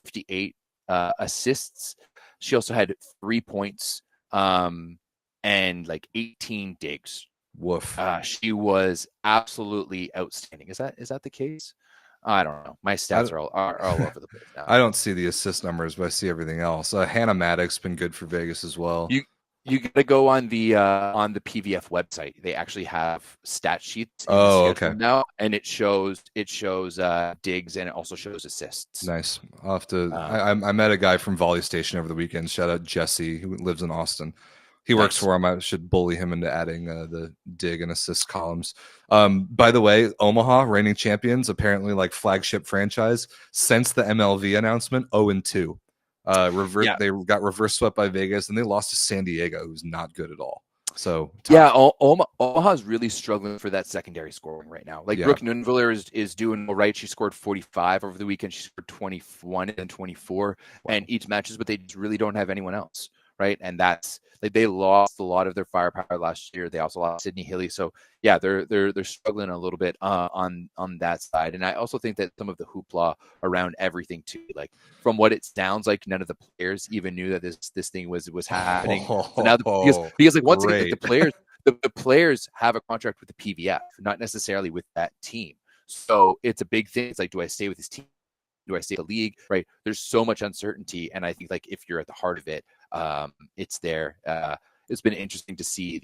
58 assists. She also had 3 points and like 18 digs. Woof. She was absolutely outstanding. Is that the case? I don't know. My stats are all over the place now. I don't see the assist numbers, but I see everything else. Hannah Maddock's been good for Vegas as well. You got to go on the PVF website. They actually have stat sheets. Okay. Now, and it shows digs and it also shows assists. Nice. I'll have to. I met a guy from Volley Station over the weekend. Shout out Jesse, who lives in Austin. He works for him. I should bully him into adding the dig and assist columns. By the way, Omaha, reigning champions, apparently like flagship franchise since the MLV announcement, 0-2. They got reverse swept by Vegas and they lost to San Diego, who's not good at all. So Omaha's really struggling for that secondary scoring right now. Like Brooke Nunviller is doing all right. She scored 45 over the weekend. She scored 21 and 24 and each matches, but they just really don't have anyone else. Right. And that's like they lost a lot of their firepower last year. They also lost Sydney Hilly. So yeah, they're struggling a little bit on that side. And I also think that some of the hoopla around everything too, like from what it sounds like, none of the players even knew that this thing was happening. So now because like once again, the players have a contract with the PVF, not necessarily with that team. So it's a big thing. It's like, do I stay with this team? Do I stay in the league? Right. There's so much uncertainty. And I think like if you're at the heart of it, it's there. It's been interesting to see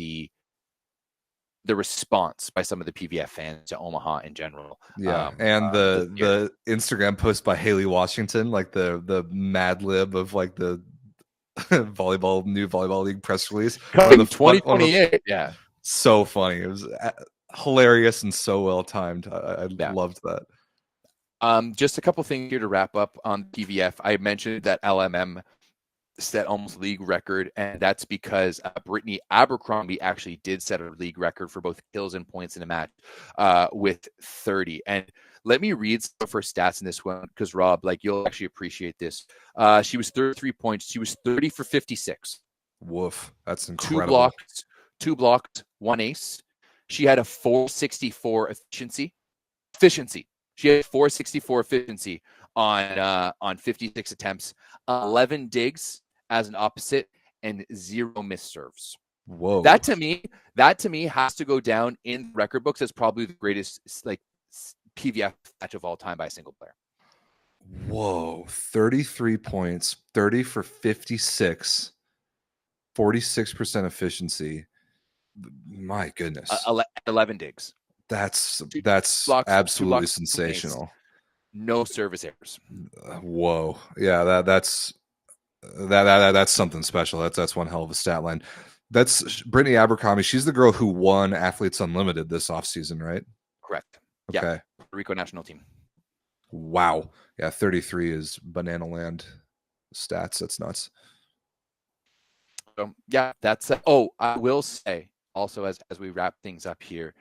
the response by some of the PVF fans to Omaha in general. Yeah. And the Instagram post by Haley Washington, like the Mad Lib of like the new volleyball league press release. 2028. Yeah. So funny. It was hilarious and so well timed. I loved that. Just a couple things here to wrap up on PVF. I mentioned that LMM set almost league record, and that's because Brittany Abercrombie actually did set a league record for both kills and points in a match with 30. And let me read some of her stats in this one because Rob, like you'll actually appreciate this. She was 33 points. She was 30 for 56. Woof, that's incredible. 2 blocks, 1 ace. She had a 464 efficiency. She had 464 efficiency on 56 attempts, 11 digs as an opposite, and 0 missed serves. Whoa! That to me has to go down in record books as probably the greatest like PVF match of all time by a single player. Whoa! 33 points, 30 for 56, 46% efficiency. My goodness! 11 digs. That's blocks, absolutely sensational. No service errors. Whoa! Yeah, that's something special. That's one hell of a stat line. That's Brittany Abercrombie. She's the girl who won Athletes Unlimited this offseason, right? Correct. Okay. Yeah. Puerto Rico national team. Wow. Yeah, 33 is banana land stats. That's nuts. So yeah, that's I will say also as we wrap things up here,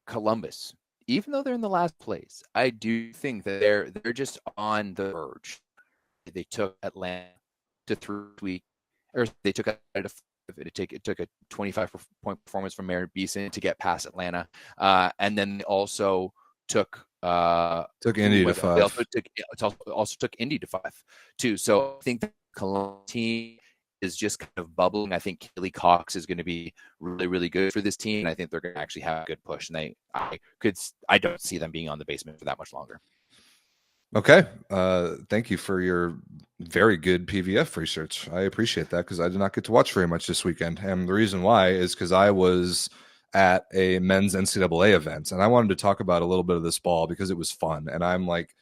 Columbus, even though they're in the last place, I do think that they're just on the verge. They took Atlanta to 3 weeks, or they took it took a 25-point performance from Mary Beeson to get past Atlanta, and then they also took Indy to 5. They also took Indy to 5 too. So I think the Columbus team is just kind of bubbling. I think Kaylee Cox is going to be really, really good for this team. And I think they're going to actually have a good push. And I don't see them being on the basement for that much longer. Okay. Thank you for your very good PVF research. I appreciate that because I did not get to watch very much this weekend. And the reason why is because I was at a men's NCAA event and I wanted to talk about a little bit of this ball because it was fun. And I'm like,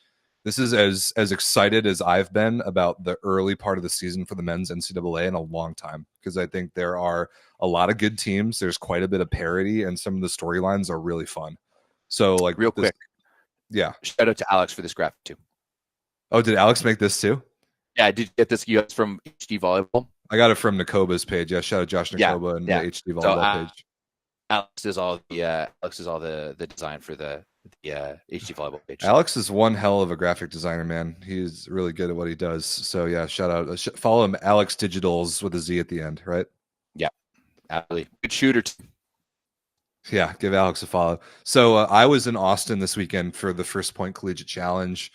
this is as excited as I've been about the early part of the season for the men's NCAA in a long time because I think there are a lot of good teams. There's quite a bit of parity and some of the storylines are really fun. So like real quick. Yeah. Shout out to Alex for this graphic too. Oh, did Alex make this too? Yeah, did you get this from HD Volleyball? I got it from Nakoba's page. Yeah, shout out Josh Nakoba and the HD Volleyball page. Alex does all the design for the HD Volleyball page. Alex is one hell of a graphic designer, man. He's really good at what he does. So yeah, shout out. Follow him, Alex Digitals with a Z at the end, right? Yeah, absolutely. Good shooter too. Yeah, give Alex a follow. So I was in Austin this weekend for the First Point Collegiate Challenge.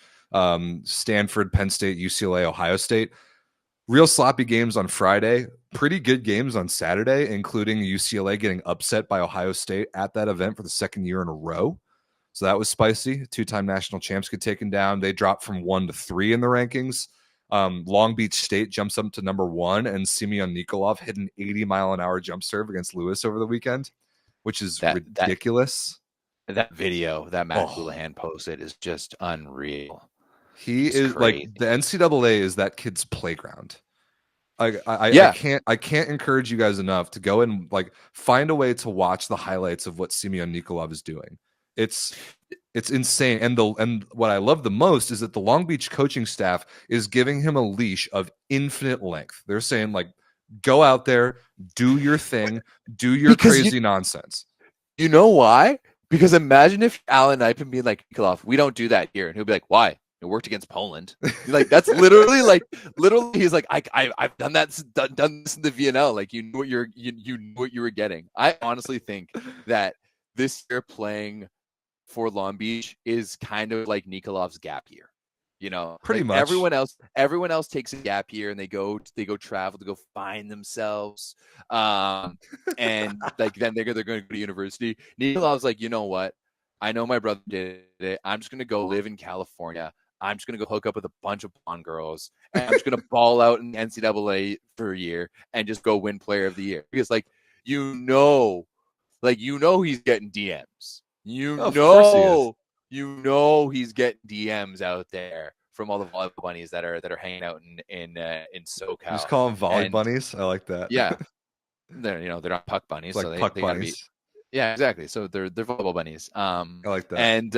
Stanford, Penn State, UCLA, Ohio State. Real sloppy games on Friday. Pretty good games on Saturday, including UCLA getting upset by Ohio State at that event for the second year in a row. So that was spicy. Two-time national champs get taken down. They dropped from 1 to 3 in the rankings. Long Beach State jumps up to number 1, and Simeon Nikolov hit an 80-mile-an-hour jump serve against Lewis over the weekend, which is ridiculous. That video that Matt Houlihan posted is just unreal. He is crazy. like, the NCAA is that kid's playground. I can't encourage you guys enough to go and like find a way to watch the highlights of what Simeon Nikolov is doing. It's insane. And what I love the most is that the Long Beach coaching staff is giving him a leash of infinite length. They're saying, like, go out there, do your thing, do your crazy nonsense. You know why? Because imagine if Alan Nypen being like, Nikolov, we don't do that here. And he'll be like, why? It worked against Poland. Like, that's literally he's like, I've done that, done this in the VNL. Like, you knew what you were getting. I honestly think that this year playing for Long Beach is kind of like Nikolov's gap year. You know, pretty much everyone else takes a gap year and they go travel to go find themselves. And like then they're going to go to university. Nikolov's like, you know what? I know my brother did it. I'm just going to go live in California. I'm just going to go hook up with a bunch of blonde girls. And I'm just going to ball out in the NCAA for a year and just go win player of the year. Because you know he's getting DMs. You know he's getting DMs out there from all the volleyball bunnies that are hanging out in SoCal. You just call them volley bunnies. I like that. Yeah, they're not puck bunnies. It's like so puck they bunnies. Gotta be, yeah, exactly. So they're volleyball bunnies. I like that. And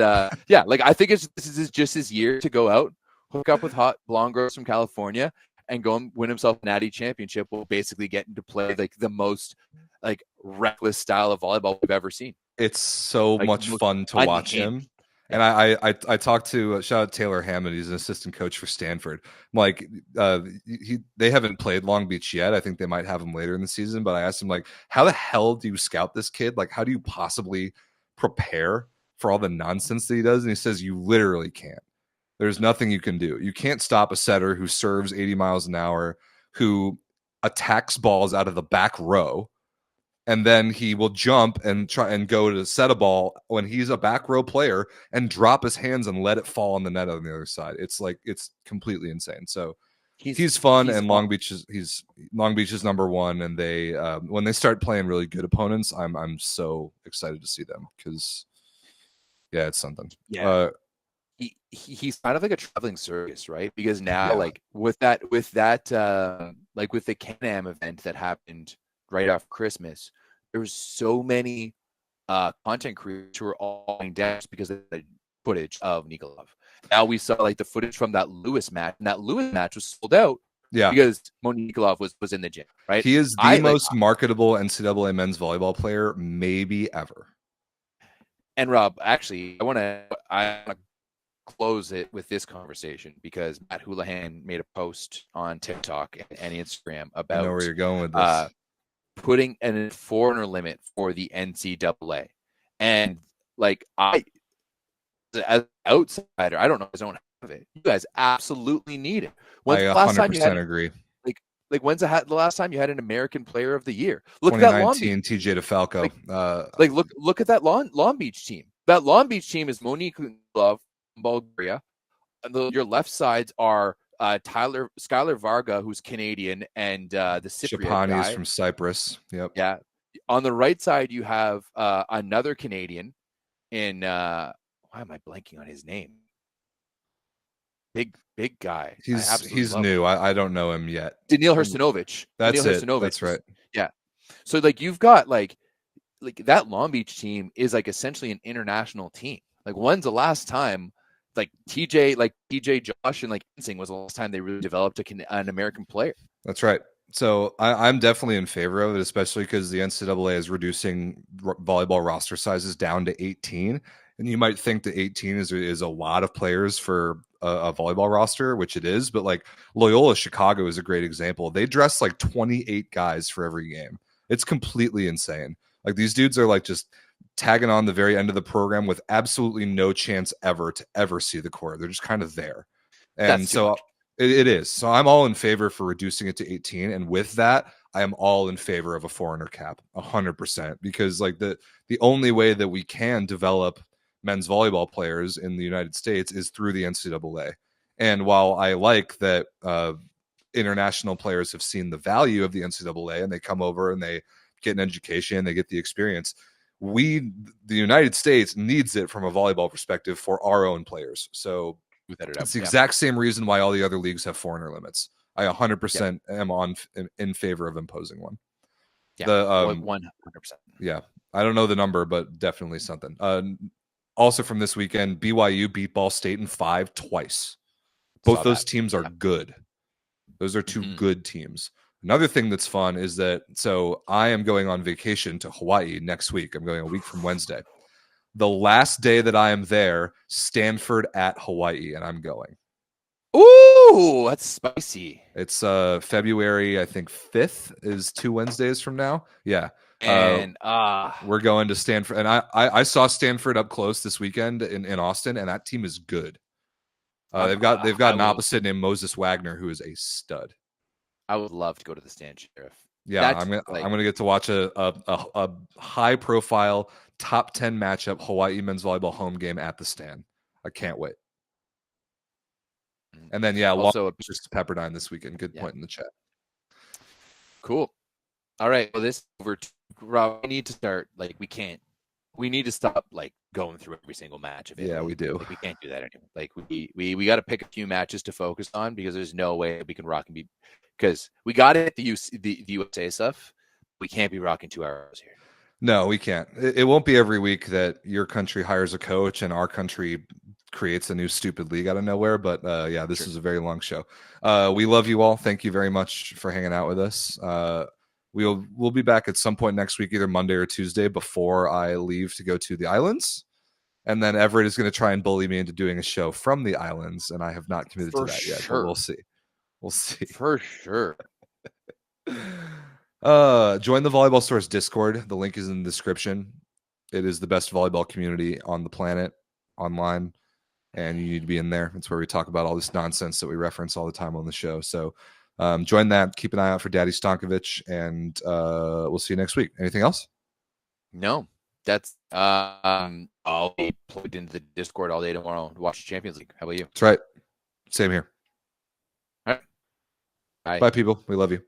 yeah, like I think this is just his year to go out, hook up with hot blonde girls from California, and go and win himself an Natty championship. Will basically get to play like the most like reckless style of volleyball we've ever seen. It's so much fun to watch him. And I talked to shout out Taylor Hammond. He's an assistant coach for Stanford. Like they haven't played Long Beach yet. I think they might have him later in the season. But I asked him, like, how the hell do you scout this kid? Like, how do you possibly prepare for all the nonsense that he does? And he says, you literally can't. There's nothing you can do. You can't stop a setter who serves 80 miles an hour, who attacks balls out of the back row. And then he will jump and try and go to set a ball when he's a back row player and drop his hands and let it fall on the net on the other side. It's like, it's completely insane. So he's fun, and Long Beach is number 1. And they when they start playing really good opponents, I'm so excited to see them because yeah, it's something. Yeah. He's kind of like a traveling circus, right? Because now, like with the Can-Am event that happened right after Christmas, there was so many content creators who were all going down just because of the footage of Nikolov. Now we saw like the footage from that Lewis match, and that Lewis match was sold out. Yeah, because Monique Nikolov was in the gym, right? He is the most marketable NCAA men's volleyball player maybe ever. And Rob, actually, I want to close it with this conversation because Matt Houlihan made a post on TikTok and Instagram about I know where you're going with this. Putting an foreigner limit for the NCAA. And like as an outsider, I don't know, I don't have it. You guys absolutely need it. When's I 100% agree. Like when's the last time you had an American Player of the Year? Look at that Long Beach. TJ DeFalco. Look at that Long Beach team. That Long Beach team is Monique Love from Bulgaria. And your left sides are Skylar Varga, who's Canadian, and the Cypriot Chapani is guy from Cyprus. Yep. Yeah. On the right side, you have another Canadian in why am I blanking on his name? Big guy. He's new. I don't know him yet. Daniil Hrstanovic. That's right. Yeah. So like you've got like that Long Beach team is like essentially an international team. Like when's the last time like TJ Josh and like Insing was the last time they really developed an American player? That's right. So I'm definitely in favor of it, especially because the NCAA is reducing volleyball roster sizes down to 18. And you might think that 18 is a lot of players for a volleyball roster, which it is. But like Loyola Chicago is a great example. They dress like 28 guys for every game. It's completely insane. Like these dudes are like just tagging on the very end of the program with absolutely no chance ever to ever see the court. They're just kind of there. And so it is. So I'm all in favor for reducing it to 18. And with that, I am all in favor of a foreigner cap 100%, because like the only way that we can develop men's volleyball players in the United States is through the NCAA. And while I like that international players have seen the value of the NCAA and they come over and they get an education, they get the experience, the United States needs it from a volleyball perspective for our own players. So it's the exact same reason why all the other leagues have foreigner limits. I 100% am in favor of imposing one. Yeah, 100%. Yeah, I don't know the number, but definitely something. Also from this weekend, BYU beat Ball State in 5 twice. Both those teams are good. Those are 2 good teams. Another thing that's fun is that, so I am going on vacation to Hawaii next week. I'm going a week from Wednesday. The last day that I am there, Stanford at Hawaii, and I'm going. Ooh, that's spicy. It's February, I think 5th is 2 Wednesdays from now. Yeah. And we're going to Stanford. And I saw Stanford up close this weekend in Austin, and that team is good. They've got an opposite named Moses Wagner, who is a stud. I would love to go to the stand, Sheriff. Yeah, I'm gonna get to watch a high profile top 10 matchup Hawaii men's volleyball home game at the stand. I can't wait. And then also just Pepperdine this weekend. Good point in the chat. Cool. All right. Well, Rob, we need to start. We need to stop going through every single match of it. Yeah, we do. We can't do that anymore. We got to pick a few matches to focus on, because there's no way we can rock and be, because we got it at the USA stuff. We can't be rocking 2 hours here. No, we can't. It won't be every week that your country hires a coach and our country creates a new stupid league out of nowhere. But this is a very long show. We love you all. Thank you very much for hanging out with us. We'll be back at some point next week, either Monday or Tuesday, before I leave to go to the islands. And then Everett is going to try and bully me into doing a show from the islands, and I have not committed to that yet. But we'll see. We'll see. For sure. Join the Volleyball Source Discord. The link is in the description. It is the best volleyball community on the planet online, and you need to be in there. It's where we talk about all this nonsense that we reference all the time on the show. So join that. Keep an eye out for Daddy Stankovic, and we'll see you next week. Anything else? No, that's I'll be plugged into the Discord all day tomorrow to watch the Champions League. How about you? That's right. Same here. All right. Bye, people. We love you.